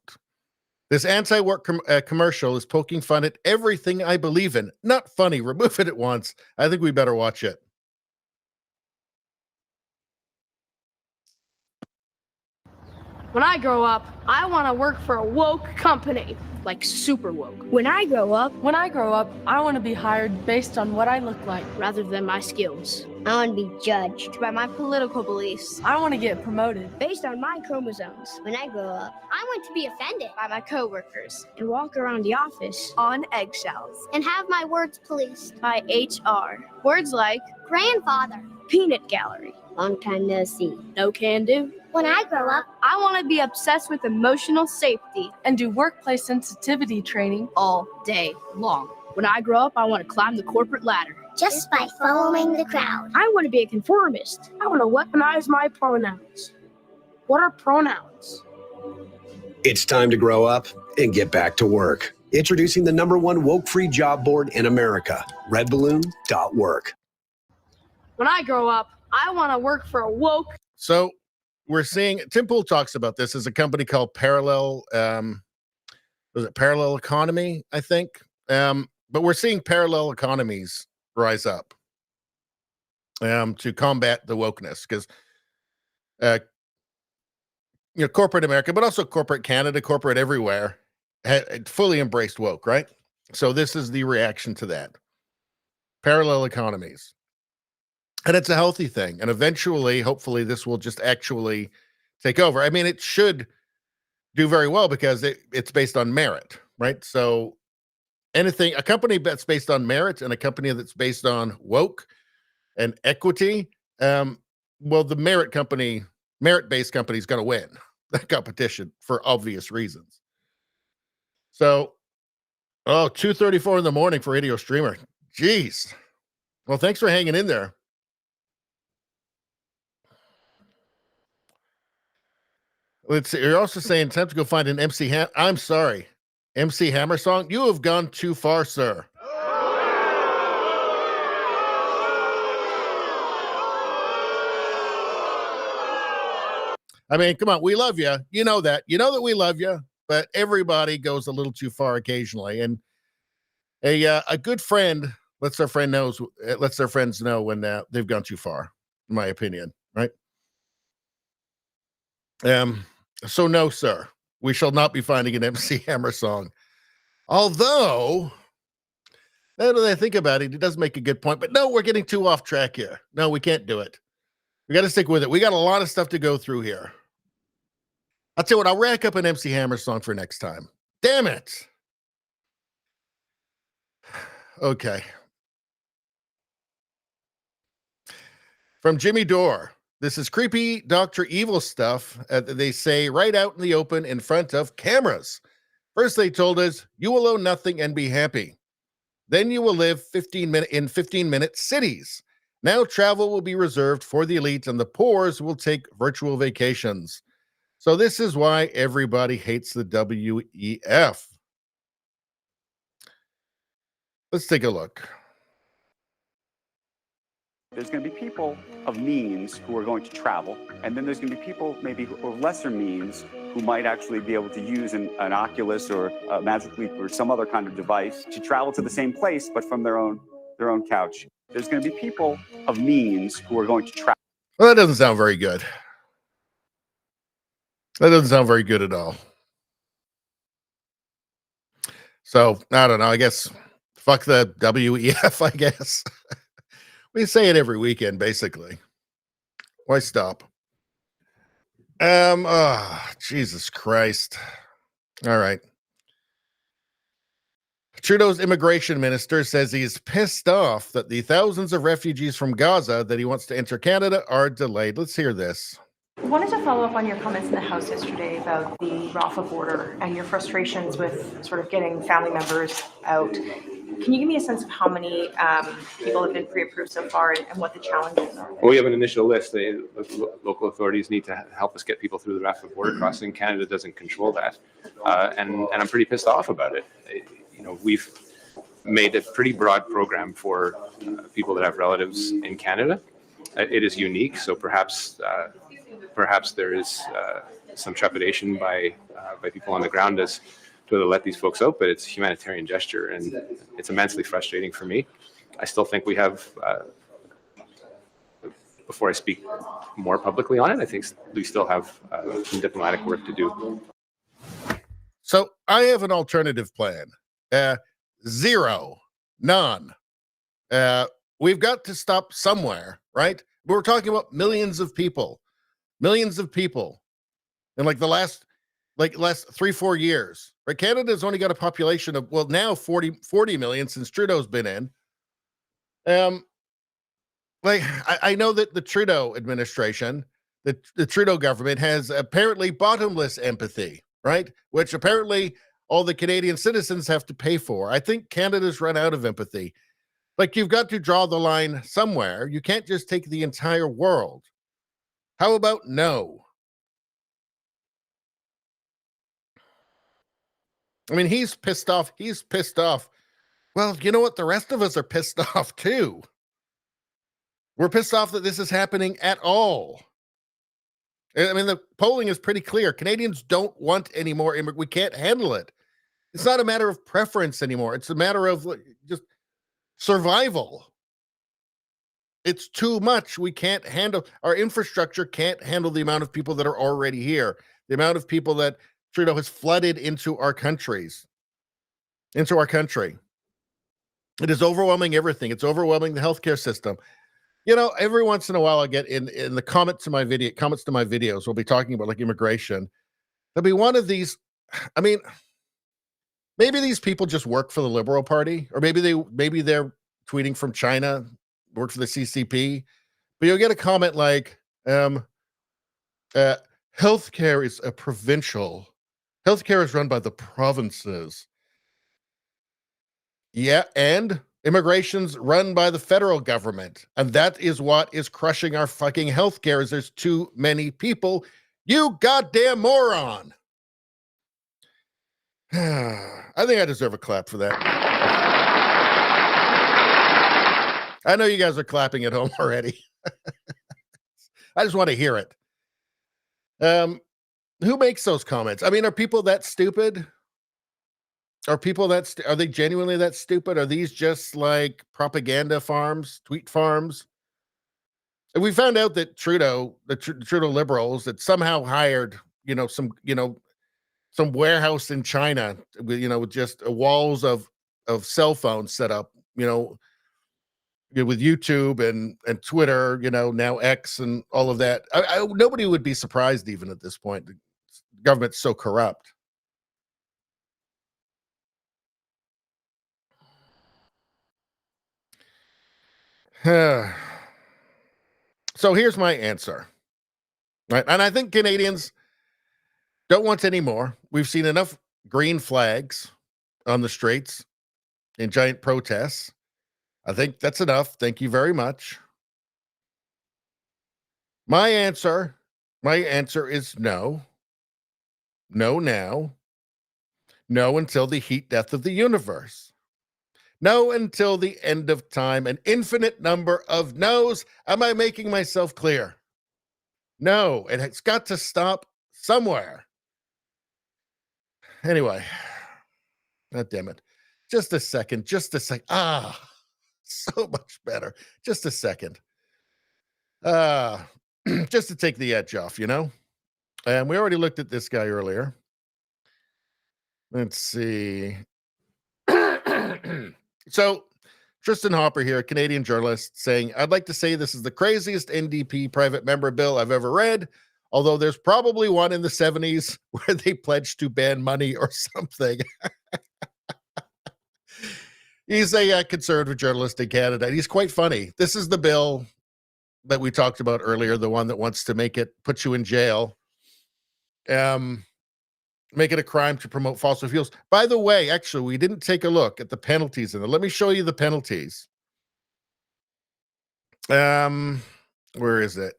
This anti-woke commercial is poking fun at everything I believe in. Not funny. Remove it at once. I think we better watch it. When I grow up, I want to work for a woke company, like super woke. When I grow up, I want to be hired based on what I look like rather than my skills. I want to be judged by my political beliefs. I want to get promoted based on my chromosomes. When I grow up, I want to be offended by my coworkers and walk around the office on eggshells and have my words policed by HR. Words like grandfather, peanut gallery, long time no see, no can do. When I grow up, I want to be obsessed with emotional safety and do workplace sensitivity training all day long. When I grow up, I want to climb the corporate ladder. Just by following the crowd. I want to be a conformist. I want to weaponize my pronouns. What are pronouns? It's time to grow up and get back to work. Introducing the #1 woke-free job board in America, redballoon.work. When I grow up, I want to work for a woke. So we're seeing, Tim Pool talks about this as a company called Parallel, was it Parallel Economy, I think? But we're seeing parallel economies rise up to combat the wokeness, because corporate America, but also corporate Canada, corporate everywhere, had fully embraced woke, right? So this is the reaction to that. Parallel economies. And it's a healthy thing. And eventually, hopefully, this will just actually take over. I mean, it should do very well because it's based on merit, right? So a company that's based on merit and a company that's based on woke and equity, well, the merit-based company is going to win that competition for obvious reasons. So, 2:34 in the morning for Radio Streamer. Jeez. Well, thanks for hanging in there. Let's see. You're also saying time to go find an I'm sorry, MC Hammer song. You have gone too far, sir. I mean, come on, we love you. You know that. You know that we love you, but everybody goes a little too far occasionally. And a good friend lets their friends know when they've gone too far, in my opinion, right? So no, sir, we shall not be finding an MC Hammer song. Although, now that I think about it, he does make a good point. But no, we're getting too off track here. No, we can't do it. We got to stick with it. We got a lot of stuff to go through here. I'll tell you what, I'll rack up an MC Hammer song for next time. Damn it. Okay. From Jimmy Dore. This is creepy Dr. Evil stuff they say right out in the open in front of cameras. First, they told us, you will own nothing and be happy. Then you will live 15-minute cities. Now travel will be reserved for the elite and the poors will take virtual vacations. So this is why everybody hates the WEF. Let's take a look. There's going to be people of means who are going to travel, and then there's going to be people maybe of lesser means who might actually be able to use an Oculus or a Magic Leap or some other kind of device to travel to the same place, but from their own couch. There's going to be people of means who are going to travel. Well, that doesn't sound very good. That doesn't sound very good at all. So, I don't know. I guess, fuck the WEF, I guess. We say it every weekend, basically. Why stop? Jesus Christ. All right. Trudeau's immigration minister says he's pissed off that the thousands of refugees from Gaza that he wants to enter Canada are delayed. Let's hear this. I wanted to follow up on your comments in the House yesterday about the Rafah border and your frustrations with sort of getting family members out. Can you give me a sense of how many people have been pre-approved so far and what the challenges are? Well, we have an initial list. The local authorities need to help us get people through the Rafah border crossing. Canada doesn't control that, and I'm pretty pissed off about it. You know, we've made a pretty broad program for people that have relatives in Canada. It is unique, so perhaps there is some trepidation by people on the ground as to whether to let these folks out, but it's a humanitarian gesture, and it's immensely frustrating for me. I still think we have, before I speak more publicly on it, I think we still have some diplomatic work to do. So I have an alternative plan. Zero. None. We've got to stop somewhere, right? We're talking about millions of people in like the last 3-4 years, right? Canada's only got a population of, well, now 40 million since Trudeau's been in. I know that the Trudeau administration, the Trudeau government has apparently bottomless empathy, right? Which apparently all the Canadian citizens have to pay for. I think Canada's run out of empathy. Like, you've got to draw the line somewhere. You can't just take the entire world. How about no? I mean, he's pissed off. Well, you know what? The rest of us are pissed off too. We're pissed off that this is happening at all. I mean, the polling is pretty clear. Canadians don't want any more immigrants. We can't handle it. It's not a matter of preference anymore. It's a matter of just survival. It's too much. We can't handle, our infrastructure can't handle the amount of people that are already here. The amount of people that Trudeau has flooded into our country. It is overwhelming everything. It's overwhelming the healthcare system. You know, every once in a while I get in the comments to my videos, we'll be talking about like immigration. There'll be one of these, I mean, maybe these people just work for the Liberal Party, or maybe they're tweeting from China, work for the CCP, but you'll get a comment like, healthcare is a provincial. Healthcare is run by the provinces. Yeah, and immigration's run by the federal government. And that is what is crushing our fucking healthcare, is there's too many people. You goddamn moron. I think I deserve a clap for that. I know you guys are clapping at home already. I just want to hear it. Who makes those comments? I mean, are people that stupid? Are people that are they genuinely that stupid? Are these just like propaganda farms, tweet farms? And we found out that Trudeau, the Trudeau liberals, that somehow hired, some warehouse in China, with just walls of cell phones set up, with YouTube and Twitter, now X and all of that. Nobody would be surprised even at this point. The government's so corrupt. So here's my answer. Right. And I think Canadians don't want any more. We've seen enough green flags on the streets in giant protests. I think that's enough. Thank you very much. My answer is no. No now. No until the heat death of the universe. No until the end of time. An infinite number of no's. Am I making myself clear? No, it's got to stop somewhere. Anyway, God damn it. Just a second. So much better. Just a second. Just to take the edge off, And we already looked at this guy earlier. Let's see. So, Tristan Hopper here, a Canadian journalist, saying, I'd like to say this is the craziest NDP private member bill I've ever read, although there's probably one in the 70s where they pledged to ban money or something. He's a conservative journalist in Canada, and he's quite funny. This is the bill that we talked about earlier, the one that wants to put you in jail. Make it a crime to promote fossil fuels. By the way, actually, we didn't take a look at the penalties in it. Let me show you the penalties. Where is it?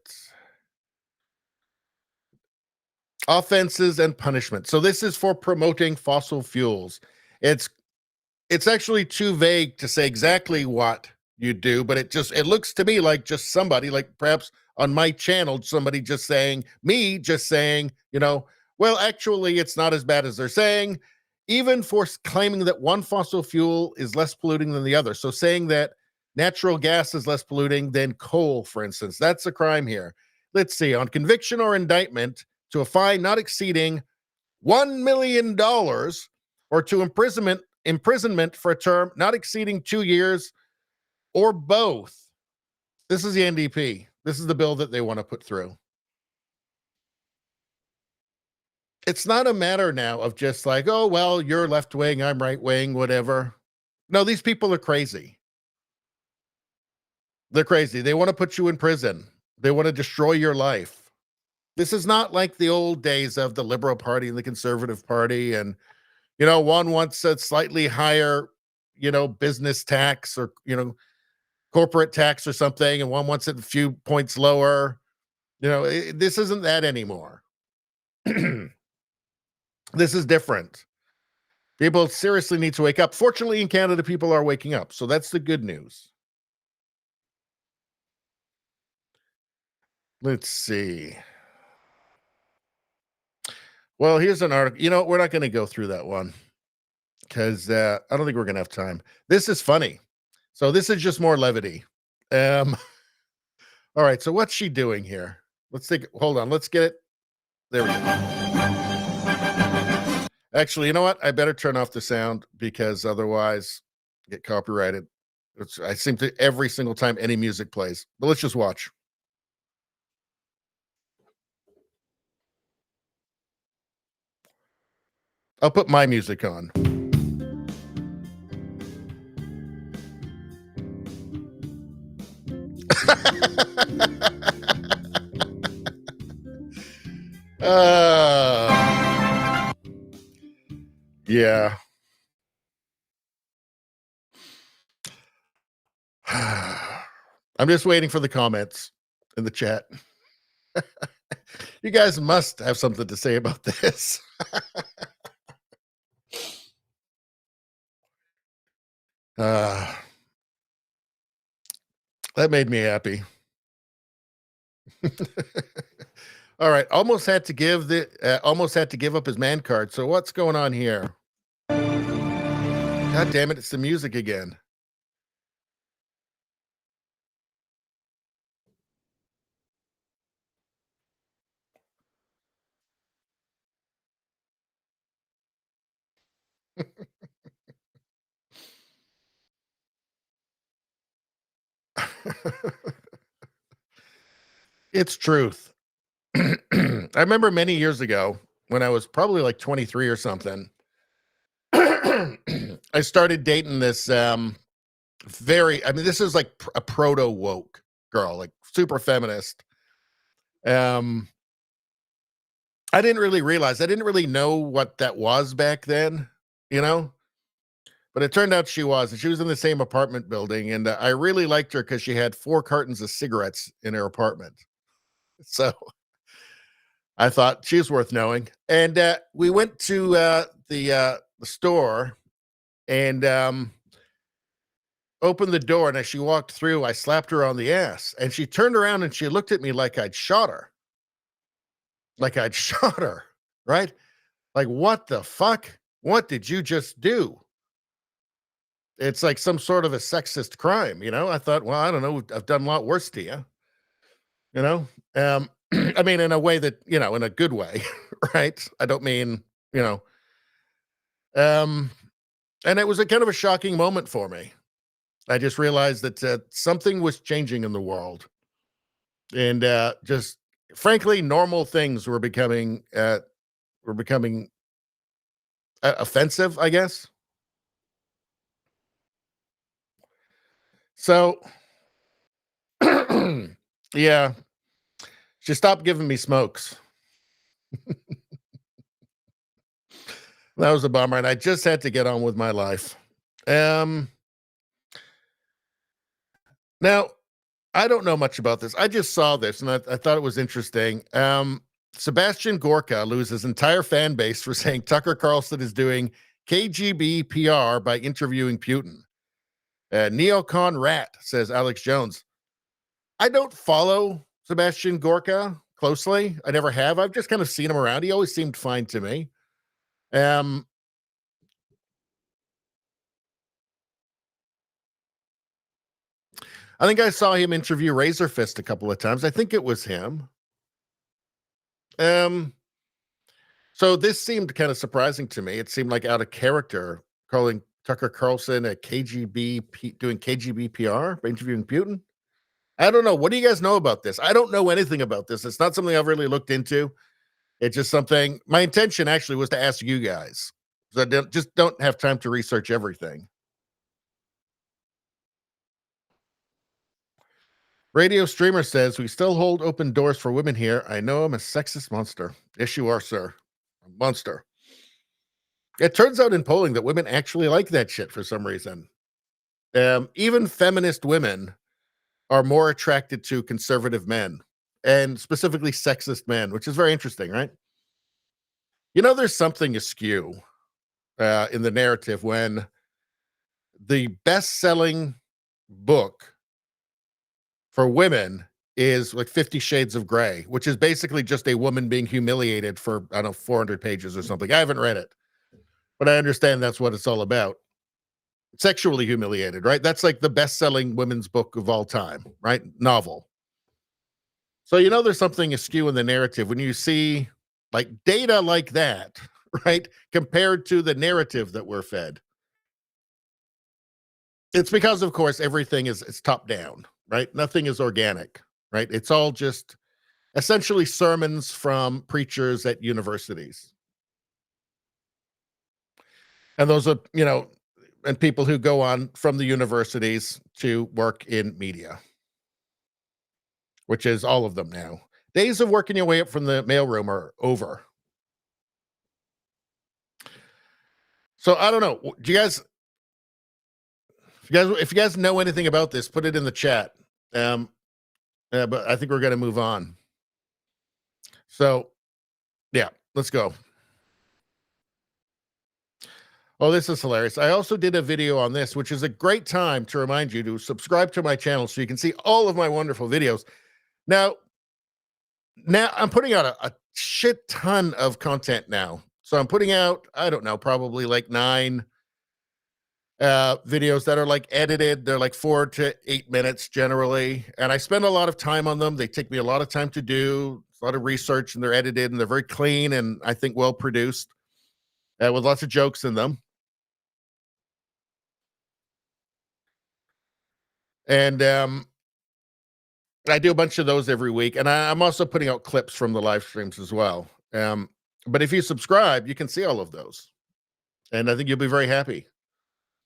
Offenses and punishment. So this is for promoting fossil fuels. It's actually too vague to say exactly what you do, but it looks to me like just somebody, like perhaps on my channel, somebody just saying, well, actually, it's not as bad as they're saying, even for claiming that one fossil fuel is less polluting than the other. So saying that natural gas is less polluting than coal, for instance, that's a crime here. Let's see, on conviction or indictment, to a fine not exceeding $1 million or to imprisonment for a term not exceeding 2 years or both. This is the NDP. This is the bill that they want to put through. It's not a matter now of just like, oh, well, you're left wing, I'm right wing, whatever. No, these people are crazy. They're crazy. They want to put you in prison. They want to destroy your life. This is not like the old days of the Liberal Party and the Conservative Party. And, one wants a slightly higher, business tax or, corporate tax or something. And one wants it a few points lower. This isn't that anymore. This is different. People seriously need to wake up. Fortunately, in Canada, people are waking up. So that's the good news. Let's see. Well, here's an article. We're not going to go through that one because I don't think we're going to have time. This is funny. So this is just more levity. All right. So what's she doing here? Hold on. Let's get it. There we go. Actually, you know what? I better turn off the sound because otherwise I get copyrighted. I seem to every single time any music plays. But let's just watch. I'll put my music on. Yeah. I'm just waiting for the comments in the chat. You guys must have something to say about this. That made me happy. All right, almost had to give up his man card. So what's going on here? God damn it, it's the music again. It's truth. I remember many years ago when I was probably like 23 or something. I started dating this this is like a proto woke girl, like super feminist. I didn't really realize, I didn't really know what that was back then, you know, but it turned out she was, and she was in the same apartment building. And I really liked her because she had 4 cartons of cigarettes in her apartment. So I thought she was worth knowing. And we went to the store and opened the door. And as she walked through, I slapped her on the ass. And she turned around and she looked at me like I'd shot her. Right? Like, what the fuck? What did you just do? It's like some sort of a sexist crime, you know? I thought, well, I don't know. I've done a lot worse to you, you know? I mean, in a way that, you know, in a good way, right? I don't mean, you know. And it was a kind of a shocking moment for me. I just realized that something was changing in the world. And just frankly, normal things were becoming offensive, I guess. So, yeah, she stopped giving me smokes. That was a bummer, and I just had to get on with my life. Now, I don't know much about this. I just saw this, and I thought it was interesting. Sebastian Gorka loses his entire fan base for saying Tucker Carlson is doing KGB PR by interviewing Putin. Neocon rat, says Alex Jones. I don't follow Sebastian Gorka closely. I never have. I've just kind of seen him around. He always seemed fine to me. I think I saw him interview Razorfist a couple of times. I think it was him. So this seemed kind of surprising to me. It seemed like out of character, calling Tucker Carlson a doing KGB PR by interviewing Putin. I don't know. What do you guys know about this? I don't know anything about this. It's not something I've really looked into. It's just something, my intention actually was to ask you guys. So I don't have time to research everything. Radio Streamer says, we still hold open doors for women here. I know I'm a sexist monster. Yes, you are, sir. A monster. It turns out in polling that women actually like that shit for some reason. Even feminist women are more attracted to conservative men, and specifically sexist men, which is very interesting, right? You know, there's something askew in the narrative when the best-selling book for women is like 50 Shades of Grey, which is basically just a woman being humiliated for, I don't know, 400 pages or something. I haven't read it, but I understand that's what it's all about. Sexually humiliated, right? That's like the best-selling women's book of all time, right? Novel. So, you know, there's something askew in the narrative when you see like data like that, right? Compared to the narrative that we're fed. It's because, of course, everything is top down, right? Nothing is organic, right? It's all just essentially sermons from preachers at universities. And those are, you know, and people who go on from the universities to work in media, which is all of them now. Days of working your way up from the mailroom are over. So I don't know. Do you guys, if you guys know anything about this, put it in the chat. But I think we're going to move on. So, yeah, let's go. Oh, this is hilarious. I also did a video on this, which is a great time to remind you to subscribe to my channel so you can see all of my wonderful videos. Now I'm putting out a shit ton of content now. So I'm putting out, I don't know, probably like 9 videos that are like edited. They're like 4 to 8 minutes generally. And I spend a lot of time on them. They take me a lot of time to do, a lot of research, and they're edited and they're very clean and I think well produced with lots of jokes in them. And I do a bunch of those every week. And I'm also putting out clips from the live streams as well. But if you subscribe, you can see all of those. And I think you'll be very happy.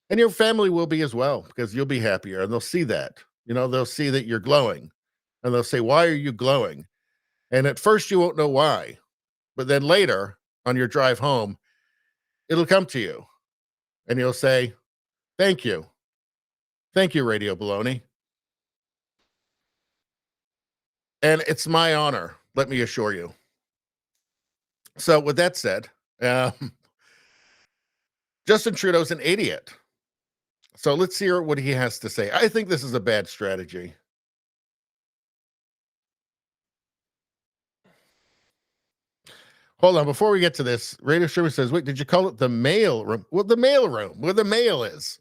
And your family will be as well, because you'll be happier and they'll see that. You know, they'll see that you're glowing and they'll say, why are you glowing? And at first you won't know why. But then later on your drive home, it'll come to you and you'll say, thank you. Thank you, Radio Baloney. And it's my honor, let me assure you. So with that said, Justin Trudeau's an idiot. So let's hear what he has to say. I think this is a bad strategy. Hold on, before we get to this, Radio Streamer says, wait, did you call it the mail room? Well, the mail room, where the mail is.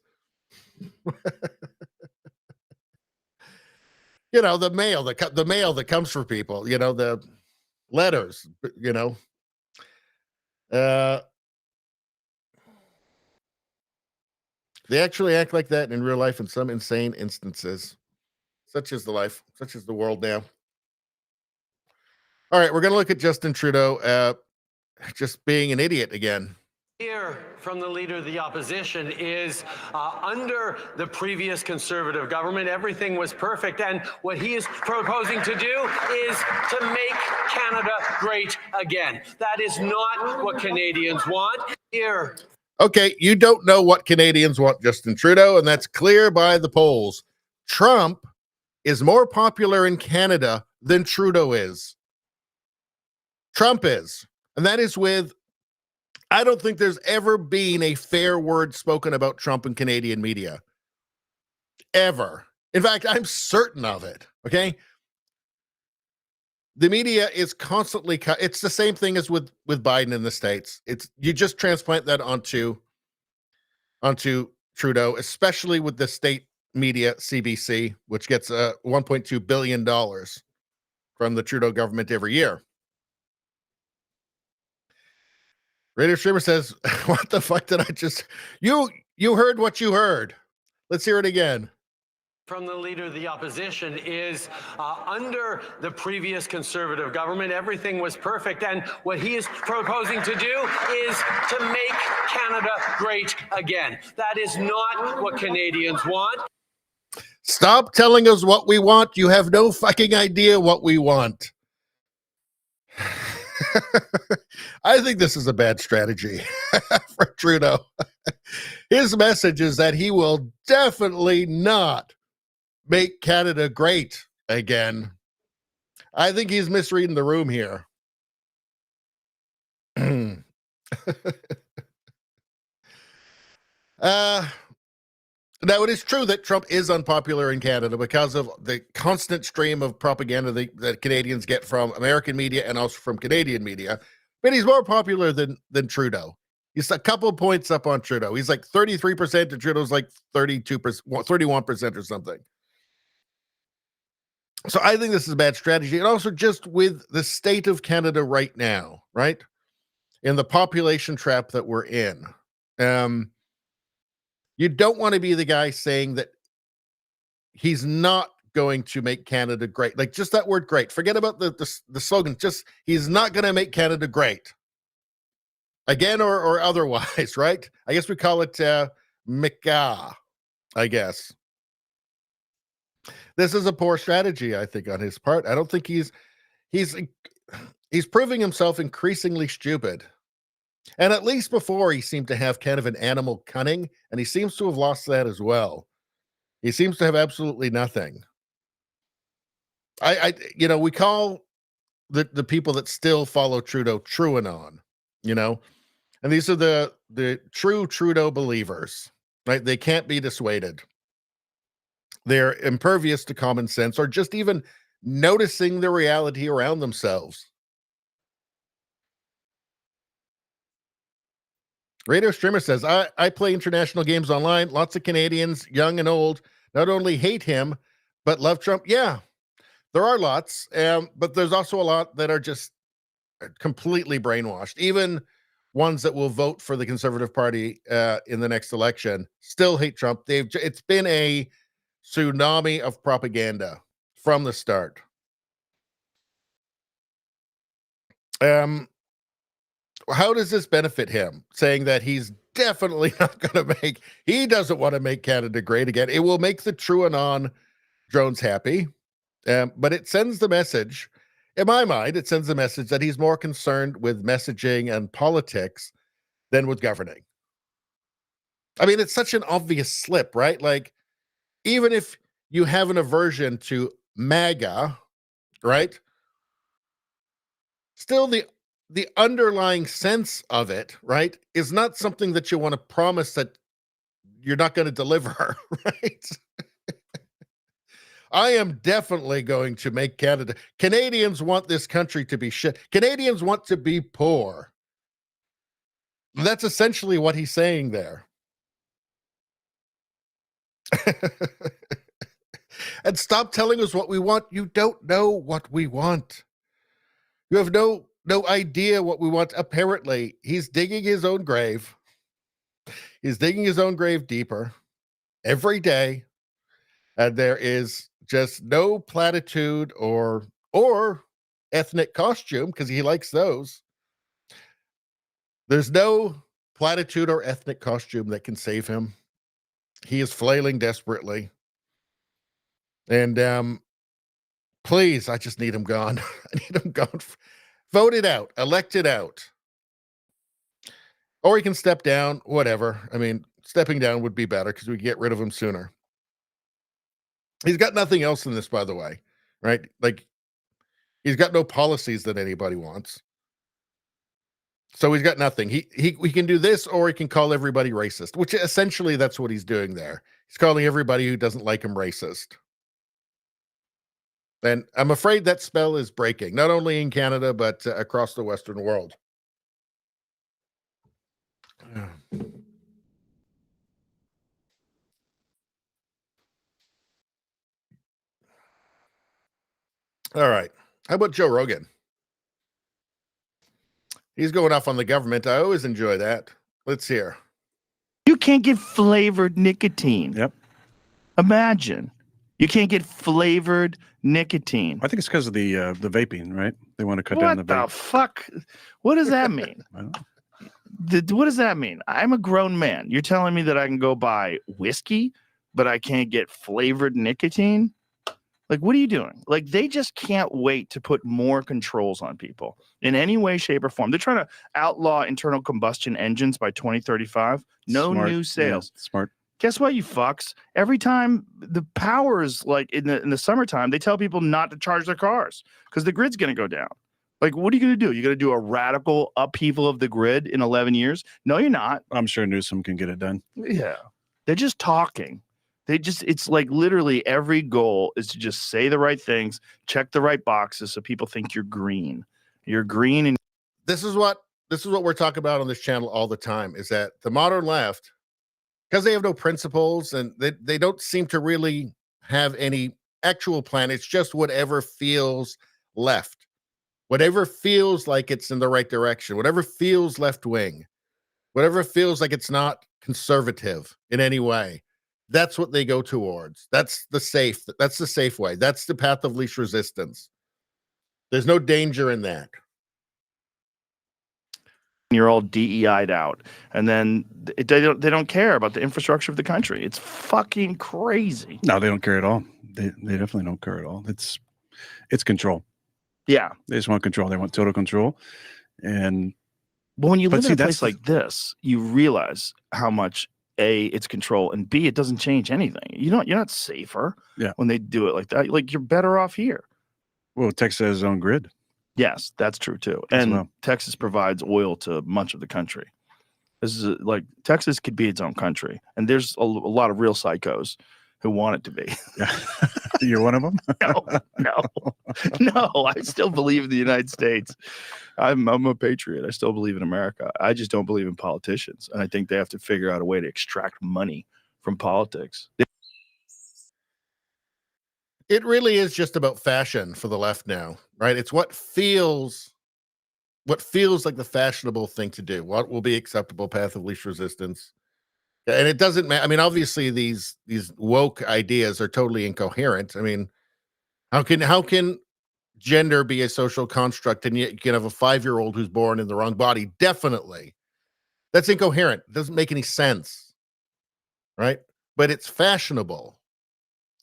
You know, the mail that comes for people, you know, the letters, you know. They actually act like that in real life in some insane instances. Such is the life, such is the world now. All right, we're going to look at Justin Trudeau just being an idiot again. Here from the leader of the opposition is under the previous Conservative government, everything was perfect. And what he is proposing to do is to make Canada great again. That is not what Canadians want. Here. Okay, you don't know what Canadians want, Justin Trudeau, and that's clear by the polls. Trump is more popular in Canada than Trudeau is. Trump is. And that is with, I don't think there's ever been a fair word spoken about Trump in Canadian media. Ever. In fact, I'm certain of it. Okay. The media is constantly it's the same thing as with Biden in the States. It's, you just transplant that onto Trudeau, especially with the state media, CBC, which gets $1.2 billion from the Trudeau government every year. Radio Streamer says, what the fuck did I just... You heard what you heard. Let's hear it again. From the leader of the opposition is under the previous Conservative government, everything was perfect. And what he is proposing to do is to make Canada great again. That is not what Canadians want. Stop telling us what we want. You have no fucking idea what we want. I think this is a bad strategy for Trudeau. His message is that he will definitely not make Canada great again. I think he's misreading the room here. Now, it is true that Trump is unpopular in Canada because of the constant stream of propaganda that Canadians get from American media and also from Canadian media. But he's more popular than Trudeau. He's a couple points up on Trudeau. He's like 33%, and Trudeau's like 32%, 31% or something. So I think this is a bad strategy. And also just with the state of Canada right now, right? In the population trap that we're in. You don't want to be the guy saying that he's not going to make Canada great. Like just that word great. Forget about the slogan. Just he's not going to make Canada great. Again or otherwise, right? I guess we call it McGah, I guess. This is a poor strategy, I think, on his part. I don't think he's proving himself increasingly stupid. And at least before, he seemed to have kind of an animal cunning, and he seems to have lost that as well. He seems to have absolutely nothing. We call the people that still follow Trudeau, TrueAnon, you know, and these are the true Trudeau believers, right? They can't be dissuaded. They're impervious to common sense or just even noticing the reality around themselves. Radio Streamer says, I play international games online. Lots of Canadians, young and old, not only hate him, but love Trump. Yeah, there are lots, but there's also a lot that are just completely brainwashed. Even ones that will vote for the Conservative Party in the next election still hate Trump. It's been a tsunami of propaganda from the start. How does this benefit him? Saying that he's definitely not going to he doesn't want to make Canada great again. It will make the TrueAnon drones happy, but it sends the message, in my mind, it sends the message that he's more concerned with messaging and politics than with governing. I mean, it's such an obvious slip, right? Like, even if you have an aversion to MAGA, right? Still, the underlying sense of it, right, is not something that you want to promise that you're not going to deliver, right? I am definitely going to make Canada. Canadians want this country to be shit. Canadians want to be poor. That's essentially what he's saying there. And stop telling us what we want. You don't know what we want. You have no idea what we want. Apparently, he's digging his own grave. He's digging his own grave deeper every day. And there is just no platitude or ethnic costume, because he likes those. There's no platitude or ethnic costume that can save him. He is flailing desperately. And please, I just need him gone. I need him gone. Voted out, elected out. Or he can step down, whatever. I mean, stepping down would be better because we get rid of him sooner. He's got nothing else in this, by the way, right? Like, he's got no policies that anybody wants. So he's got nothing. He can do this, or he can call everybody racist, which essentially that's what he's doing there. He's calling everybody who doesn't like him racist. And I'm afraid that spell is breaking, not only in Canada, but across the Western world. All right. How about Joe Rogan? He's going off on the government. I always enjoy that. Let's hear. You can't get flavored nicotine. Yep. Imagine. You can't get flavored nicotine. I think it's because of the vaping, right? They want to cut down the vape. What the fuck? What does that mean? What does that mean? I'm a grown man. You're telling me that I can go buy whiskey, but I can't get flavored nicotine? Like, what are you doing? Like, they just can't wait to put more controls on people in any way, shape, or form. They're trying to outlaw internal combustion engines by 2035. No Smart. new sales. Yeah, smart. Guess what, you fucks? Every time the power's like in the summertime, they tell people not to charge their cars because the grid's going to go down. Like, what are you going to do? You're going to do a radical upheaval of the grid in 11 years? No, you're not. I'm sure Newsom can get it done. Yeah. They're just talking. It's like literally every goal is to just say the right things, check the right boxes so people think you're green. You're green. And this is what we're talking about on this channel all the time, is that the modern left, because they have no principles and they don't seem to really have any actual plan. It's just whatever feels left, whatever feels like it's in the right direction, whatever feels left wing, whatever feels like it's not conservative in any way. That's what they go towards. That's the safe way. That's the path of least resistance. There's no danger in that. you're all DEI'd out, and then they don't care about the infrastructure of the country. It's fucking crazy. No, they don't care at all. They definitely don't care at all. It's control. Yeah, they just want control. They want total control. And but when you live in a place like this, you realize how much A, it's control, and B, it doesn't change anything. You're not safer. Yeah. When they do it like that, like you're better off here. Well, Texas has its own grid. Yes, that's true too. And well. Texas provides oil to much of the country. This is like Texas could be its own country, and there's a lot of real psychos who want it to be. You're one of them? No. I still believe in the United States. I'm a patriot. I still believe in America. I just don't believe in politicians, and I think they have to figure out a way to extract money from politics. It really is just about fashion for the left now, right? It's what feels like the fashionable thing to do. What will be acceptable path of least resistance? And it doesn't matter. I mean, obviously these woke ideas are totally incoherent. I mean, how can gender be a social construct and yet you can have a 5-year-old who's born in the wrong body? Definitely. That's incoherent. It doesn't make any sense. Right? But it's fashionable.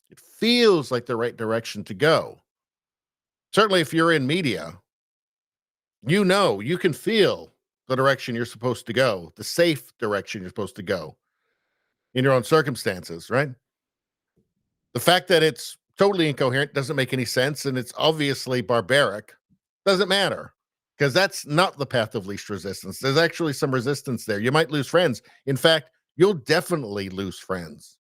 It feels like the right direction to go. Certainly if you're in media, you can feel the direction you're supposed to go, the safe direction you're supposed to go in your own circumstances, right? The fact that it's totally incoherent doesn't make any sense, and it's obviously barbaric doesn't matter, because that's not the path of least resistance. There's actually some resistance there. You might lose friends. In fact, you'll definitely lose friends,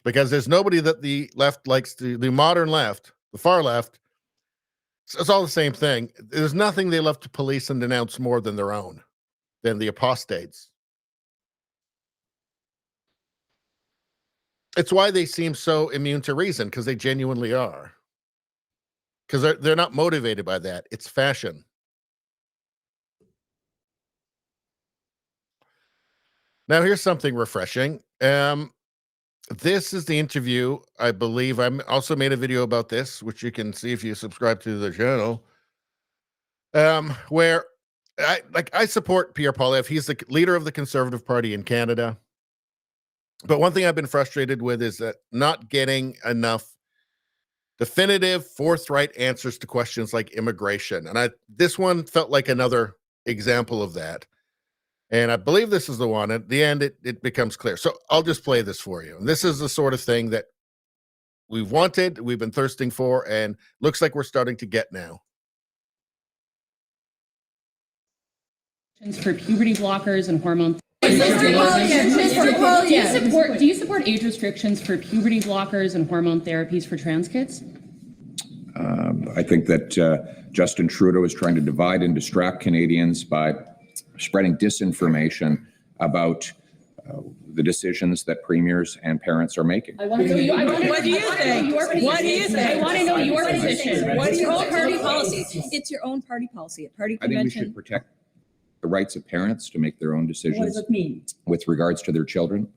because there's nobody that the left likes to, the modern left, the far left, it's all the same thing. There's nothing they love to police and denounce more than their own, than the apostates. It's why they seem so immune to reason, because they genuinely are. Because they're not motivated by that. It's fashion. Now, here's something refreshing. This is the interview, I believe. I also made a video about this, which you can see if you subscribe to the channel, where I support Pierre Poilievre. He's the leader of the Conservative Party in Canada. But one thing I've been frustrated with is that not getting enough definitive, forthright answers to questions like immigration. And this one felt like another example of that. And I believe this is the one. At the end, it becomes clear. So I'll just play this for you. And this is the sort of thing that we've wanted, we've been thirsting for, and looks like we're starting to get now. For puberty blockers and hormone. Do you support age restrictions for puberty blockers and hormone therapies for trans kids? I think that Justin Trudeau is trying to divide and distract Canadians by spreading disinformation about the decisions that premiers and parents are making. What do you think? What do you think? I want to know your position. What is your own party policy? It's your own party policy. A party I think we convention. should protect the rights of parents to make their own What does decisions it mean? with regards to their children.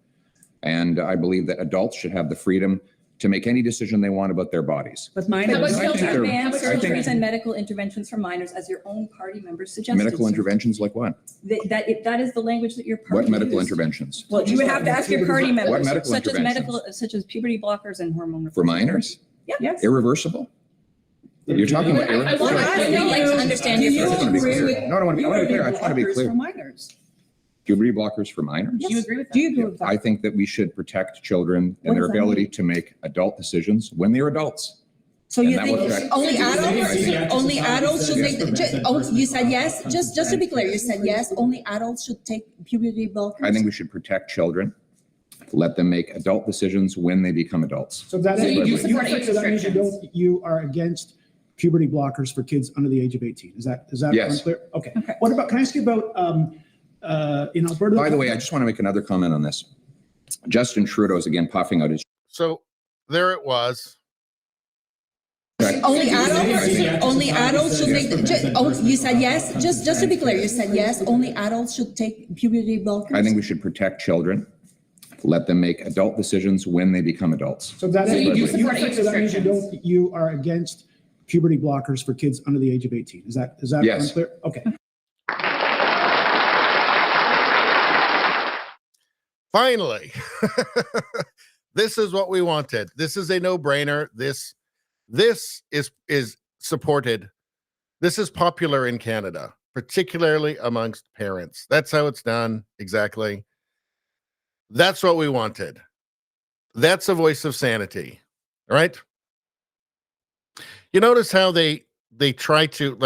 And I believe that adults should have the freedom to make any decision they want about their bodies. But minors, I think they're- advanced I think- surgeries and medical interventions for minors, as your own party members suggested. Medical interventions like what? That is the language that your party What medical used. interventions? Well, you would have to ask your party members. What medical interventions? Such as puberty blockers and hormone. For minors? Yes. Irreversible? You're talking about I would irreversible? like to understand your I just want to be position. clear. No, I want to be clear. I just want to be Blockers clear. for minors. Puberty blockers for minors? Do you agree with that? Do you agree with that? I think that we should protect children What and their does that ability mean? to make adult decisions when they're adults. So And you that think will affect- only adults should make, you said yes, just to be clear, you said yes, only adults should take puberty blockers? I think we should protect children, let them make adult decisions when they become adults. So that So means you you support think that means you are against puberty blockers for kids under the age of 18. Is that Yes. unclear? Okay. What about, can I ask you about in Alberta? By the way, I just want to make another comment on this. Justin Trudeau is again puffing out his. So there it was. Only adults should make, you said yes, just to be clear, you said yes, only adults should take puberty blockers? I think we should protect children, let them make adult decisions when they become adults. So that you means support you are against puberty blockers for kids under the age of 18. Is that Yes. unclear? Okay. Finally, this is what we wanted. This is a no-brainer. This is supported. This is popular in Canada, particularly amongst parents. That's how it's done. Exactly. That's what we wanted. That's a voice of sanity, right? You notice how they they try to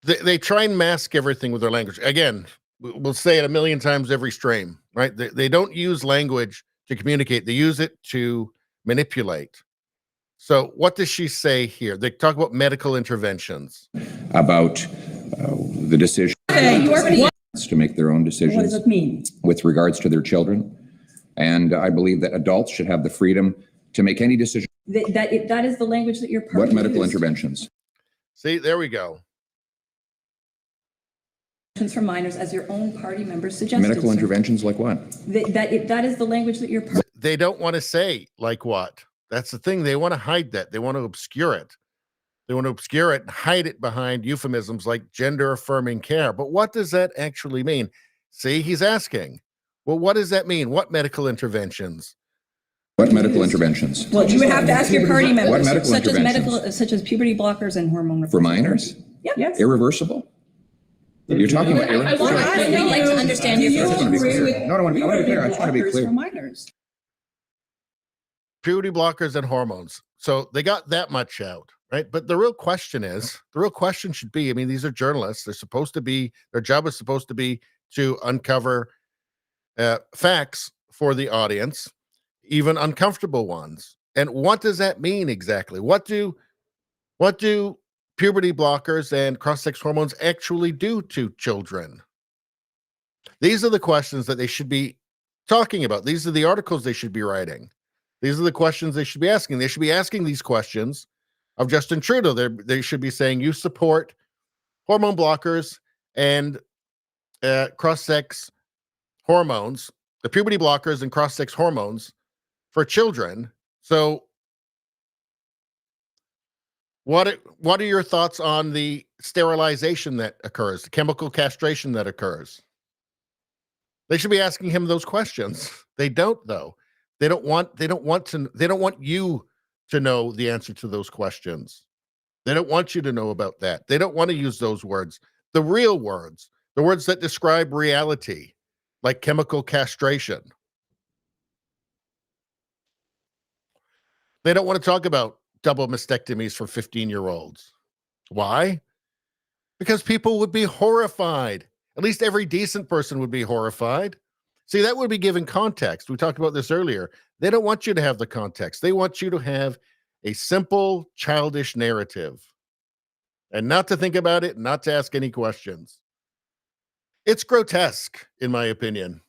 they try and mask everything with their language. Again, we'll say it a million times every stream, right? They don't use language to communicate. They use it to manipulate. So what does she say here? They talk about medical interventions. About the decision to make their own decisions. What does it mean? With regards to their children. And I believe that adults should have the freedom to make any decision. That is the language that your party What medical used. interventions? See, there we go. For minors, as your own party members suggested. Medical sir. interventions like what? That is the language that your party. They don't want to say like what. That's the thing. They want to hide that. They want to obscure it. They want to obscure it and hide it behind euphemisms like gender affirming care. But what does that actually mean? See, he's asking, well, what does that mean? What medical interventions? What medical interventions? Well, you would have to ask your party members, What medical such as interventions? such as puberty blockers and hormone. For minors? Yep. Yes. Irreversible? You're talking about I want to like to understand your. I just want to be clear. No, I want to be clear. I just want to be clear. For minors. Puberty blockers and hormones. So they got that much out, right? But the real question should be, I mean, these are journalists. They're supposed to be, their job is supposed to be to uncover facts for the audience, even uncomfortable ones. And what does that mean exactly? What do puberty blockers and cross-sex hormones actually do to children? These are the questions that they should be talking about. These are the articles they should be writing. These are the questions they should be asking. They should be asking these questions of Justin Trudeau. They should be saying, you support hormone blockers and cross-sex hormones, the puberty blockers and cross-sex hormones for children. So what are your thoughts on the sterilization that occurs, the chemical castration that occurs? They should be asking him those questions. They don't, though. They don't want you to know the answer to those questions. They don't want you to know about that. They don't want to use those words, the real words, the words that describe reality, like chemical castration. They don't want to talk about double mastectomies for 15-year-olds. Why? Because people would be horrified. At least every decent person would be horrified. See, that would be given context. We talked about this earlier. They don't want you to have the context. They want you to have a simple, childish narrative and not to think about it, not to ask any questions. It's grotesque, in my opinion.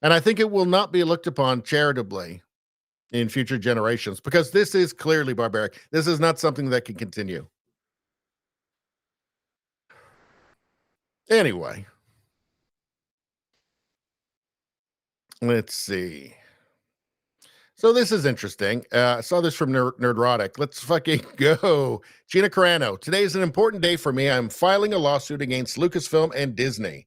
And I think it will not be looked upon charitably in future generations because this is clearly barbaric. This is not something that can continue. Anyway. Let's see. So this is interesting. I saw this from Nerdrotic. Let's fucking go. Gina Carano. Today is an important day for me. I'm filing a lawsuit against Lucasfilm and Disney.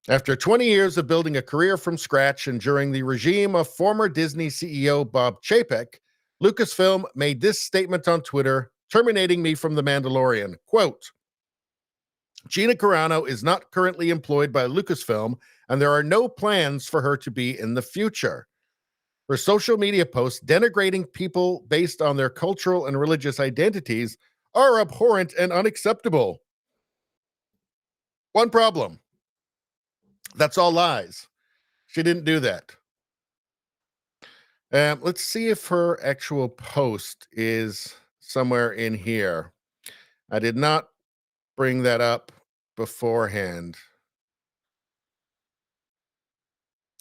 After 20 years of building a career from scratch and during the regime of former Disney CEO Bob Chapek, Lucasfilm made this statement on Twitter, terminating me from The Mandalorian. Quote, Gina Carano is not currently employed by Lucasfilm, and there are no plans for her to be in the future. Her social media posts denigrating people based on their cultural and religious identities are abhorrent and unacceptable. One problem. That's all lies. She didn't do that. Let's see if her actual post is somewhere in here. I did not bring that up beforehand.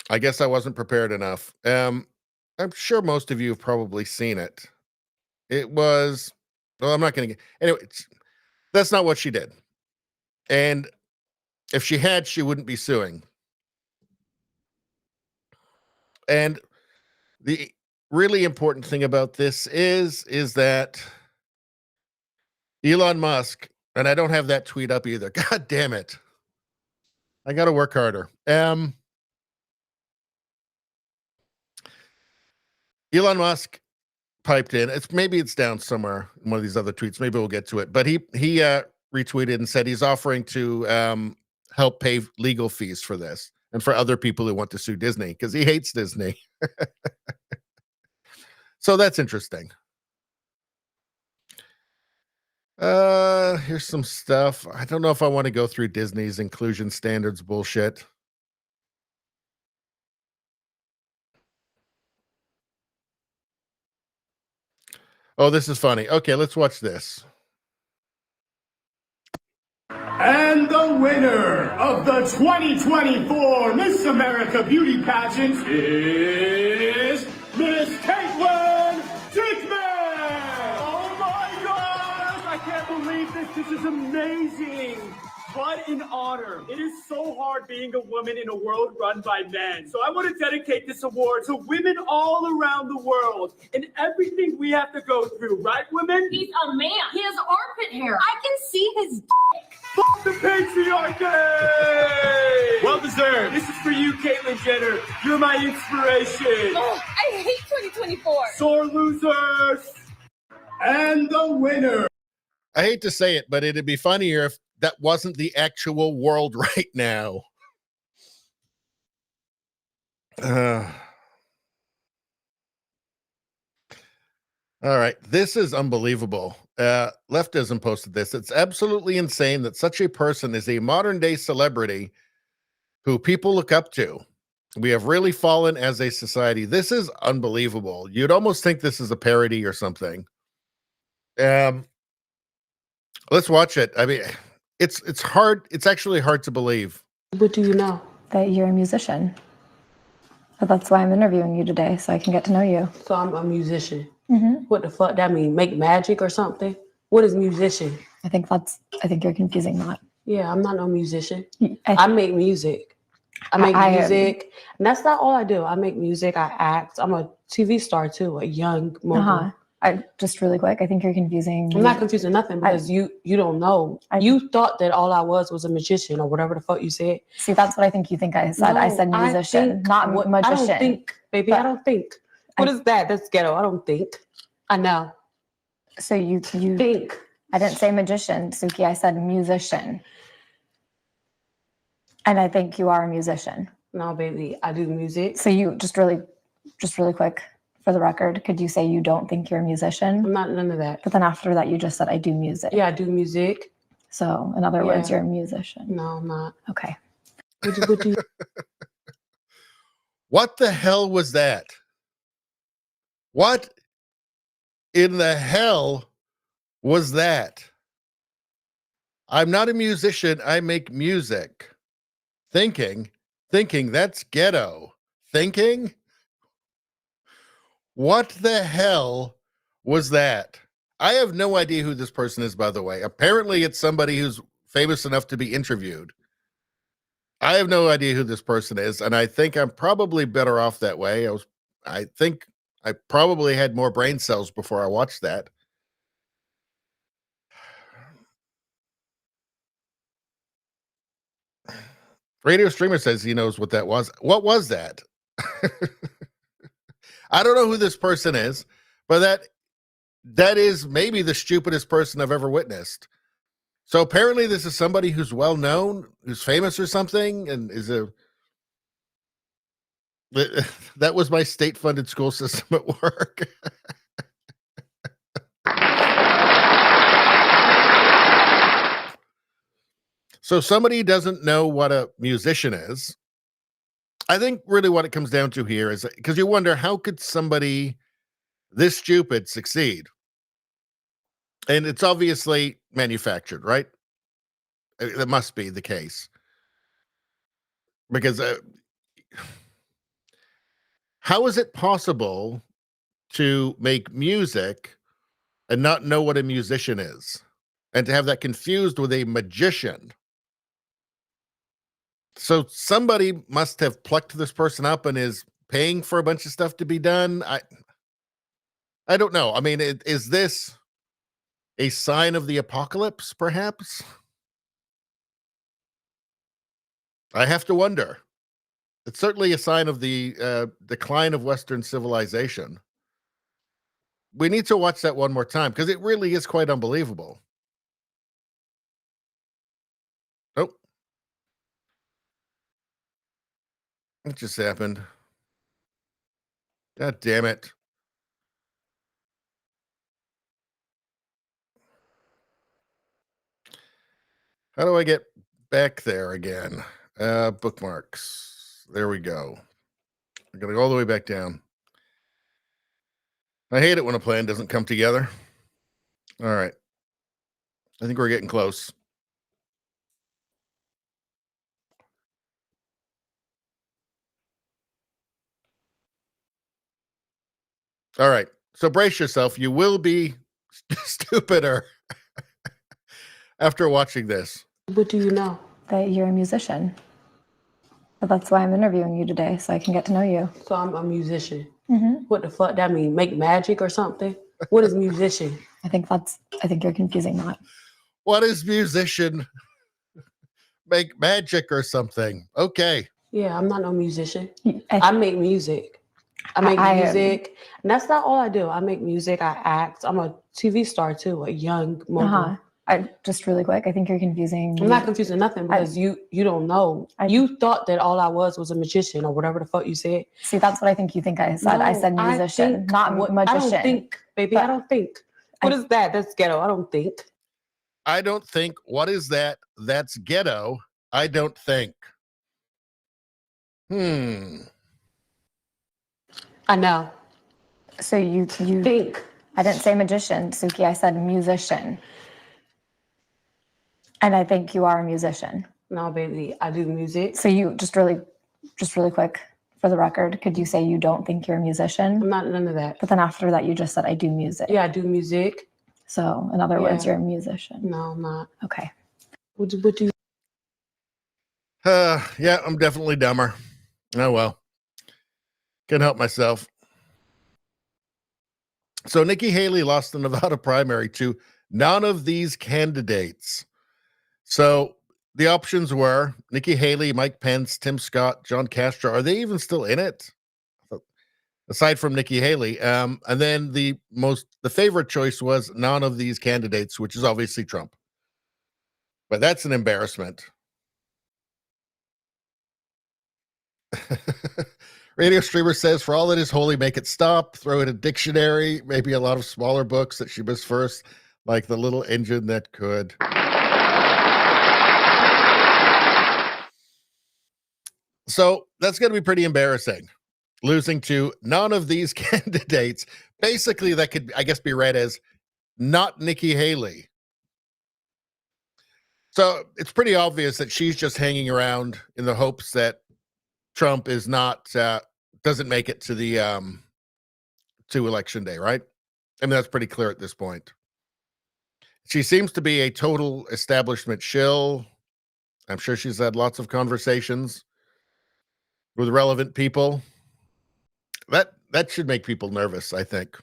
I guess I wasn't prepared enough. I'm sure most of you have probably seen it. It was, well, I'm not going to get, anyway, that's not what she did. And if she had, she wouldn't be suing. And the really important thing about this is that Elon Musk, and I don't have that tweet up either. God damn it. I got to work harder. Elon Musk piped in. Maybe it's down somewhere in one of these other tweets. Maybe we'll get to it. But he retweeted and said he's offering to help pay legal fees for this and for other people who want to sue Disney because he hates Disney. So that's interesting. Here's some stuff. I don't know if I want to go through Disney's inclusion standards bullshit. Oh, this is funny. Okay, let's watch this. And the winner of the 2024 Miss America Beauty Pageant is Miss Caitlin Dickman! Oh my gosh! I can't believe this. This is amazing. What an honor. It is so hard being a woman in a world run by men. So I want to dedicate this award to women all around the world and everything we have to go through. Right, women? He's a man. He has armpit hair. I can see his dick. Fuck the patriarchy! Well deserved. This is for you, Caitlyn Jenner. You're my inspiration. Oh, I hate 2024. Sore losers. And the winner. I hate to say it, but it'd be funnier if that wasn't the actual world right now. All right. This is unbelievable. Leftism posted this. It's absolutely insane that such a person is a modern day celebrity who people look up to. We have really fallen as a society. This is unbelievable. You'd almost think this is a parody or something. Let's watch it. I mean, it's hard. It's actually hard to believe. What do you know? That you're a musician. But that's why I'm interviewing you today, so I can get to know you. So I'm a musician. Mm-hmm. What the fuck that mean? Make magic or something? What is musician? I think you're confusing that. Yeah, I'm not no musician. I make music. I make music. And that's not all I do. I make music. I act. I'm a TV star too, a young mogul. Just really quick, I think you're confusing. I'm not confusing nothing because you don't know. You thought that all I was a magician or whatever the fuck you said. See, that's what I think you think I said. I said musician, not magician. I don't think, baby. I don't think. What is that? That's ghetto. I don't think. I know. So you think. I didn't say magician, Suki. I said musician. And I think you are a musician. No, baby. I do music. So you just really quick. For the record, could you say you don't think you're a musician? I'm not none of that. But then after that, you just said I do music. Yeah, I do music. So in other words, you're a musician. No, I'm not. Okay. What the hell was that? What in the hell was that? I'm not a musician. I make music. Thinking that's ghetto. Thinking? What the hell was that? I have no idea who this person is, by the way. Apparently, it's somebody who's famous enough to be interviewed. I have no idea who this person is, and I think I'm probably better off that way. I think I probably had more brain cells before I watched that. Radio Streamer says he knows what that was. What was that? I don't know who this person is, but that is maybe the stupidest person I've ever witnessed. So apparently this is somebody who's well known, who's famous or something, and that was my state-funded school system at work. So somebody doesn't know what a musician is. I think really what it comes down to here is because you wonder, how could somebody this stupid succeed? And it's obviously manufactured, right? That must be the case. Because how is it possible to make music and not know what a musician is? And to have that confused with a magician? So somebody must have plucked this person up and is paying for a bunch of stuff to be done. I don't know. I mean, is this a sign of the apocalypse, perhaps? I have to wonder. It's certainly a sign of the decline of Western civilization. We need to watch that one more time because it really is quite unbelievable. Oh. What just happened? God damn it. How do I get back there again? Bookmarks. There we go. I'm going to go all the way back down. I hate it when a plan doesn't come together. All right. I think we're getting close. All right. So brace yourself. You will be stupider after watching this. What do you know? That you're a musician. But that's why I'm interviewing you today, so I can get to know you. So I'm a musician. Mm-hmm. What the fuck that mean? Make magic or something? What is musician? I think you're confusing that. What is musician? Make magic or something. Okay. Yeah, I'm not no musician. I make music. I make music. And that's not all I do. I make music. I act. I'm a TV star too, a young mogul. Just really quick, I think you're confusing. I'm not confusing nothing because you don't know. You thought that all I was a magician or whatever the fuck you said. See, that's what I think you think I said. No, I said musician, not magician. I don't think, baby. I don't think. What is that? That's ghetto. I don't think. I don't think. What is that? That's ghetto. I don't think. I know. So you think. I didn't say magician, Suki. I said musician. And I think you are a musician. No, baby, I do music. So you just really quick, for the record, could you say you don't think you're a musician? I'm not none of that. But then after that, you just said I do music. Yeah, I do music. So in other words, you're a musician. No, I'm not. Okay. What do you? Yeah, I'm definitely dumber. Oh well. Can't help myself. So Nikki Haley lost the Nevada primary to none of these candidates. So the options were Nikki Haley, Mike Pence, Tim Scott, John Castro. Are they even still in it? Aside from Nikki Haley. And then the favorite choice was none of these candidates, which is obviously Trump. But that's an embarrassment. Radio Streamer says, for all that is holy, make it stop. Throw in a dictionary, maybe a lot of smaller books that she missed first, like The Little Engine That Could. So that's going to be pretty embarrassing, losing to none of these candidates. Basically, that could, I guess, be read as not Nikki Haley. So it's pretty obvious that she's just hanging around in the hopes that Trump is not, doesn't make it to the, to election day, right? I mean, that's pretty clear at this point. She seems to be a total establishment shill. I'm sure she's had lots of conversations with relevant people. That should make people nervous, I think.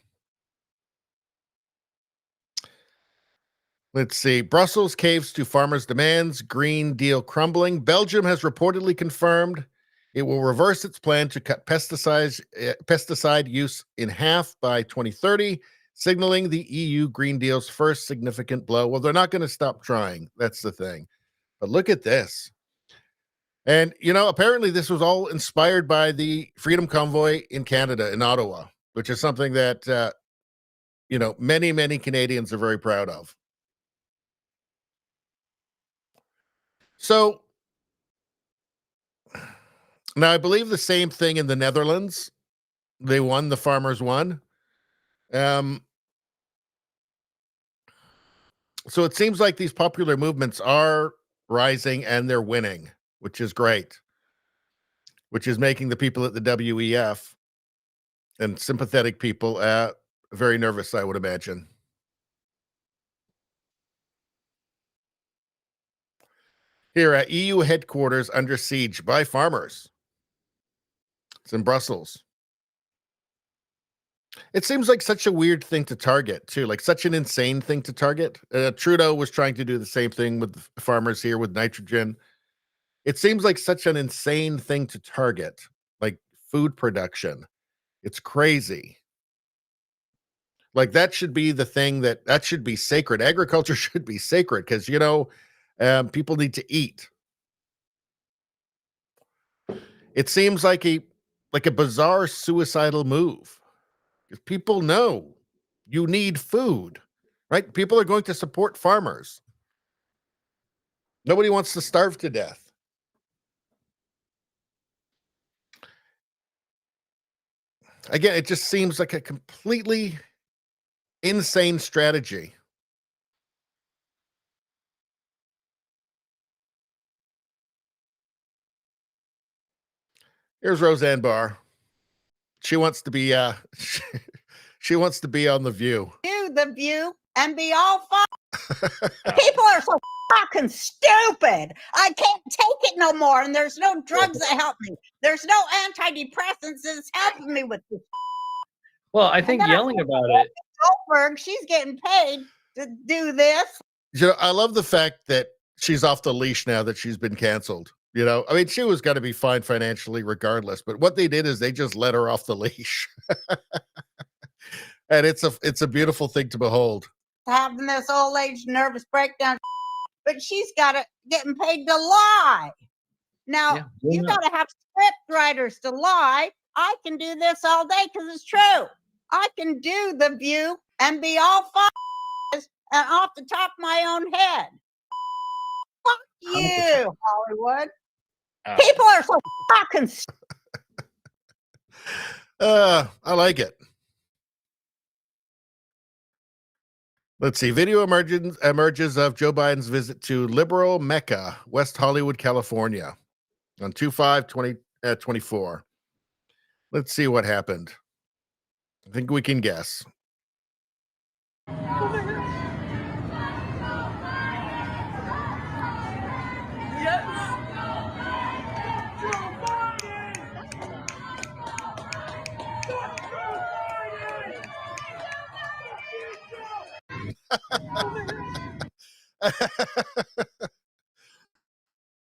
Let's see. Brussels caves to farmers' demands. Green Deal crumbling. Belgium has reportedly confirmed it will reverse its plan to cut pesticide use in half by 2030, signaling the EU Green Deal's first significant blow. Well, they're not going to stop trying. That's the thing. But look at this. And, you know, apparently this was all inspired by the Freedom Convoy in Canada, in Ottawa, which is something that, you know, many, many Canadians are very proud of. So now I believe the same thing in the Netherlands. They won, the farmers won. So it seems like these popular movements are rising and they're winning, which is great, which is making the people at the WEF and sympathetic people very nervous, I would imagine. Here at EU headquarters under siege by farmers. It's in Brussels. It seems like such a weird thing to target, too, like such an insane thing to target. Trudeau was trying to do the same thing with farmers here with nitrogen. It seems like such an insane thing to target, like food production. It's crazy. Like that should be the thing that should be sacred. Agriculture should be sacred because, you know, people need to eat. It seems like a bizarre suicidal move. Because people know you need food, right? People are going to support farmers. Nobody wants to starve to death. Again, it just seems like a completely insane strategy. Here's Roseanne Barr. She wants to be she wants to be on The View. Do The View and be all fun. People are so fucking stupid. I can't take it no more, and there's no drugs that help me. There's no antidepressants that's helping me with this. Well, I think yelling about it. Goldberg, she's getting paid to do this. You know, I love the fact that she's off the leash now that she's been canceled. You know, I mean, she was going to be fine financially regardless, but what they did is they just let her off the leash. And it's a beautiful thing to behold. Having this old age nervous breakdown, but she's got it getting paid to lie. Now, you got to have script writers to lie. I can do this all day because it's true. I can do The View and be all fun and off the top of my own head. Fuck you, Hollywood. People are so fucking I like it. Let's see. Video emerges of Joe Biden's visit to liberal Mecca, West Hollywood, California on 2/5/2024. Let's see what happened. I think we can guess.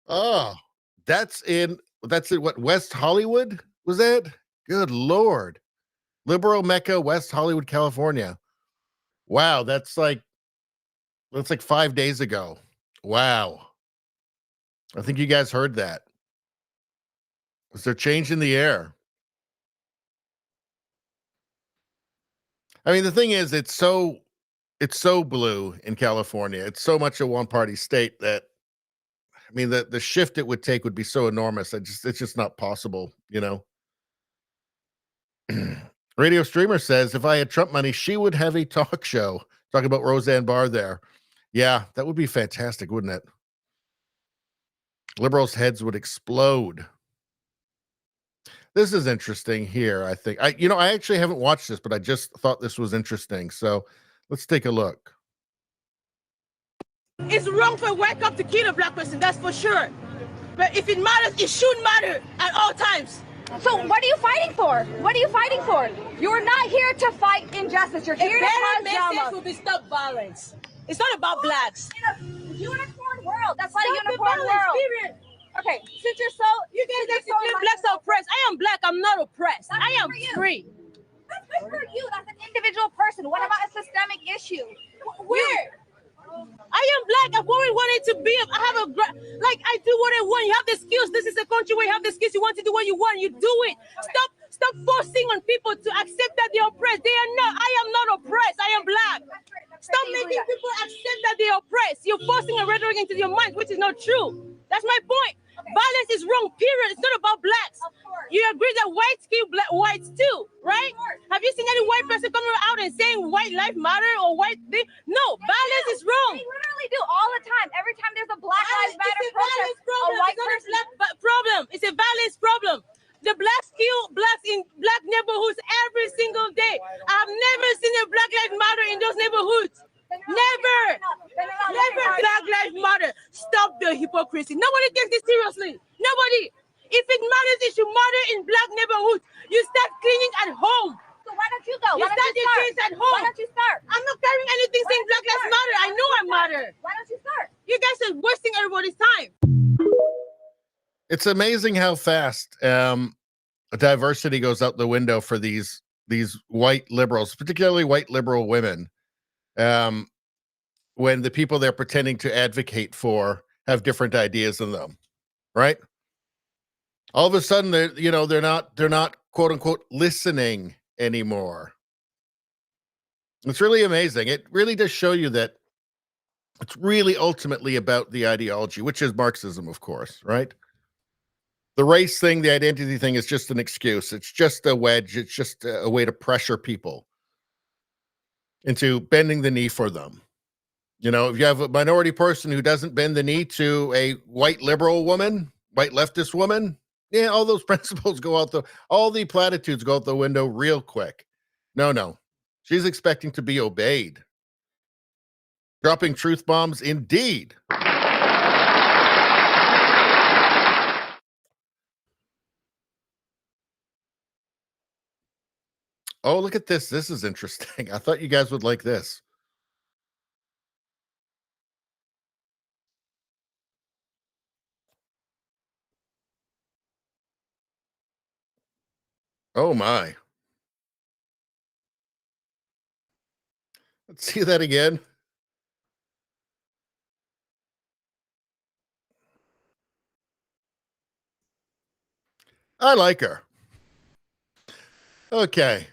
Oh, that's in what, West Hollywood was that? Good Lord. Liberal Mecca, West Hollywood, California. Wow, that's like 5 days ago. Wow. I think you guys heard that. Is there change in the air? I mean, the thing is, it's so blue in California. It's so much a one-party state that, I mean, the shift it would take would be so enormous. It's just not possible, you know. Radio Streamer says, if I had Trump money, she would have a talk show. Talking about Roseanne Barr there. Yeah, that would be fantastic, wouldn't it? Liberals' heads would explode. This is interesting here, I think. I actually haven't watched this, but I just thought this was interesting. So let's take a look. It's wrong for white cop to kill a black person, that's for sure. But if it matters, it should matter at all times. So what are you fighting for? What are you fighting for? You are not here to fight injustice. You're here to cause drama. Will be stop violence. It's not about blacks. In a unicorn world. That's not a unicorn world. Period. Okay, since you're so... You guys think blacks are oppressed. I am black. I'm not oppressed. I am free. That's good for you. That's an individual person. What about a systemic issue? Where? I am black. I've always wanted to be. I have I do what I want. You have the skills. This is a country where you have the skills. You want to do what you want. You do it. Stop forcing on people to accept that they're oppressed. They are not. I am not oppressed. I am black. Stop making people accept that they're oppressed. You're forcing a rhetoric into your mind, which is not true. That's my point. Violence is wrong, period. It's not about blacks. You agree that whites kill whites too, right? Have you seen any white person coming out and saying white life matter or white thing? No, violence is wrong. They literally do all the time. Every time there's a Black Lives Matter protest, a white person... It's not a black problem. It's a violence problem. The blacks kill blacks in black neighborhoods every single day. I've never seen a Black Lives Matter in those neighborhoods. Never Black Lives Matter. Stop the hypocrisy. Nobody takes this seriously. Nobody. If it matters, it should matter in black neighborhoods. You start cleaning at home. So why don't you go? You start your things at home. Why don't you start? I'm not carrying anything saying Black Lives Matter. I know I matter. Why don't you start? You guys are wasting everybody's time. It's amazing how fast diversity goes out the window for these white liberals, particularly white liberal women. When the people they're pretending to advocate for have different ideas than them, right? All of a sudden, they're not quote unquote listening anymore. It's really amazing. It really does show you that It's really ultimately about the ideology, which is Marxism, of course, right? The race thing, the identity thing is just an excuse. It's just a wedge. It's just a way to pressure people into bending the knee for them. You know, if you have a minority person who doesn't bend the knee to a white liberal woman, white leftist woman, yeah, all those principles go out all the platitudes go out the window real quick. No. She's expecting to be obeyed. Dropping truth bombs indeed. Oh, look at this. This is interesting. I thought you guys would like this. Oh my. Let's see that again. I like her. Okay.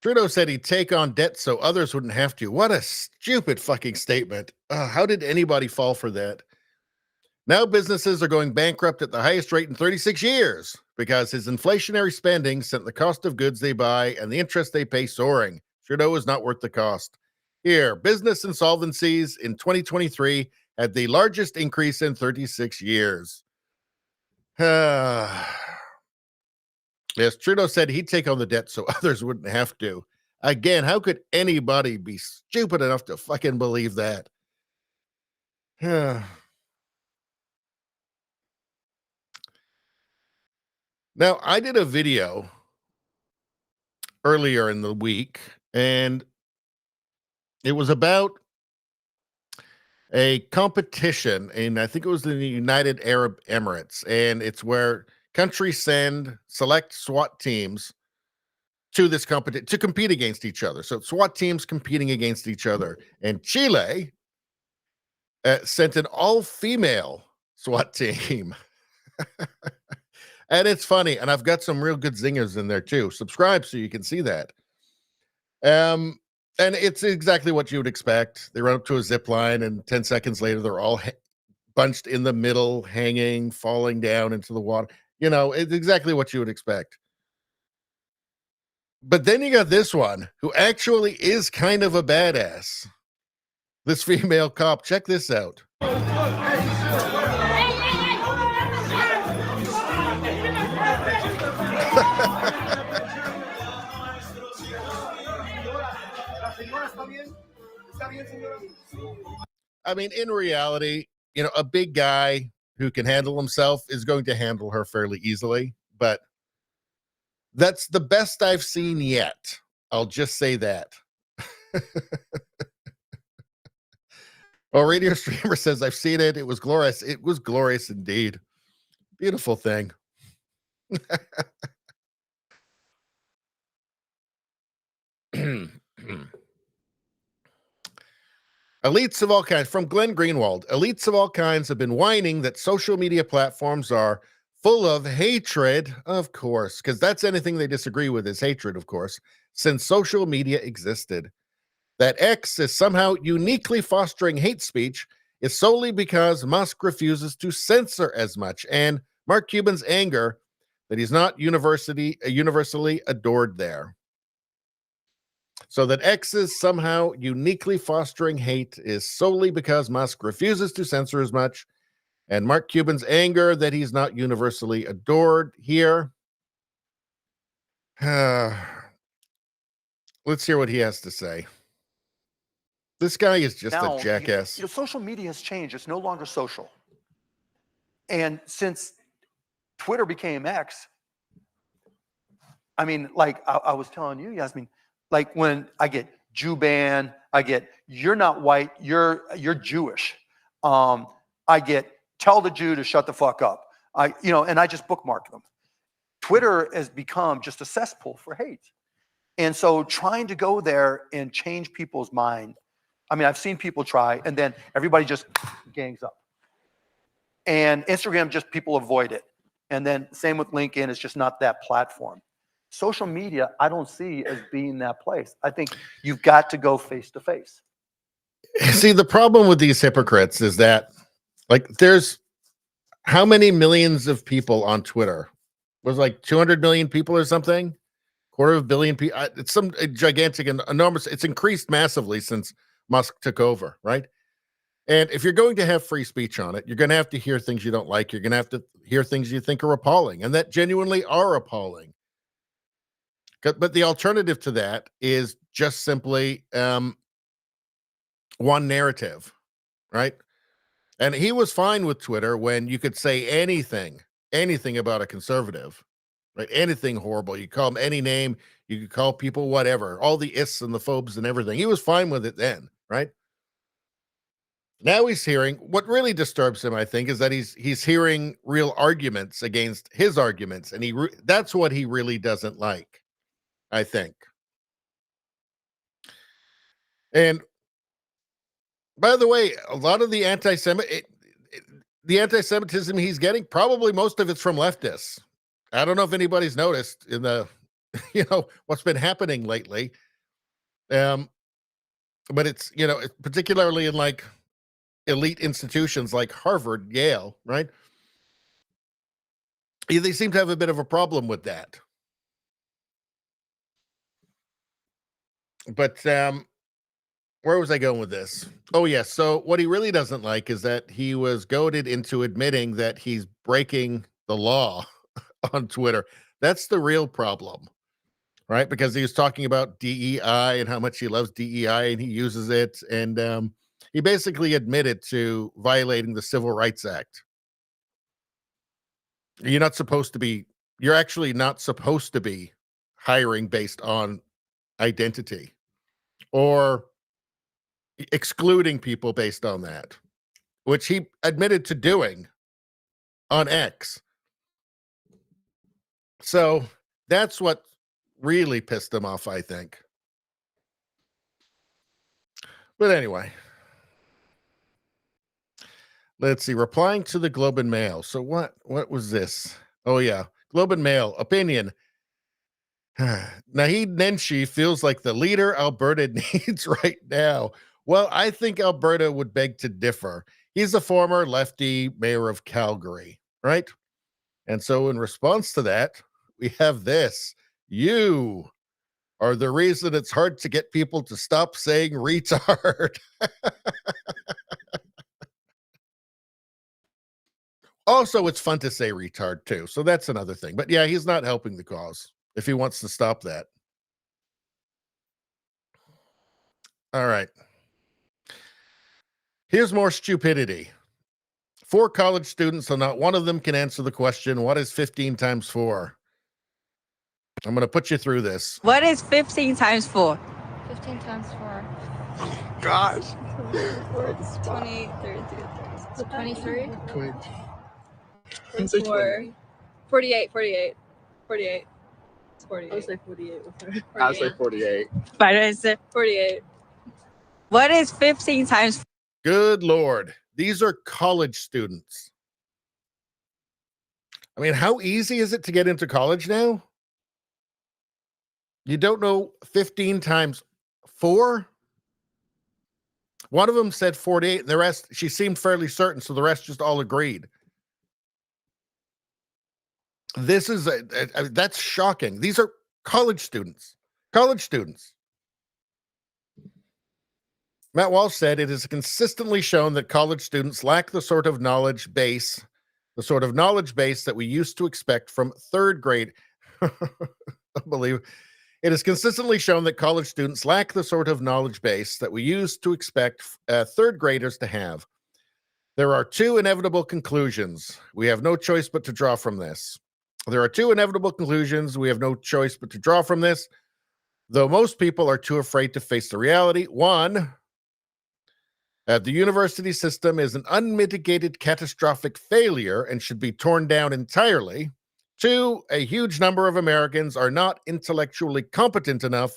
Trudeau said he'd take on debt so others wouldn't have to. What a stupid fucking statement. How did anybody fall for that? Now businesses are going bankrupt at the highest rate in 36 years because his inflationary spending sent the cost of goods they buy and the interest they pay soaring. Trudeau is not worth the cost. Here, business insolvencies in 2023 had the largest increase in 36 years. Yes, Trudeau said he'd take on the debt so others wouldn't have to. Again, how could anybody be stupid enough to fucking believe that? Now, I did a video earlier in the week, and it was about a competition in, I think it was in the United Arab Emirates, and it's where countries send select SWAT teams to this competition to compete against each other. So SWAT teams competing against each other, and Chile sent an all-female SWAT team. And it's funny, and I've got some real good zingers in there too. Subscribe so you can see that. And it's exactly what you would expect. They run up to a zip line, and 10 seconds later, they're all bunched in the middle, hanging, falling down into the water. You know, it's exactly what you would expect. But then you got this one, who actually is kind of a badass. This female cop. Check this out. I mean, in reality, you know, a big guy who can handle himself is going to handle her fairly easily, but that's the best I've seen yet. I'll just say that. Well, Radio Streamer says, I've seen it. It was glorious. It was glorious indeed. Beautiful thing. Elites of all kinds, from Glenn Greenwald, elites of all kinds have been whining that social media platforms are full of hatred, of course, because that's anything they disagree with is hatred, of course, since social media existed. That X is somehow uniquely fostering hate speech is solely because Musk refuses to censor as much, and Mark Cuban's anger that he's not universally adored there. So that X is somehow uniquely fostering hate is solely because Musk refuses to censor as much, and Mark Cuban's anger that he's not universally adored here. Let's hear what he has to say. This guy is just a jackass. You know, social media has changed. It's no longer social. And since Twitter became X, I mean, like I was telling you, Yasmin, like when I get Jew ban, I get you're not white, you're Jewish. I get tell the Jew to shut the fuck up. And I just bookmark them. Twitter has become just a cesspool for hate. And so trying to go there and change people's mind. I mean, I've seen people try, and then everybody just gangs up. And Instagram, just people avoid it. And then same with LinkedIn, it's just not that platform. social media, I don't see as being that place. I think you've got to go face to face. See, the problem with these hypocrites is that, like, there's how many millions of people on Twitter? It was like 200 million people or something? Quarter of a billion people. It's some gigantic and enormous. It's increased massively since Musk took over, right? And if you're going to have free speech on it, you're going to have to hear things you don't like. You're going to have to hear things you think are appalling, and that genuinely are appalling. But the alternative to that is just simply one narrative, right? And he was fine with Twitter when you could say anything about a conservative, right? Anything horrible. You call them any name. You could call people whatever, all the ists and the phobes and everything. He was fine with it then, right? Now he's hearing, what really disturbs him, I think, is that he's hearing real arguments against his arguments, and that's what he really doesn't like, I think. And by the way, a lot of the anti-Semitism he's getting, probably most of it's from leftists. I don't know if anybody's noticed in the, what's been happening lately. But it's, particularly in like elite institutions like Harvard, Yale, right? They seem to have a bit of a problem with that. But where was I going with this? Oh, yes. Yeah, so what he really doesn't like is that he was goaded into admitting that he's breaking the law on Twitter. That's the real problem, right? Because he was talking about DEI and how much he loves DEI and he uses it. And he basically admitted to violating the Civil Rights Act. You're actually not supposed to be hiring based on identity or excluding people based on that, which he admitted to doing on X. So that's what really pissed him off, I think. But anyway, let's see. Replying to the Globe and Mail. So what was this? Oh yeah, Globe and Mail opinion. Naheed Nenshi feels like the leader Alberta needs right now. Well, I think Alberta would beg to differ. He's a former lefty mayor of Calgary, right? And so in response to that, we have this. You are the reason it's hard to get people to stop saying retard. Also, it's fun to say retard too. So that's another thing. But yeah, he's not helping the cause if he wants to stop that. All right. Here's more stupidity. 4 college students, so not one of them can answer the question, what is 15 times 4? I'm going to put you through this. What is 15 times 4? 15 times 4. Gosh. It's 28, 33, 23. 20. 24. 48. 48. 48. It's 48. I was like 48 with her. I was like 48. But I said 48. What is 15 times 4? Good Lord. These are college students. I mean, how easy is it to get into college now? You don't know 15 times 4? One of them said 48. The rest, she seemed fairly certain, so the rest just all agreed. This is that's shocking. These are college students. College students. Matt Walsh said it is consistently shown that college students lack the sort of knowledge base that we used to expect from third grade. Unbelievable. It is consistently shown that college students lack the sort of knowledge base that we used to expect third graders to have. There are 2 inevitable conclusions. We have no choice but to draw from this. There are 2 inevitable conclusions. We have no choice but to draw from this, though most people are too afraid to face the reality. 1, the university system is an unmitigated catastrophic failure and should be torn down entirely. 2, a huge number of Americans are not intellectually competent enough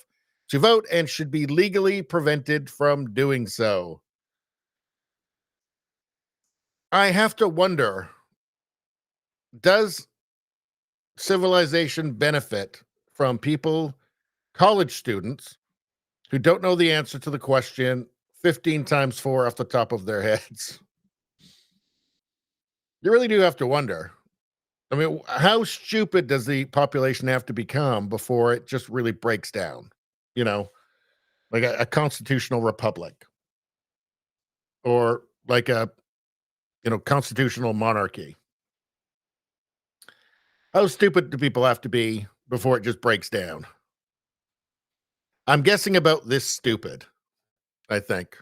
to vote and should be legally prevented from doing so. I have to wonder, does civilization benefit from people, college students, who don't know the answer to the question 15 times 4 off the top of their heads. You really do have to wonder. I mean, how stupid does the population have to become before it just really breaks down? You know, like a constitutional republic or like a, constitutional monarchy. How stupid do people have to be before it just breaks down? I'm guessing about this stupid, I think.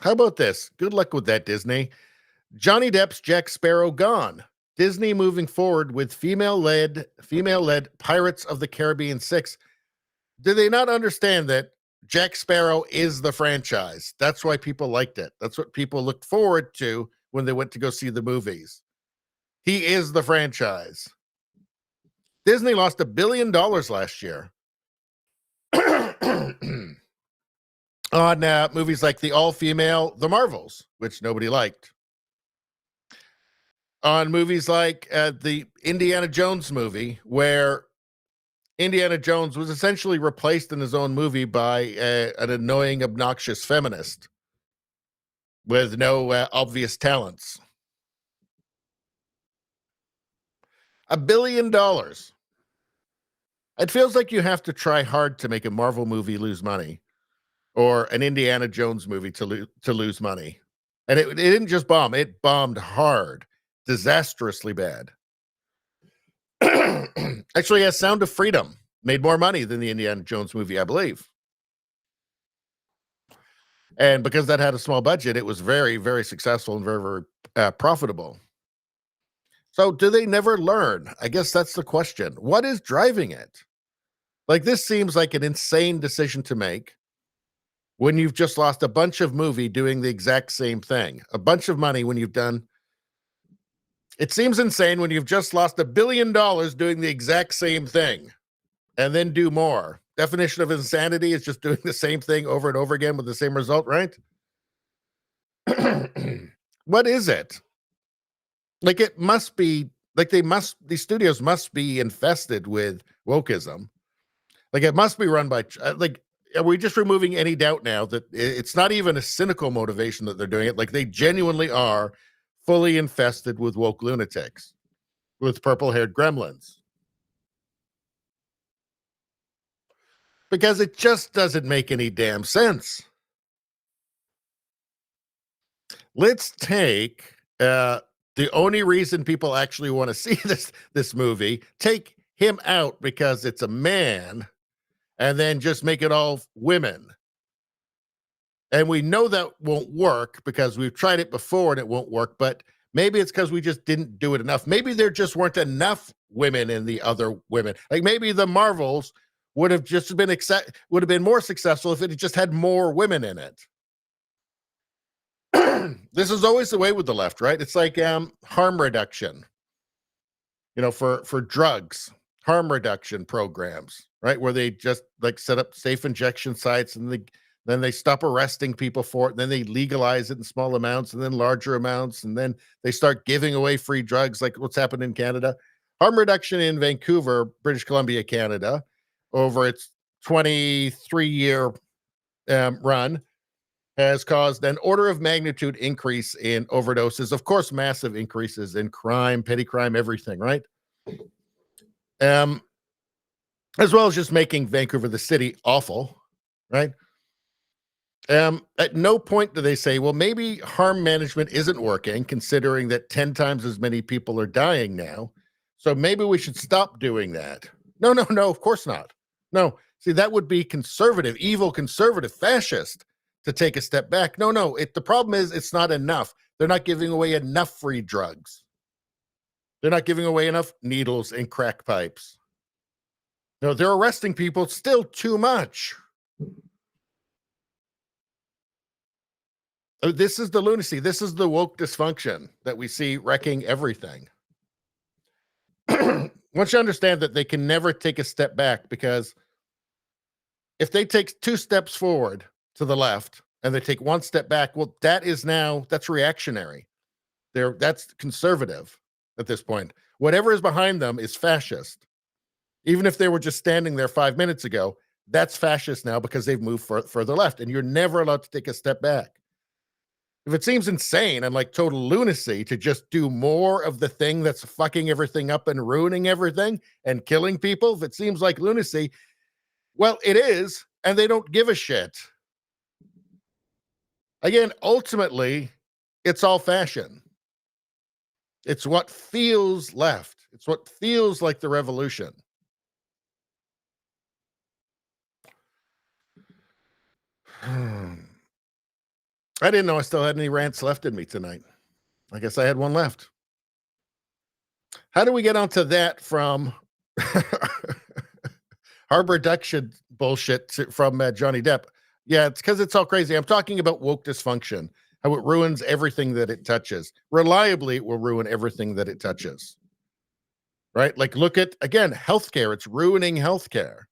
How about this? Good luck with that, Disney. Johnny Depp's Jack Sparrow gone. Disney moving forward with female-led Pirates of the Caribbean 6. Do they not understand that Jack Sparrow is the franchise? That's why people liked it. That's what people looked forward to when they went to go see the movies. He is the franchise. Disney lost $1 billion last year on movies like the all-female The Marvels, which nobody liked. On movies like the Indiana Jones movie, where Indiana Jones was essentially replaced in his own movie by an annoying, obnoxious feminist with no obvious talents. $1 billion. It feels like you have to try hard to make a Marvel movie lose money or an Indiana Jones movie to lose money. And it didn't just bomb. It bombed hard, disastrously bad. Actually, Sound of Freedom made more money than the Indiana Jones movie, I believe. And because that had a small budget, it was very, very successful and very, very profitable. So do they never learn? I guess that's the question. What is driving it? Like, this seems like an insane decision to make when you've just lost a bunch of movie doing the exact same thing. A bunch of money when you've done... It seems insane when you've just lost $1 billion doing the exact same thing and then do more. Definition of insanity is just doing the same thing over and over again with the same result, right? What is it? Like, it must be, like, these studios must be infested with wokeism. Like, it must be run by, like, are we just removing any doubt now that it's not even a cynical motivation that they're doing it? Like, they genuinely are fully infested with woke lunatics, with purple-haired gremlins. Because it just doesn't make any damn sense. Let's take the only reason people actually want to see this movie, take him out because it's a man, and then just make it all women. And we know that won't work because we've tried it before and it won't work, but maybe it's because we just didn't do it enough. Maybe there just weren't enough women in the other women. Like, maybe the Marvels would have just been more successful if it just had more women in it. This is always the way with the left, right? It's like harm reduction, for drugs, harm reduction programs, right? Where they just like set up safe injection sites and then they stop arresting people for it. And then they legalize it in small amounts and then larger amounts. And then they start giving away free drugs, like what's happened in Canada. Harm reduction in Vancouver, British Columbia, Canada, over its 23-year run, has caused an order of magnitude increase in overdoses. Of course, massive increases in crime, petty crime, everything, right? As well as just making Vancouver, the city, awful, right? At no point do they say, well, maybe harm management isn't working, considering that 10 times as many people are dying now. So maybe we should stop doing that. No, of course not. No, see, that would be conservative, evil, conservative, fascist to take a step back. No, the problem is it's not enough. They're not giving away enough free drugs. They're not giving away enough needles and crack pipes. No, they're arresting people. It's still too much. This is the lunacy. This is the woke dysfunction that we see wrecking everything. Once you understand that they can never take a step back, because if they take 2 steps forward to the left and they take 1 step back, well, that's reactionary. That's conservative at this point. whatever is behind them is fascist. Even if they were just standing there 5 minutes ago, that's fascist now because they've moved further left, and you're never allowed to take a step back. If it seems insane and like total lunacy to just do more of the thing that's fucking everything up and ruining everything and killing people, if it seems like lunacy, well, it is, and they don't give a shit. Again, ultimately, it's all fashion. It's what feels left. It's what feels like the revolution. I didn't know I still had any rants left in me tonight. I guess I had one left. How do we get onto that from harbor reduction bullshit from Johnny Depp? Yeah, it's because it's all crazy. I'm talking about woke dysfunction, how it ruins everything that it touches. Reliably, it will ruin everything that it touches. Right? Like, look at, again, healthcare. It's ruining healthcare.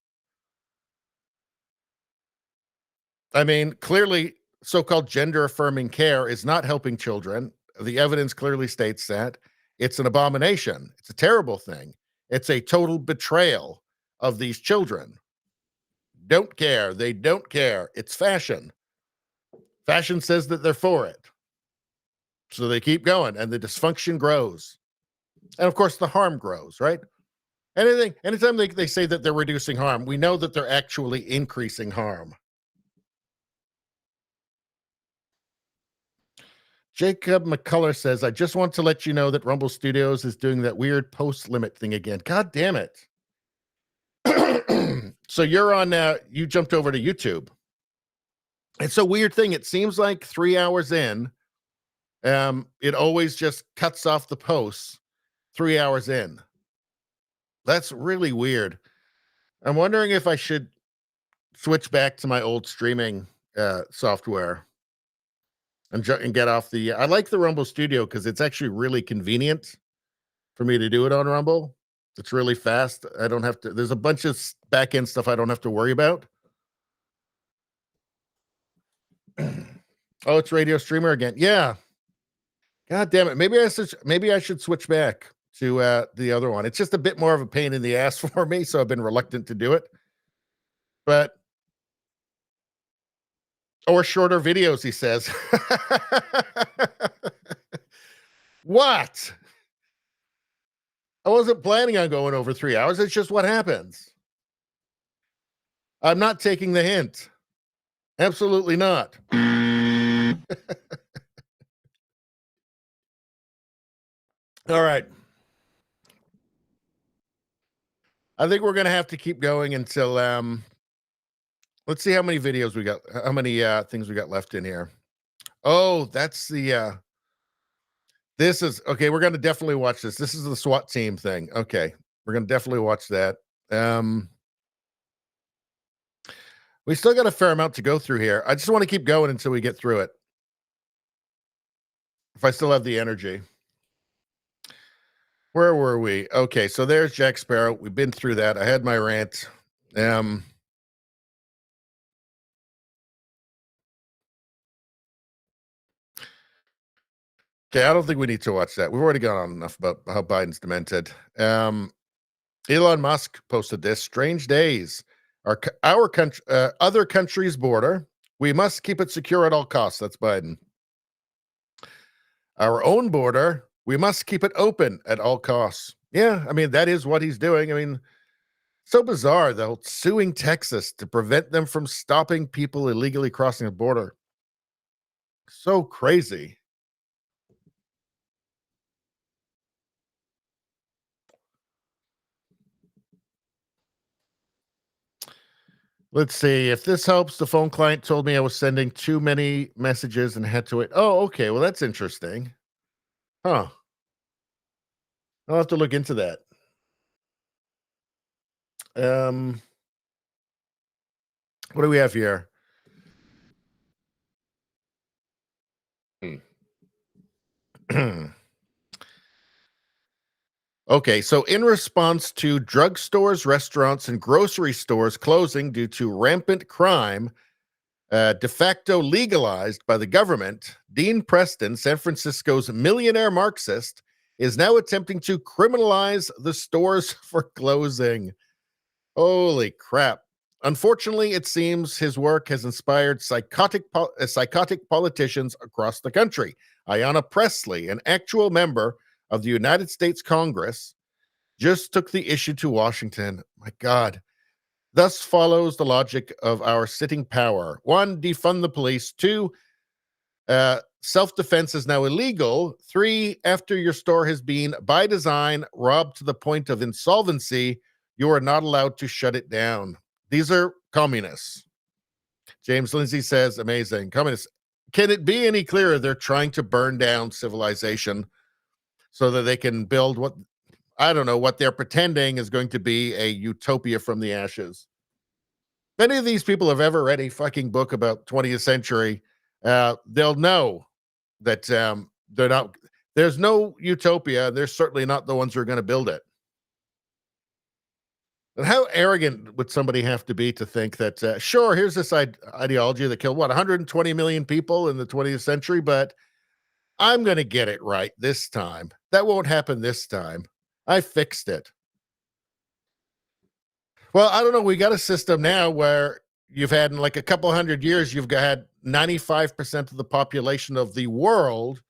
I mean, clearly, so-called gender-affirming care is not helping children. The evidence clearly states that. It's an abomination. It's a terrible thing. It's a total betrayal of these children. Don't care. They don't care. It's fashion. Fashion says that they're for it. So they keep going, and the dysfunction grows. And, of course, the harm grows, right? Anytime they say that they're reducing harm, we know that they're actually increasing harm. Jacob McCullough says, I just want to let you know that Rumble Studios is doing that weird post limit thing again. God damn it. So you're on, you jumped over to YouTube. It's a weird thing. It seems like 3 hours in, it always just cuts off the posts 3 hours in. That's really weird. I'm wondering if I should switch back to my old streaming software. And get off the. I like the Rumble Studio because it's actually really convenient for me to do it on Rumble. It's really fast. I don't have to. There's a bunch of back end stuff I don't have to worry about. Oh, it's Radio Streamer again. Yeah. God damn it. Maybe I should switch back to the other one. It's just a bit more of a pain in the ass for me, so I've been reluctant to do it. But. Or shorter videos, he says. What? I wasn't planning on going over 3 hours. It's just what happens. I'm not taking the hint. Absolutely not. All right. I think we're going to have to keep going until let's see how many videos we got, how many things we got left in here. Oh, that's the this is okay, we're going to definitely watch this. This is the SWAT team thing. Okay. We're going to definitely watch that. We still got a fair amount to go through here. I just want to keep going until we get through it. If I still have the energy. Where were we? Okay, so there's Jack Sparrow. We've been through that. I had my rant. Okay, I don't think we need to watch that. We've already gone on enough about how Biden's demented. Elon Musk posted this. Strange days. Our country, other countries' border. We must keep it secure at all costs. That's Biden. Our own border. We must keep it open at all costs. Yeah, I mean, that is what he's doing. I mean, so bizarre, though, suing Texas to prevent them from stopping people illegally crossing the border. So crazy. Let's see if this helps. The phone client told me I was sending too many messages and had to wait. Oh, okay. Well, that's interesting. Huh. I'll have to look into that. What do we have here? Okay, so in response to drugstores, restaurants, and grocery stores closing due to rampant crime, de facto legalized by the government, Dean Preston, San Francisco's millionaire Marxist, is now attempting to criminalize the stores for closing. Holy crap. Unfortunately, it seems his work has inspired psychotic politicians across the country. Ayanna Pressley, an actual member of the United States Congress, just took the issue to Washington. My God. Thus follows the logic of our sitting power. 1, defund the police. 2, self-defense is now illegal. 3, after your store has been, by design, robbed to the point of insolvency, you are not allowed to shut it down. These are communists. James Lindsay says, amazing. Communists. Can it be any clearer? They're trying to burn down civilization so that they can build what, I don't know, what they're pretending is going to be a utopia from the ashes. If any of these people have ever read a fucking book about 20th century, they'll know that they're not, there's no utopia. They're certainly not the ones who are going to build it. And how arrogant would somebody have to be to think that, sure, here's this ideology that killed, 120 million people in the 20th century, but I'm going to get it right this time. That won't happen this time. I fixed it. Well, I don't know. We got a system now where you've had in like a couple hundred years, you've had 95% of the population of the world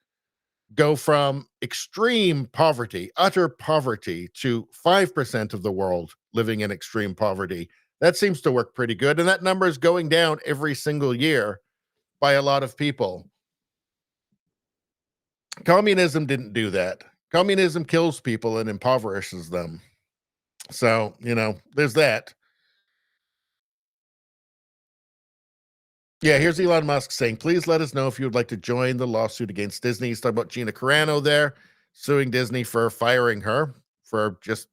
go from extreme poverty, utter poverty, to 5% of the world living in extreme poverty. That seems to work pretty good. And that number is going down every single year by a lot of people. Communism didn't do that. Communism kills people and impoverishes them. So, you know, there's that. Yeah, here's Elon Musk saying, please let us know if you would like to join the lawsuit against Disney. He's talking about Gina Carano there, suing Disney for firing her for just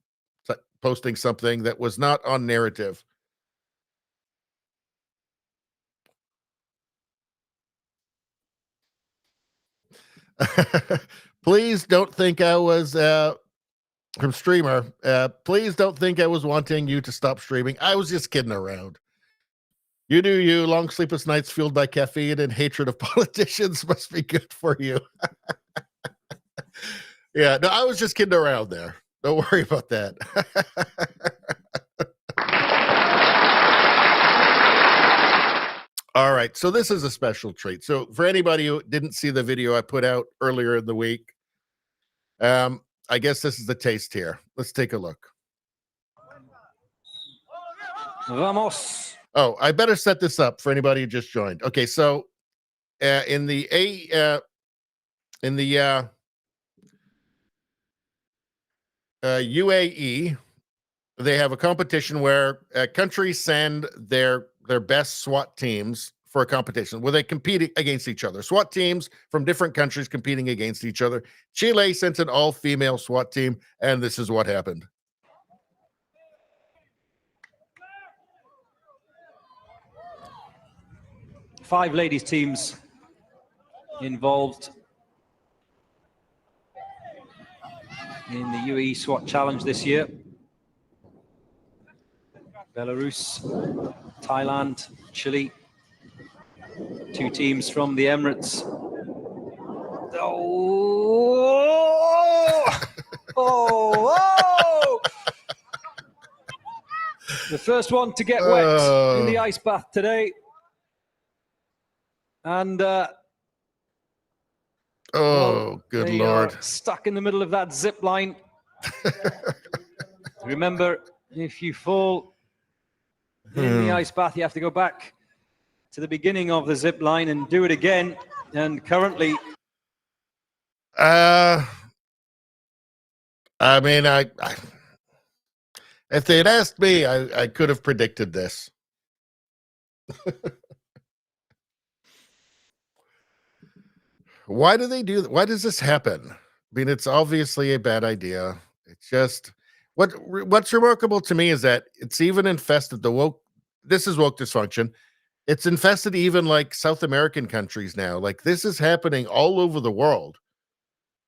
posting something that was not on narrative. Please don't think I was from Streamer. Please don't think I was wanting you to stop streaming. I was just kidding around. You do you. Long sleepless nights fueled by caffeine and hatred of politicians must be good for you. Yeah, no, I was just kidding around there. Don't worry about that. All right, so this is a special treat. So for anybody who didn't see the video I put out earlier in the week, I guess this is the taste here. Let's take a look. Vamos. Oh, I better set this up for anybody who just joined. Okay, so in the UAE, they have a competition where countries send their best SWAT teams for a competition where they compete against each other. SWAT teams from different countries competing against each other. Chile sent an all-female SWAT team, and this is what happened. Five ladies teams involved in the UAE SWAT Challenge this year. Belarus, Thailand, Chile. Two teams from the Emirates. Oh! Oh! The first one to get wet in the ice bath today. And oh, good Lord. Stuck in the middle of that zip line. Remember, if you fall in the ice bath, you have to go back to the beginning of the zip line and do it again. And currently, I mean, if they had asked me, I could have predicted this. Why do they do that? Why does this happen? I mean, it's obviously a bad idea. It's just what's remarkable to me is that it's even infested the woke. This is woke dysfunction. It's infested even like South American countries now. Like this is happening all over the world.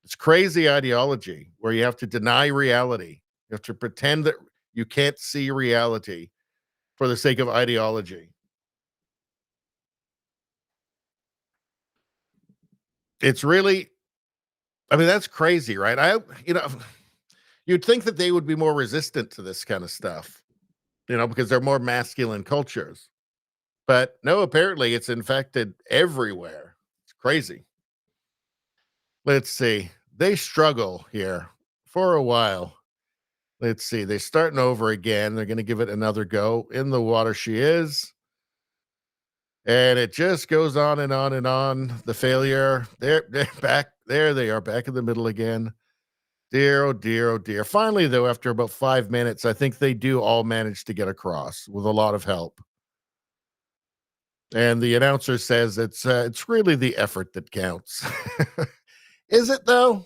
It's crazy ideology where you have to deny reality. You have to pretend that you can't see reality for the sake of ideology. It's really I mean, that's crazy, right? You'd think that they would be more resistant to this kind of stuff, because they're more masculine cultures. But no, apparently it's infected everywhere. It's crazy. Let's see. They struggle here for a while. Let's see. They're starting over again. They're going to give it another go. In the water she is. And it just goes on and on and on. The failure. They're back. There they are, back in the middle again. Dear, oh dear, oh dear. Finally, though, after about 5 minutes, I think they do all manage to get across with a lot of help. And the announcer says it's really the effort that counts. Is it, though?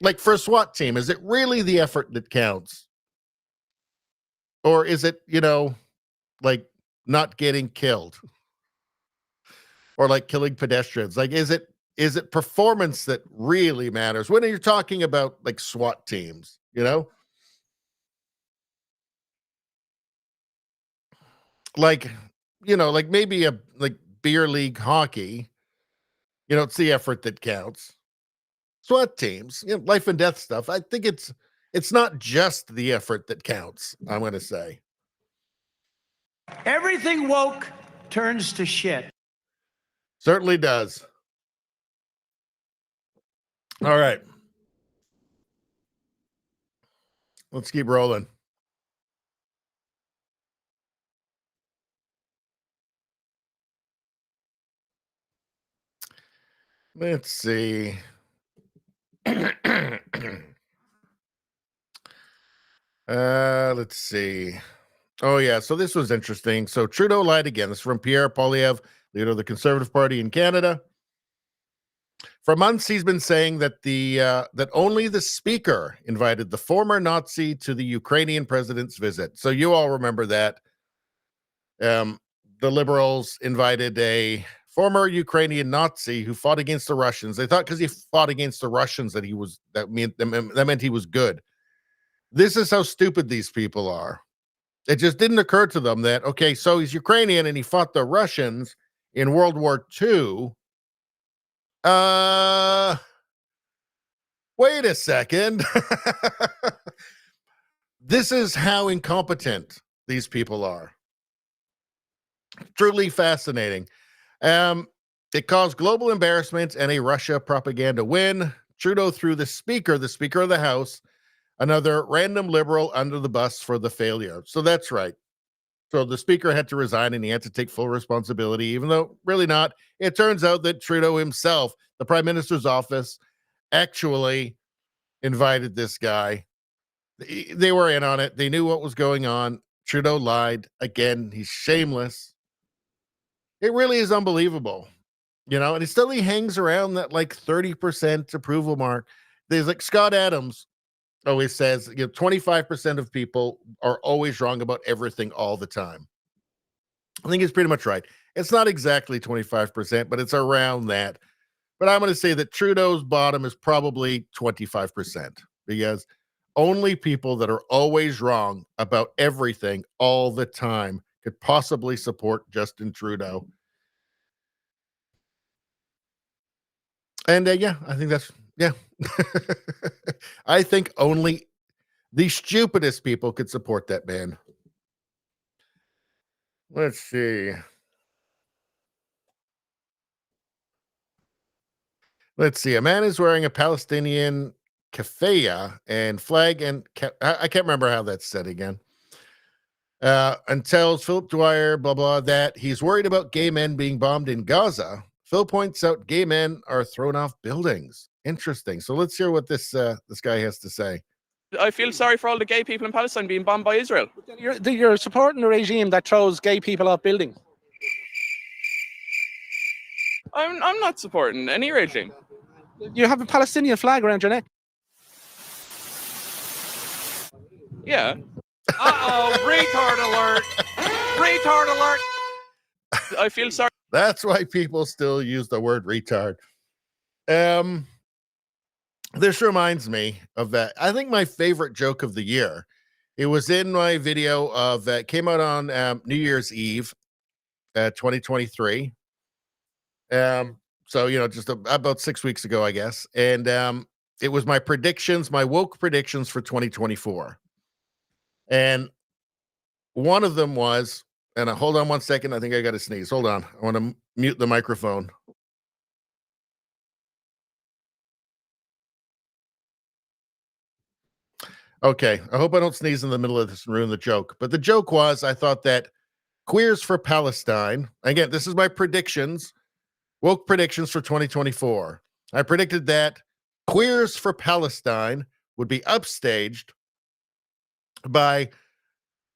Like for a SWAT team, is it really the effort that counts? Or is it, like not getting killed? Or like killing pedestrians? Like, is it performance that really matters when you're talking about like SWAT teams, like maybe like beer league hockey, it's the effort that counts. SWAT teams, life and death stuff. I think it's not just the effort that counts, I'm going to say. Everything woke turns to shit. Certainly does. All right. Let's keep rolling. Let's see. Let's see. Oh, yeah. So this was interesting. So Trudeau lied again. This is from Pierre Poilievre, leader of the Conservative Party in Canada. For months, he's been saying that that only the speaker invited the former Nazi to the Ukrainian president's visit. So you all remember that. The Liberals invited a former Ukrainian Nazi who fought against the Russians. They thought because he fought against the Russians that meant he was good. This is how stupid these people are. It just didn't occur to them that, okay, so he's Ukrainian and he fought the Russians in World War II. Wait a second. This is how incompetent these people are. Truly fascinating. It caused global embarrassment and a Russia propaganda win. Trudeau threw the Speaker of the House, another random liberal, under the bus for the failure. So that's right. So the Speaker had to resign and he had to take full responsibility, even though really not. It turns out that Trudeau himself, the Prime Minister's office, actually invited this guy. They were in on it. They knew what was going on. Trudeau lied. Again, he's shameless. It really is unbelievable. And he hangs around that like 30% approval mark. There's like Scott Adams always says, 25% of people are always wrong about everything all the time. I think he's pretty much right. It's not exactly 25%, but it's around that. But I'm going to say that Trudeau's bottom is probably 25%, because only people that are always wrong about everything all the time could possibly support Justin Trudeau. And I think that's, I think only the stupidest people could support that man. Let's see. A man is wearing a Palestinian keffiyeh and flag, and I can't remember how that's said again. And tells Philip Dwyer, blah, blah, that he's worried about gay men being bombed in Gaza. Phil points out gay men are thrown off buildings. Interesting. So let's hear what this guy has to say. I feel sorry for all the gay people in Palestine being bombed by Israel. You're supporting a regime that throws gay people off buildings. I'm not supporting any regime. You have a Palestinian flag around your neck. Yeah. Retard alert! Retard alert! I feel sorry. That's why people still use the word retard. This reminds me of that. I think my favorite joke of the year. It was in my video of that came out on New Year's Eve, 2023. So, just about 6 weeks ago, I guess. And it was my predictions, my woke predictions for 2024. And one of them was, and hold on 1 second. I think I got to sneeze. Hold on. I want to mute the microphone. Okay. I hope I don't sneeze in the middle of this and ruin the joke. But the joke was, I thought that Queers for Palestine, again, this is my predictions, woke predictions for 2024. I predicted that Queers for Palestine would be upstaged by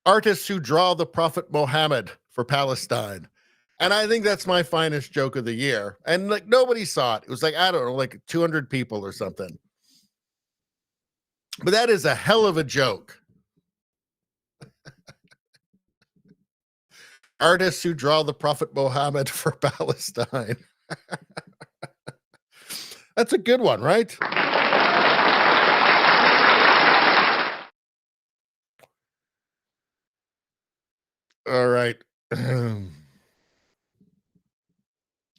artists who draw the Prophet Muhammad for Palestine. And I think that's my finest joke of the year. And like nobody saw it. It was like, I don't know, like 200 people or something. But that is a hell of a joke. Artists who draw the Prophet Muhammad for Palestine. That's a good one, right? All right.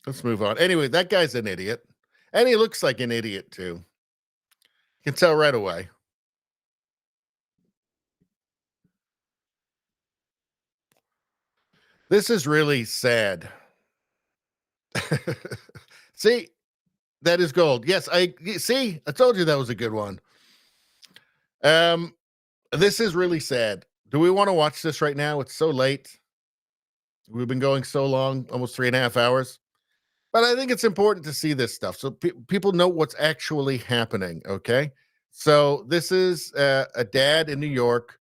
Let's move on. Anyway, that guy's an idiot. And he looks like an idiot, too. You can tell right away. This is really sad. See, that is gold. Yes, I told you that was a good one. This is really sad. Do we want to watch this right now? It's so late. We've been going so long, almost 3.5 hours. But I think it's important to see this stuff so people know what's actually happening, okay? So this is a dad in New York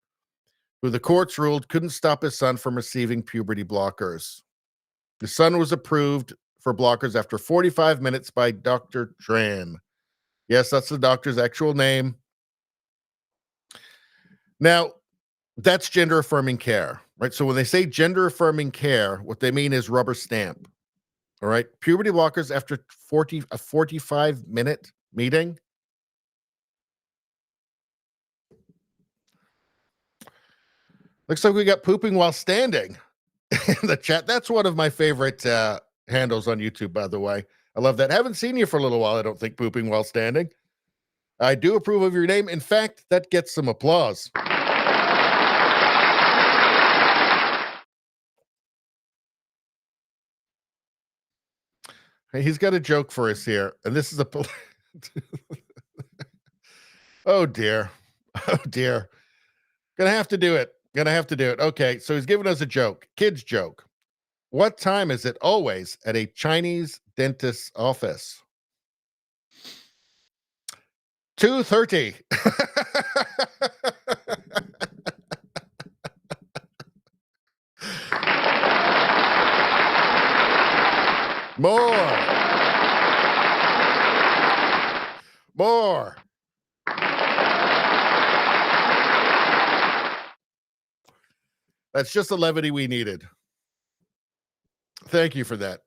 who the courts ruled couldn't stop his son from receiving puberty blockers. His son was approved for blockers after 45 minutes by Dr. Tran. Yes, that's the doctor's actual name. Now, that's gender-affirming care, right? So when they say gender-affirming care, what they mean is rubber stamp, all right? Puberty blockers after a 45-minute meeting. Looks like we got pooping while standing in the chat. That's one of my favorite handles on YouTube, by the way. I love that. Haven't seen you for a little while, I don't think, pooping while standing. I do approve of your name. In fact, that gets some applause. Hey, he's got a joke for us here. And this is a... Oh, dear. Oh, dear. Gonna have to do it. Okay, so he's giving us a joke. Kid's joke. What time is it always at a Chinese dentist's office? 2:30. More. That's just the levity we needed. Thank you for that.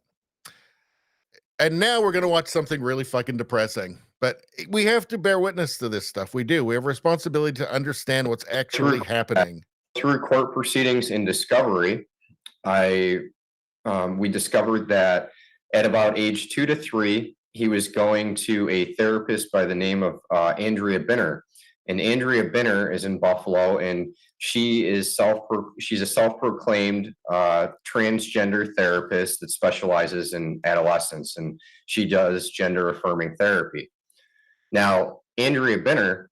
And now we're going to watch something really fucking depressing. But we have to bear witness to this stuff. We do. We have a responsibility to understand what's actually happening. Through court proceedings in discovery, we discovered that at about age 2 to 3, he was going to a therapist by the name of Andrea Binner. And Andrea Binner is in Buffalo, and she's a self-proclaimed transgender therapist that specializes in adolescents, and she does gender-affirming therapy. Now, Andrea Binner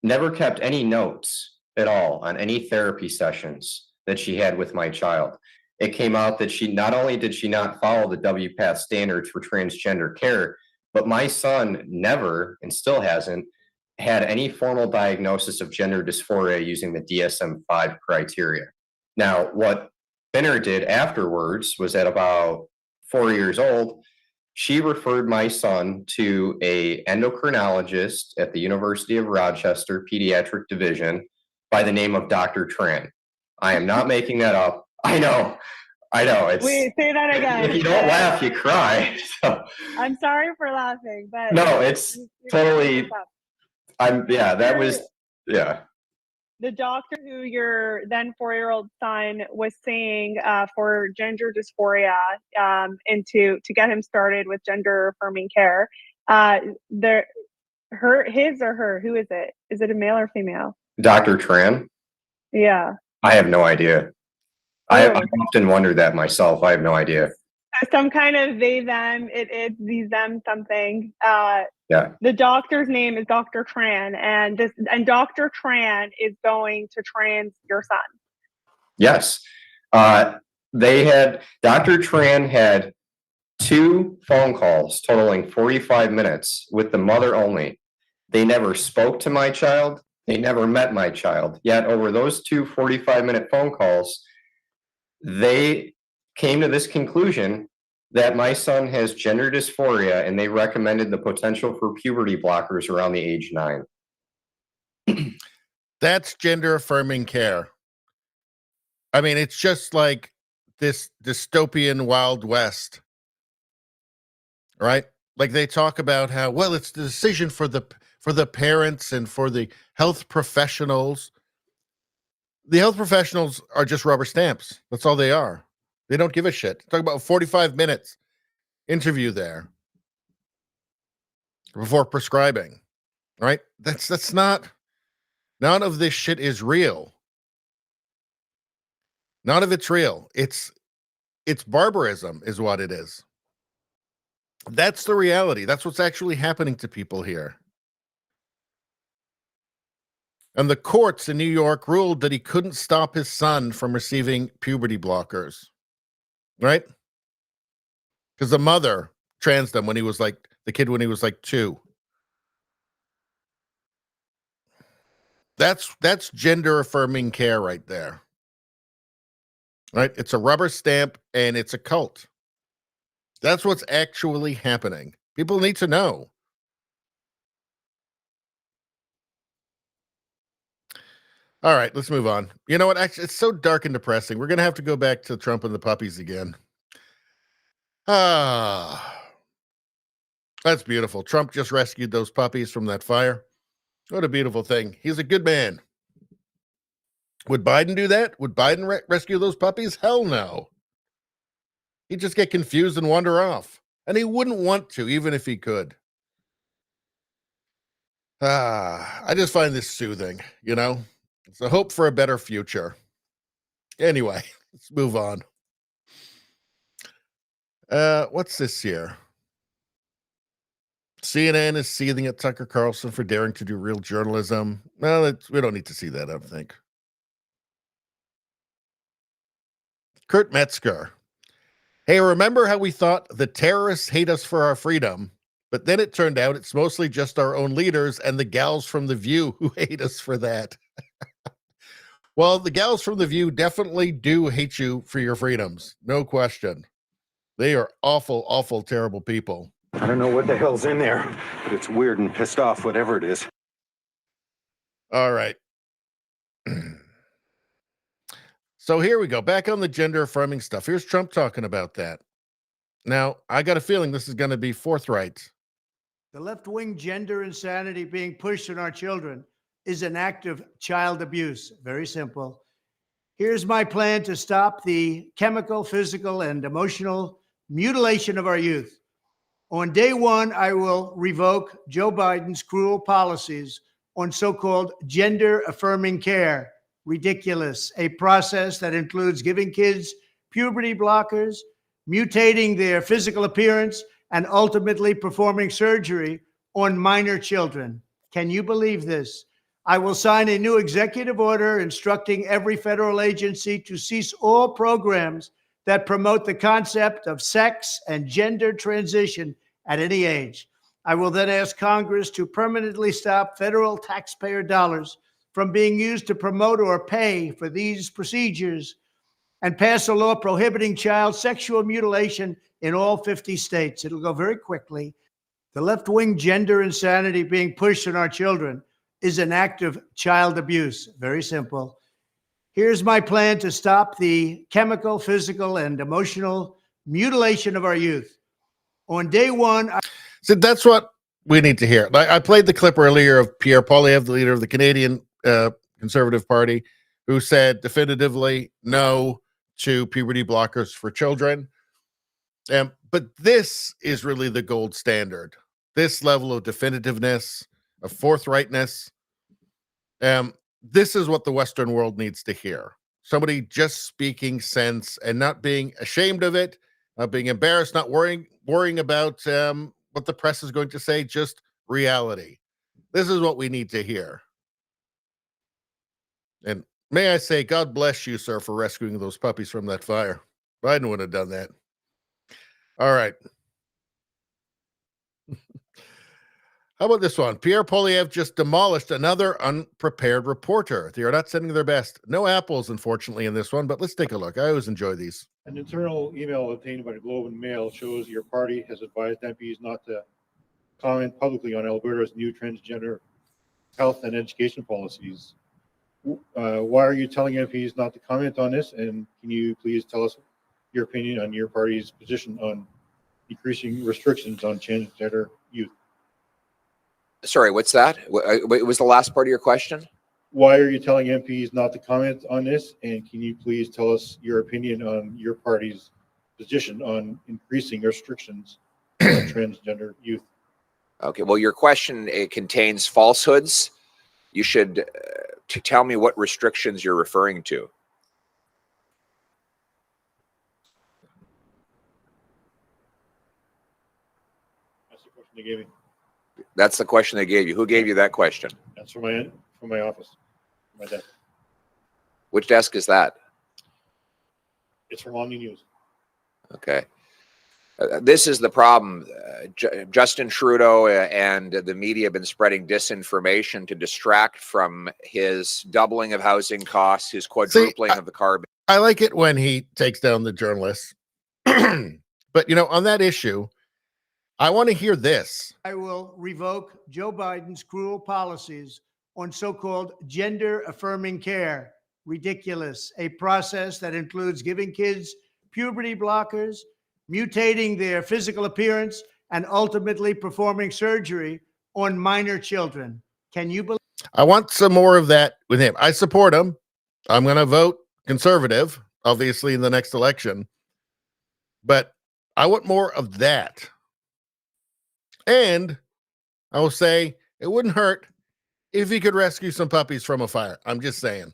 never kept any notes at all on any therapy sessions that she had with my child. It came out that she not only did she not follow the WPATH standards for transgender care, but my son never, and still hasn't, had any formal diagnosis of gender dysphoria using the DSM-5 criteria. Now, what Binner did afterwards was at about 4 years old, she referred my son to an endocrinologist at the University of Rochester Pediatric Division by the name of Dr. Tran. I am not making that up. I know. It's, Wait, say that again. If you don't laugh, you cry. So, I'm sorry for laughing, but no, it's totally... yeah. the doctor who your then 4-year-old son was seeing for gender dysphoria and to get him started with gender affirming care, his or her, who is it? Is it a male or female? Dr. Tran? Yeah. I have no idea. I've often wondered that myself. I have no idea. Some kind of they, them, it, these, them, something. Yeah. The doctor's name is Dr. Tran, and Dr. Tran is going to trans your son. Yes. Dr. Tran had 2 phone calls totaling 45 minutes with the mother only. They never spoke to my child. They never met my child. Yet over those 2 45-minute phone calls, they came to this conclusion that my son has gender dysphoria, and they recommended the potential for puberty blockers around the age 9. That's gender affirming care. I mean, it's just like this dystopian Wild West, right? Like they talk about how, well, it's the decision for the parents and for the health professionals. The health professionals are just rubber stamps. That's all they are. They don't give a shit. Talk about 45 minutes interview there before prescribing, right? That's not, none of this shit is real. None of it's real. It's barbarism is what it is. That's the reality. That's what's actually happening to people here. And the courts in New York ruled that he couldn't stop his son from receiving puberty blockers, right? Because the mother transed him when he was like, the kid when he was like 2. That's gender affirming care right there. Right? It's a rubber stamp and it's a cult. That's what's actually happening. People need to know. All right, let's move on. You know what? Actually, it's so dark and depressing. We're going to have to go back to Trump and the puppies again. Ah, that's beautiful. Trump just rescued those puppies from that fire. What a beautiful thing. He's a good man. Would Biden do that? Would Biden rescue those puppies? Hell no. He'd just get confused and wander off. And he wouldn't want to, even if he could. I just find this soothing, you know? It's a hope for a better future. Anyway, let's move on. What's this here? CNN is seething at Tucker Carlson for daring to do real journalism. Well, we don't need to see that, I don't think. Kurt Metzger. Hey, remember how we thought the terrorists hate us for our freedom, but then it turned out it's mostly just our own leaders and the gals from The View who hate us for that. Well, the gals from The View definitely do hate you for your freedoms. No question. They are awful, awful, terrible people. I don't know what the hell's in there, but it's weird and pissed off, whatever it is. All right. So here we go. Back on the gender affirming stuff. Here's Trump talking about that. Now, I got a feeling this is going to be forthright. The left-wing gender insanity being pushed on our children is an act of child abuse. Very simple. Here's my plan to stop the chemical, physical, and emotional mutilation of our youth. On day one, I will revoke Joe Biden's cruel policies on so-called gender-affirming care. Ridiculous. A process that includes giving kids puberty blockers, mutating their physical appearance, and ultimately performing surgery on minor children. Can you believe this? I will sign a new executive order instructing every federal agency to cease all programs that promote the concept of sex and gender transition at any age. I will then ask Congress to permanently stop federal taxpayer dollars from being used to promote or pay for these procedures and pass a law prohibiting child sexual mutilation in all 50 states. It'll go very quickly. The left-wing gender insanity being pushed on our children is an act of child abuse. Very simple. Here's my plan to stop the chemical, physical, and emotional mutilation of our youth. On day one, So that's what we need to hear. I played the clip earlier of Pierre Poilievre, the leader of the Canadian Conservative Party, who said definitively no to puberty blockers for children. But this is really the gold standard. This level of definitiveness, of forthrightness, this is what the Western world needs to hear. Somebody just speaking sense and not being ashamed of it, not being embarrassed, not worrying about what the press is going to say, just reality. This is what we need to hear. And may I say, God bless you, sir, for rescuing those puppies from that fire. Biden would have done that. All right. How about this one? Pierre Poilievre just demolished another unprepared reporter. They are not sending their best. No apples, unfortunately, in this one, but let's take a look. I always enjoy these. An internal email obtained by the Globe and Mail shows your party has advised MPs not to comment publicly on Alberta's new transgender health and education policies. Why are you telling MPs not to comment on this? And can you please tell us your opinion on your party's position on decreasing restrictions on transgender youth? Sorry, what's that? What was the last part of your question? Why are you telling MPs not to comment on this? And can you please tell us your opinion on your party's position on increasing restrictions on transgender youth? Okay, well, your question, it contains falsehoods. You should tell me what restrictions you're referring to. That's the question they gave me. That's the question they gave you. Who gave you that question? That's from my office, my desk. Which desk is that? It's from Omni News. Okay. This is the problem. Justin Trudeau and the media have been spreading disinformation to distract from his doubling of housing costs, his quadrupling of the carbon. I like it when he takes down the journalists. But, you know, on that issue, I want to hear this. I will revoke Joe Biden's cruel policies on so-called gender-affirming care. Ridiculous. A process that includes giving kids puberty blockers, mutating their physical appearance, and ultimately performing surgery on minor children. Can you believe? I want some more of that with him. I support him. I'm going to vote conservative, obviously, in the next election. But I want more of that. And I will say it wouldn't hurt if he could rescue some puppies from a fire. I'm just saying.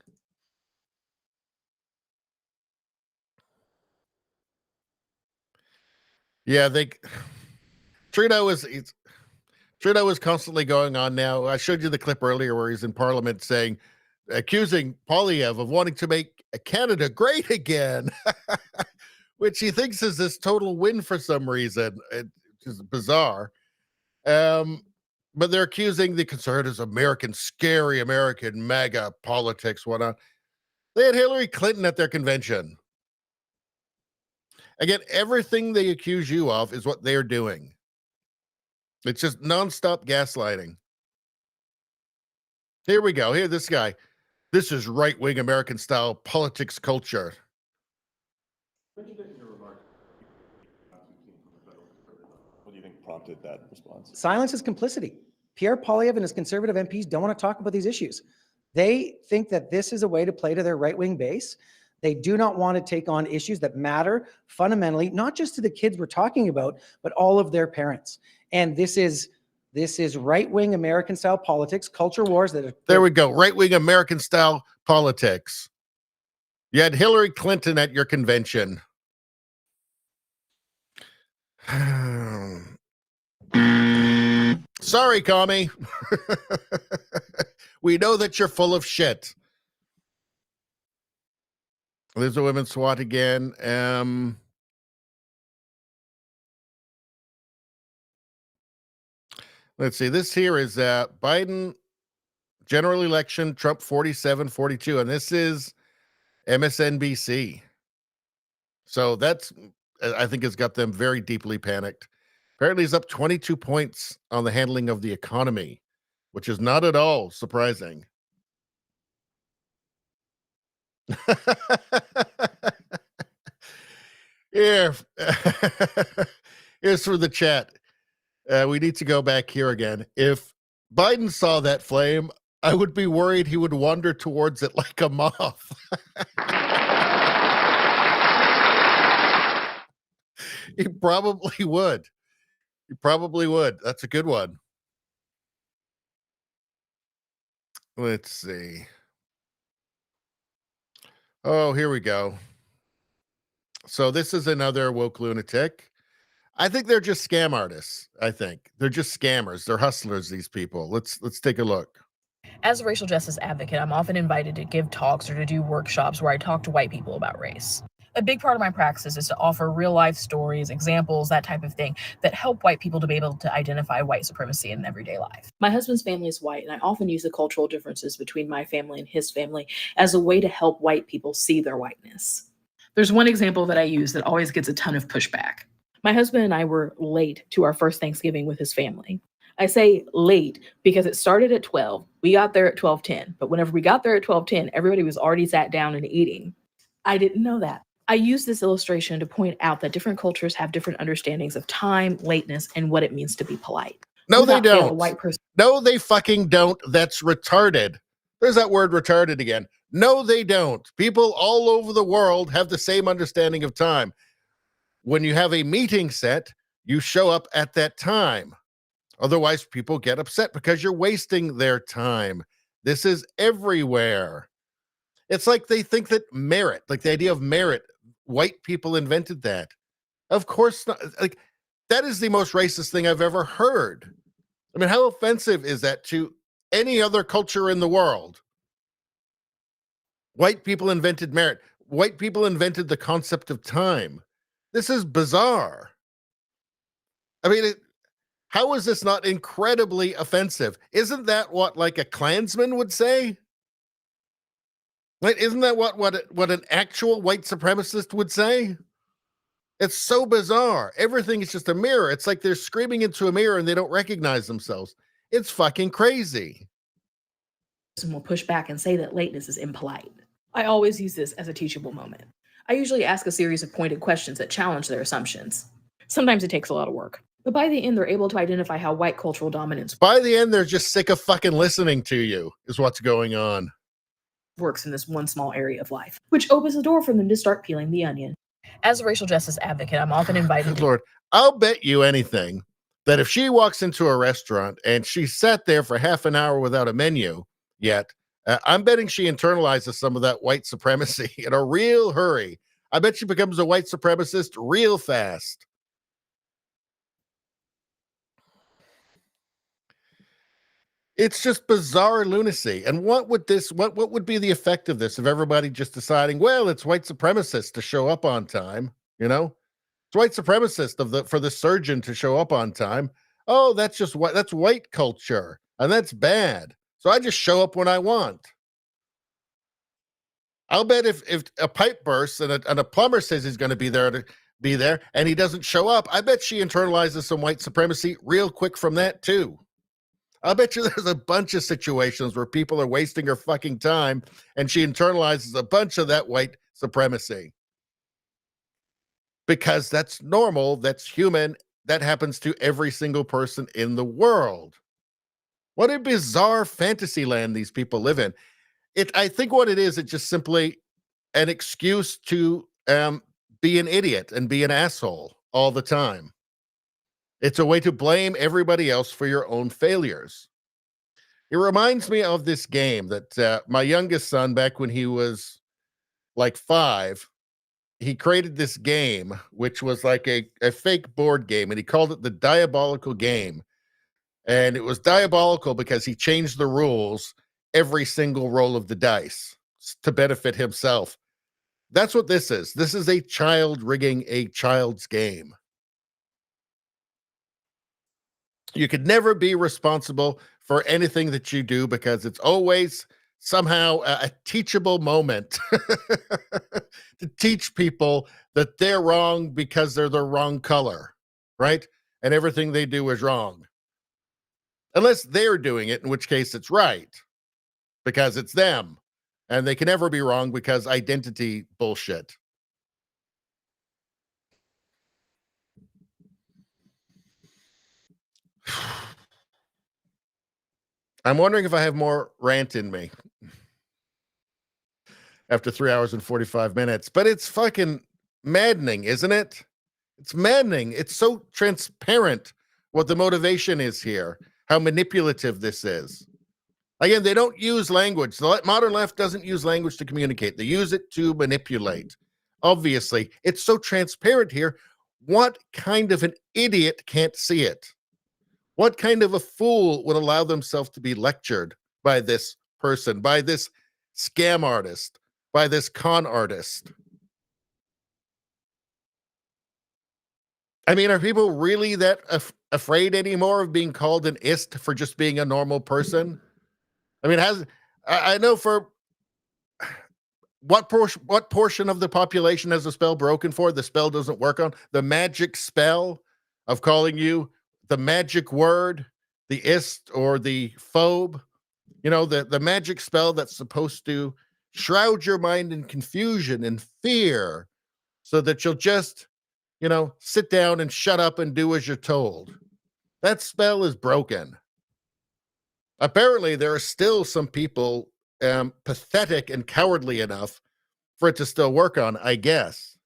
Yeah, Trudeau is constantly going on now. I showed you the clip earlier where he's in Parliament accusing Poilievre of wanting to make Canada great again, which he thinks is this total win for some reason. It's just bizarre. But they're accusing the Conservatives of scary American MAGA politics, whatnot. They had Hillary Clinton at their convention. Again, everything they accuse you of is what they're doing. It's just nonstop gaslighting. Here we go. Here, this guy. This is right-wing American-style politics culture. What do you think prompted that response? Silence is complicity. Pierre Poilievre and his Conservative MPs don't want to talk about these issues. They think that this is a way to play to their right-wing base. They do not want to take on issues that matter fundamentally, not just to the kids we're talking about, but all of their parents. And this is right-wing American-style politics, culture wars that are... There we go. Right-wing American-style politics. You had Hillary Clinton at your convention. Sorry, commie. We know that you're full of shit. There's a women's SWAT again. Let's see. This here is Biden general election, Trump 47-42. And this is MSNBC. So that's, I think, has got them very deeply panicked. Apparently he's up 22 points on the handling of the economy, which is not at all surprising. Here, here's through the chat. We need to go back here again. If Biden saw that flame, I would be worried he would wander towards it like a moth. He probably would. He probably would. That's a good one. Let's see. Oh, here we go. So this is another woke lunatic. I think they're just scam artists. I think they're just scammers. They're hustlers, these people. Let's take a look. As a racial justice advocate, I'm often invited to give talks or to do workshops where I talk to white people about race. A big part of my practice is to offer real life stories, examples, that type of thing that help white people to be able to identify white supremacy in everyday life. My husband's family is white, and I often use the cultural differences between my family and his family as a way to help white people see their whiteness. There's one example that I use that always gets a ton of pushback. My husband and I were late to our first Thanksgiving with his family. I say late because it started at 12. We got there at 12:10, but whenever we got there at 12:10, everybody was already sat down and eating. I didn't know that. I use this illustration to point out that different cultures have different understandings of time, lateness, and what it means to be polite. No, they Without fail, a don't. white person. No, they fucking don't. That's retarded. There's that word retarded again. No, they don't. People all over the world have the same understanding of time. When you have a meeting set, you show up at that time. Otherwise, people get upset because you're wasting their time. This is everywhere. It's like they think that merit, like the idea of merit, white people invented that. Of course not. Like, that is the most racist thing I've ever heard. I mean, how offensive is that to any other culture in the world? White people invented merit. White people invented the concept of time. This is bizarre. I mean, how is this not incredibly offensive? Isn't that what like a Klansman would say? Like, isn't that what an actual white supremacist would say? It's so bizarre. Everything is just a mirror. It's like they're screaming into a mirror and they don't recognize themselves. It's fucking crazy. Will push back and say that lateness is impolite. I always use this as a teachable moment. I usually ask a series of pointed questions that challenge their assumptions. Sometimes it takes a lot of work, but by the end, they're able to identify how white cultural dominance By the end, they're just sick of fucking listening to you, is what's going on. Works in this one small area of life, which opens the door for them to start peeling the onion. As a racial justice advocate, I'm often invited Good Lord, I'll bet you anything that if she walks into a restaurant and she sat there for half an hour without a menu yet, I'm betting she internalizes some of that white supremacy in a real hurry. I bet she becomes a white supremacist real fast. It's just bizarre lunacy. And what would be the effect of this if everybody just deciding, well, it's white supremacist to show up on time, you know? It's white supremacist for the surgeon to show up on time. Oh, that's white culture, and that's bad. So I just show up when I want. I'll bet if a pipe bursts and a plumber says he's going to be there and he doesn't show up, I bet she internalizes some white supremacy real quick from that too. I'll bet you there's a bunch of situations where people are wasting her fucking time and she internalizes a bunch of that white supremacy. Because that's normal, that's human, that happens to every single person in the world. What a bizarre fantasy land these people live in. I think what it is, it's just simply an excuse to be an idiot and be an asshole all the time. It's a way to blame everybody else for your own failures. It reminds me of this game that my youngest son, back when he was like 5, he created this game, which was like a fake board game, and he called it the Diabolical Game. And it was diabolical because he changed the rules every single roll of the dice to benefit himself. That's what this is. This is a child rigging a child's game. You could never be responsible for anything that you do because it's always somehow a teachable moment to teach people that they're wrong because they're the wrong color, right? And everything they do is wrong. Unless they're doing it, in which case it's right because it's them. And they can never be wrong because identity bullshit. I'm wondering if I have more rant in me after 3 hours and 45 minutes, but it's fucking maddening, isn't it? It's maddening. It's so transparent what the motivation is here, how manipulative this is. Again, they don't use language. The modern left doesn't use language to communicate. They use it to manipulate. Obviously, it's so transparent here. What kind of an idiot can't see it? What kind of a fool would allow themselves to be lectured by this person, by this scam artist, by this con artist? I mean, are people really that afraid anymore of being called an ist for just being a normal person? I mean, I know for what portion of the population has the spell broken for? The spell doesn't work on the magic spell of calling you the magic word, the ist or the phobe. You know, the magic spell that's supposed to shroud your mind in confusion and fear so that you'll just, you know, sit down and shut up and do as you're told. That spell is broken. Apparently, there are still some people pathetic and cowardly enough for it to still work on, I guess.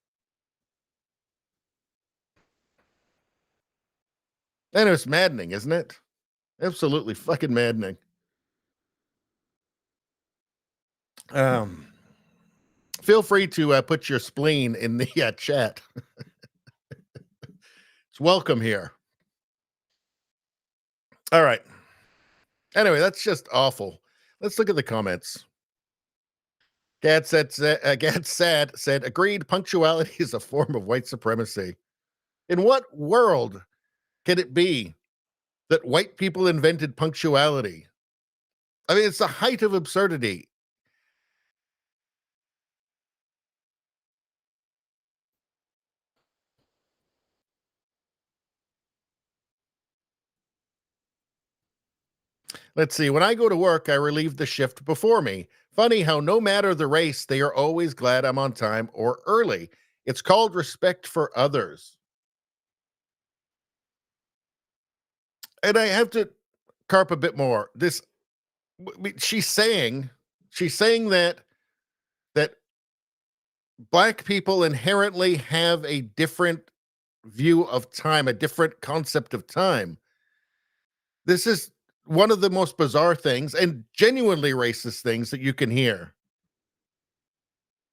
And it's maddening, isn't it? Absolutely fucking maddening. Feel free to put your spleen in the chat. It's welcome here. All right. Anyway, that's just awful. Let's look at the comments. Gad said, agreed, punctuality is a form of white supremacy. In what world can it be that white people invented punctuality? I mean, it's the height of absurdity. Let's see. When I go to work, I relieve the shift before me. Funny how no matter the race, they are always glad I'm on time or early. It's called respect for others. And I have to carp a bit more. She's saying that black people inherently have a different view of time, a different concept of time. This is one of the most bizarre things and genuinely racist things that you can hear.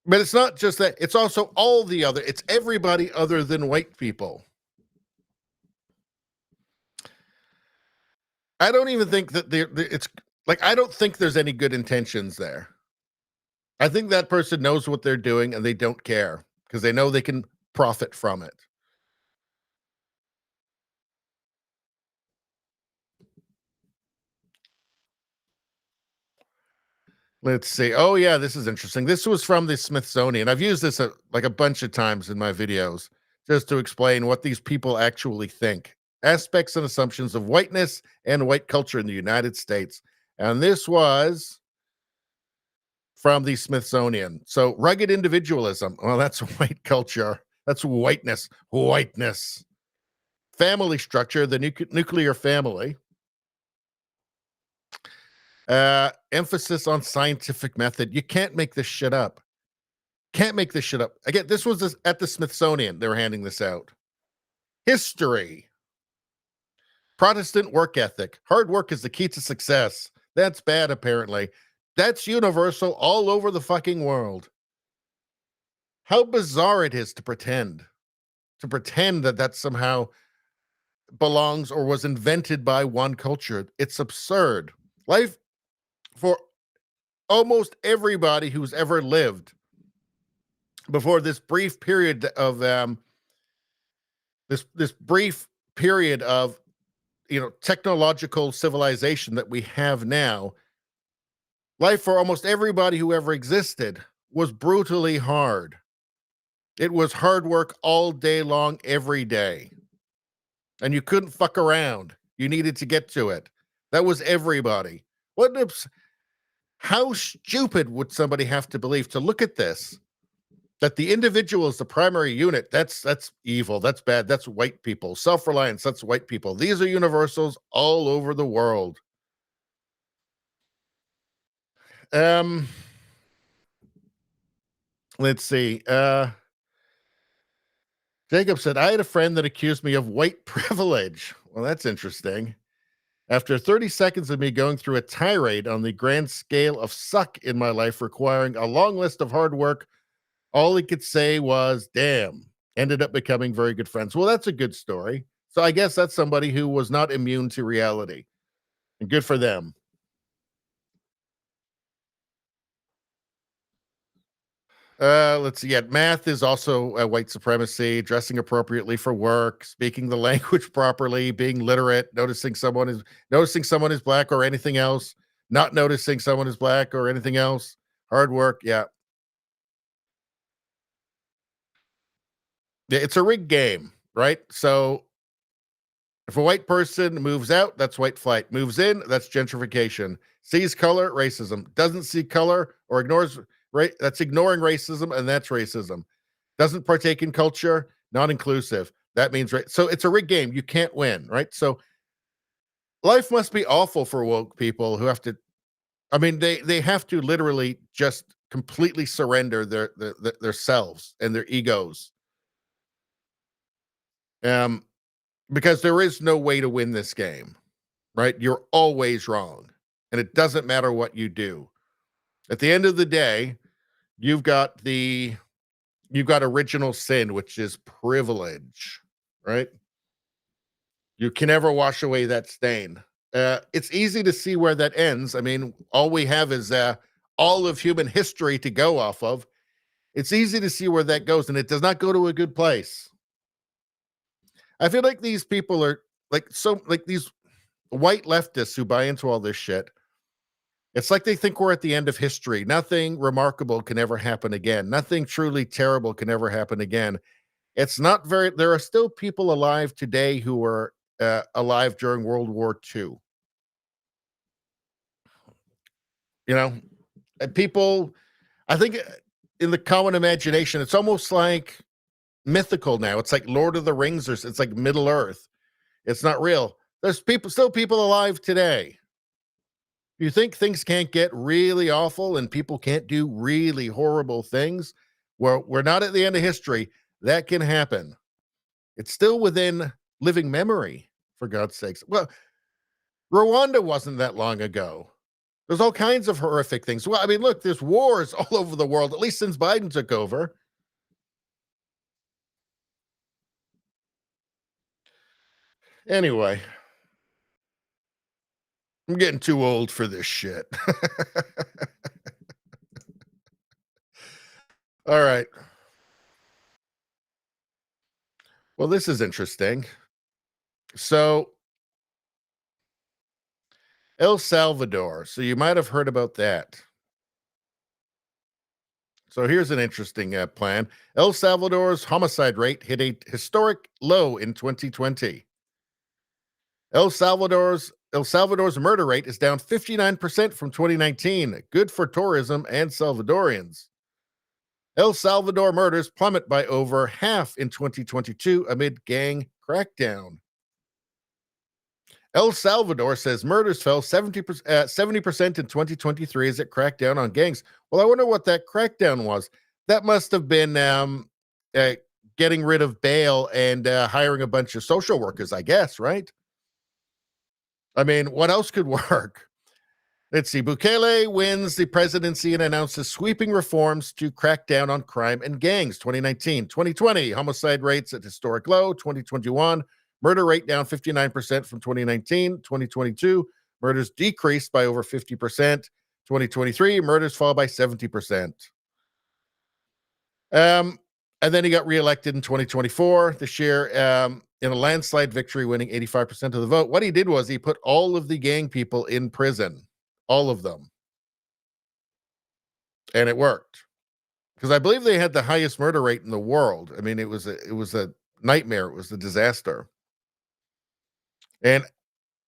But it's not just that, it's also all the other, it's everybody other than white people. I don't even think that it's like, I don't think there's any good intentions there. I think that person knows what they're doing and they don't care because they know they can profit from it. Let's see. Oh, yeah, this is interesting. This was from the Smithsonian. I've used this like a bunch of times in my videos just to explain what these people actually think. Aspects and assumptions of whiteness and white culture in the United States. And this was from the Smithsonian. So rugged individualism. Well, that's white culture. That's whiteness. Whiteness. Family structure, the nuclear family. Emphasis on scientific method. You can't make this shit up. Can't make this shit up. Again, this was at the Smithsonian. They were handing this out. History. Protestant work ethic. Hard work is the key to success. That's bad, apparently. That's universal all over the fucking world. How bizarre it is to pretend that that somehow belongs or was invented by one culture. It's absurd. Life for almost everybody who's ever lived before this brief period of this brief period of technological civilization that we have now, life for almost everybody who ever existed was brutally hard. It was hard work all day long, every day. And you couldn't fuck around. You needed to get to it. That was everybody. How stupid would somebody have to believe to look at this? That the individual is the primary unit. That's evil. That's bad. That's white people. Self-reliance. That's white people. These are universals all over the world. Let's see. Jacob said, I had a friend that accused me of white privilege. Well, that's interesting. After 30 seconds of me going through a tirade on the grand scale of suck in my life, requiring a long list of hard work, all he could say was, damn. Ended up becoming very good friends. Well, that's a good story. So I guess that's somebody who was not immune to reality. And good for them. Let's see. Yeah, math is also white supremacy, dressing appropriately for work, speaking the language properly, being literate, noticing someone is black or anything else, not noticing someone is black or anything else, hard work. Yeah. Yeah, it's a rigged game, right? So if a white person moves out, that's white flight. Moves in, that's gentrification. Sees color, racism. Doesn't see color or ignores, right? That's ignoring racism, and that's racism. Doesn't partake in culture, non-inclusive. That means right. So it's a rigged game. You can't win, right? So life must be awful for woke people who have to. I mean, they have to literally just completely surrender their selves and their egos. Because there is no way to win this game, right? You're always wrong, and it doesn't matter what you do. At the end of the day, you've got original sin, which is privilege, right? You can never wash away that stain. It's easy to see where that ends. I mean, all we have is all of human history to go off of. It's easy to see where that goes, and it does not go to a good place. I feel like these people are like these white leftists who buy into all this shit. It's like they think we're at the end of history. Nothing remarkable can ever happen again. Nothing truly terrible can ever happen again. It's not very, there are still people alive today who were alive during World War II. You know, and people, I think in the common imagination, it's almost like mythical now. It's like Lord of the Rings, or it's like Middle Earth. It's not real. There's still people alive today. You think things can't get really awful and people can't do really horrible things? Well, we're not at the end of history. That can happen. It's still within living memory, for God's sakes. Well, Rwanda wasn't that long ago. There's all kinds of horrific things. Well, I mean, look, there's wars all over the world, at least since Biden took over. Anyway, I'm getting too old for this shit. All right. Well, this is interesting. So, El Salvador. So you might have heard about that. So here's an interesting plan. El Salvador's homicide rate hit a historic low in 2020. El Salvador's murder rate is down 59% from 2019. Good for tourism and Salvadorians. El Salvador murders plummet by over half in 2022 amid gang crackdown. El Salvador says murders fell 70% in 2023 as it cracked down on gangs. Well, I wonder what that crackdown was. That must have been getting rid of bail and hiring a bunch of social workers, I guess, right? I mean, what else could work? Let's see. Bukele wins the presidency and announces sweeping reforms to crack down on crime and gangs. 2019, 2020, homicide rates at historic low. 2021, murder rate down 59% from 2019. 2022, murders decreased by over 50%. 2023, murders fall by 70%. And then he got reelected in 2024 this year in a landslide victory, winning 85% of the vote. What he did was he put all of the gang people in prison. All of them. And it worked. Because I believe they had the highest murder rate in the world. I mean, it was a nightmare. It was a disaster. And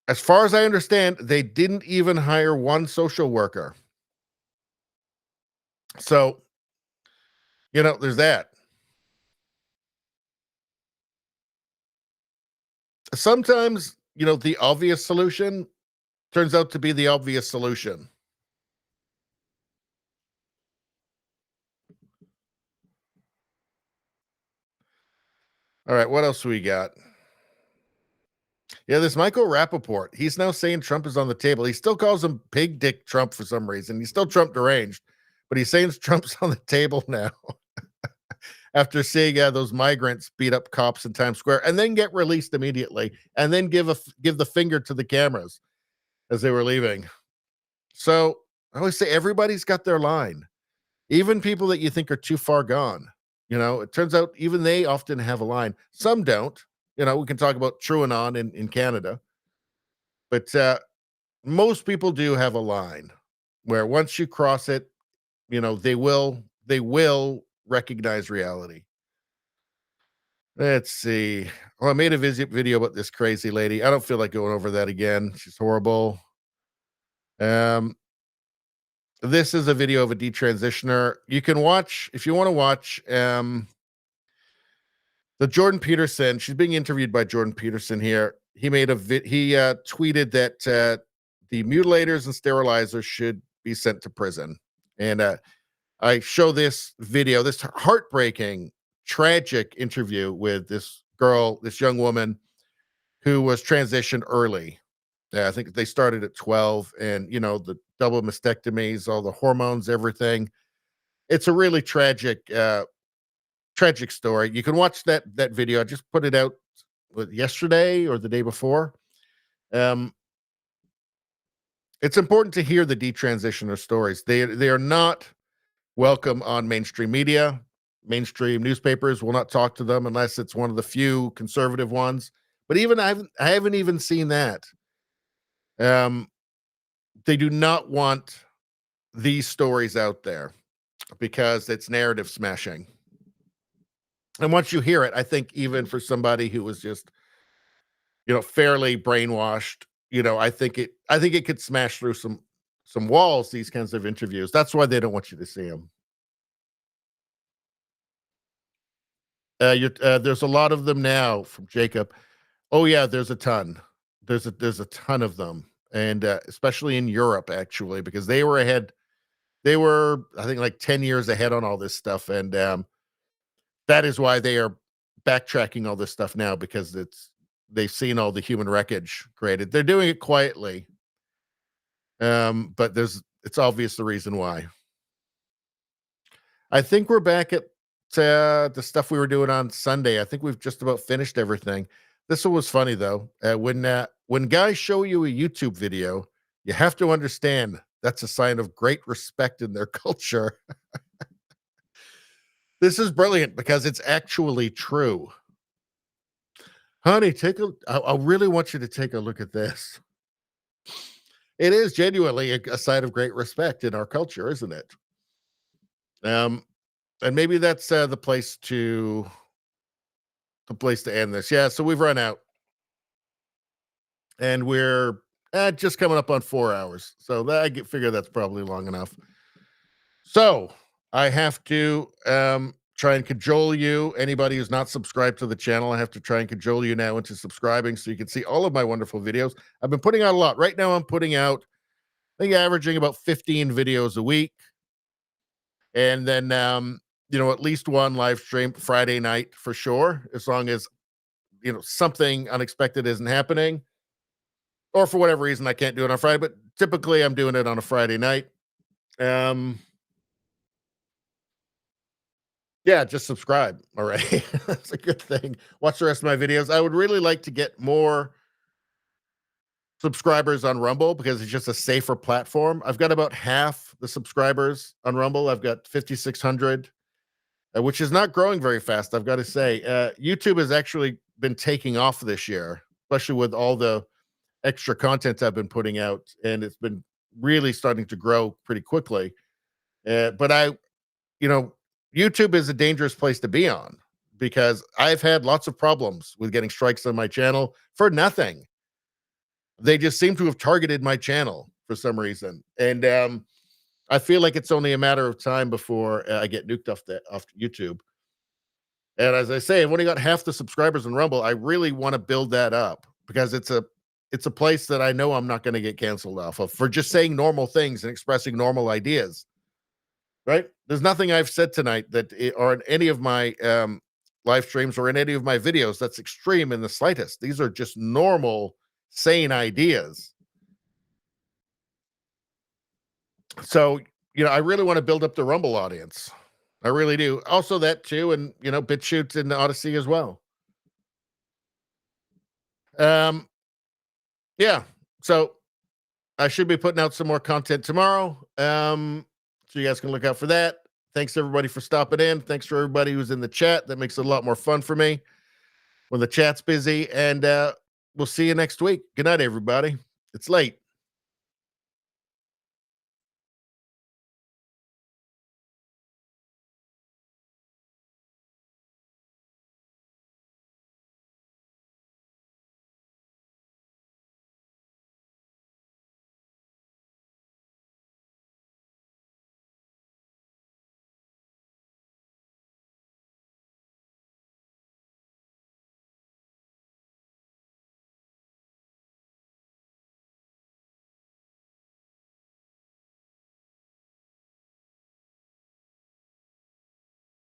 as far as I understand, they didn't even hire one social worker. So, there's that. Sometimes, the obvious solution turns out to be the obvious solution. All right, what else we got? Yeah, this Michael Rappaport, he's now saying Trump is on the table. He still calls him Big Dick Trump for some reason. He's still Trump deranged, but he's saying Trump's on the table now after seeing those migrants beat up cops in Times Square and then get released immediately and then give the finger to the cameras as they were leaving. So I always say everybody's got their line, even people that you think are too far gone. You know, it turns out even they often have a line. Some don't. You know, we can talk about TrueAnon in Canada, but most people do have a line where once you cross it, you know, they will recognize reality. Let's see. Oh, I made a video about this crazy lady. I don't feel like going over that again. She's horrible. This is a video of a detransitioner. You can watch if you want to watch the Jordan Peterson. She's being interviewed by Jordan Peterson here. He made he tweeted that the mutilators and sterilizers should be sent to prison. And I show this video, this heartbreaking, tragic interview with this girl, this young woman who was transitioned early. I think they started at 12, and you know, the double mastectomies, all the hormones, everything. It's a really tragic story. You can watch that video. I just put it out yesterday or the day before. It's important to hear the detransitioner stories. They are not welcome on mainstream media. Mainstream newspapers will not talk to them unless it's one of the few conservative ones. But even I haven't even seen that. They do not want these stories out there because it's narrative smashing. And once you hear it, I think even for somebody who was just, you know, fairly brainwashed, you know, I think it could smash through some walls, these kinds of interviews. That's why they don't want you to see them. There's a lot of them now from Jacob. Oh yeah, there's a ton. There's a ton of them. And especially in Europe, actually, because they were ahead. They were, I think, like 10 years ahead on all this stuff. And that is why they are backtracking all this stuff now, because they've seen all the human wreckage created. They're doing it quietly. But it's obvious the reason why. I think we're back at the stuff we were doing on Sunday. I think we've just about finished everything. This one was funny though. When guys show you a YouTube video, you have to understand that's a sign of great respect in their culture. This is brilliant because it's actually true. Honey, I really want you to take a look at this. It is genuinely a sign of great respect in our culture, isn't it? And maybe that's the place to end this. Yeah, so we've run out. And we're just coming up on 4 hours. So I figure that's probably long enough. So I have to try and cajole you. Anybody who's not subscribed to the channel, I have to try and cajole you now into subscribing so you can see all of my wonderful videos. I've been putting out a lot. Right now I'm putting out, I think, averaging about 15 videos a week. And then, you know, at least one live stream Friday night for sure, as long as, you know, something unexpected isn't happening. Or for whatever reason, I can't do it on Friday, but typically I'm doing it on a Friday night. Yeah, just subscribe already. That's a good thing. Watch the rest of my videos. I would really like to get more subscribers on Rumble because it's just a safer platform. I've got about half the subscribers on Rumble. I've got 5,600, which is not growing very fast, I've got to say. YouTube has actually been taking off this year, especially with all the extra content I've been putting out, and it's been really starting to grow pretty quickly. But you know, YouTube is a dangerous place to be on because I've had lots of problems with getting strikes on my channel for nothing. They just seem to have targeted my channel for some reason. And I feel like it's only a matter of time before I get nuked off YouTube. And as I say, I've only got half the subscribers in Rumble. I really want to build that up because it's a place that I know I'm not going to get canceled off of for just saying normal things and expressing normal ideas. Right? There's nothing I've said tonight that or in any of my live streams or in any of my videos that's extreme in the slightest. These are just normal, sane ideas. So, I really want to build up the Rumble audience. I really do. Also that too, and BitChute and Odyssey as well. Yeah. So I should be putting out some more content tomorrow. So you guys can look out for that. Thanks everybody for stopping in. Thanks for everybody who's in the chat. That makes it a lot more fun for me when the chat's busy. And we'll see you next week. Good night, everybody. It's late.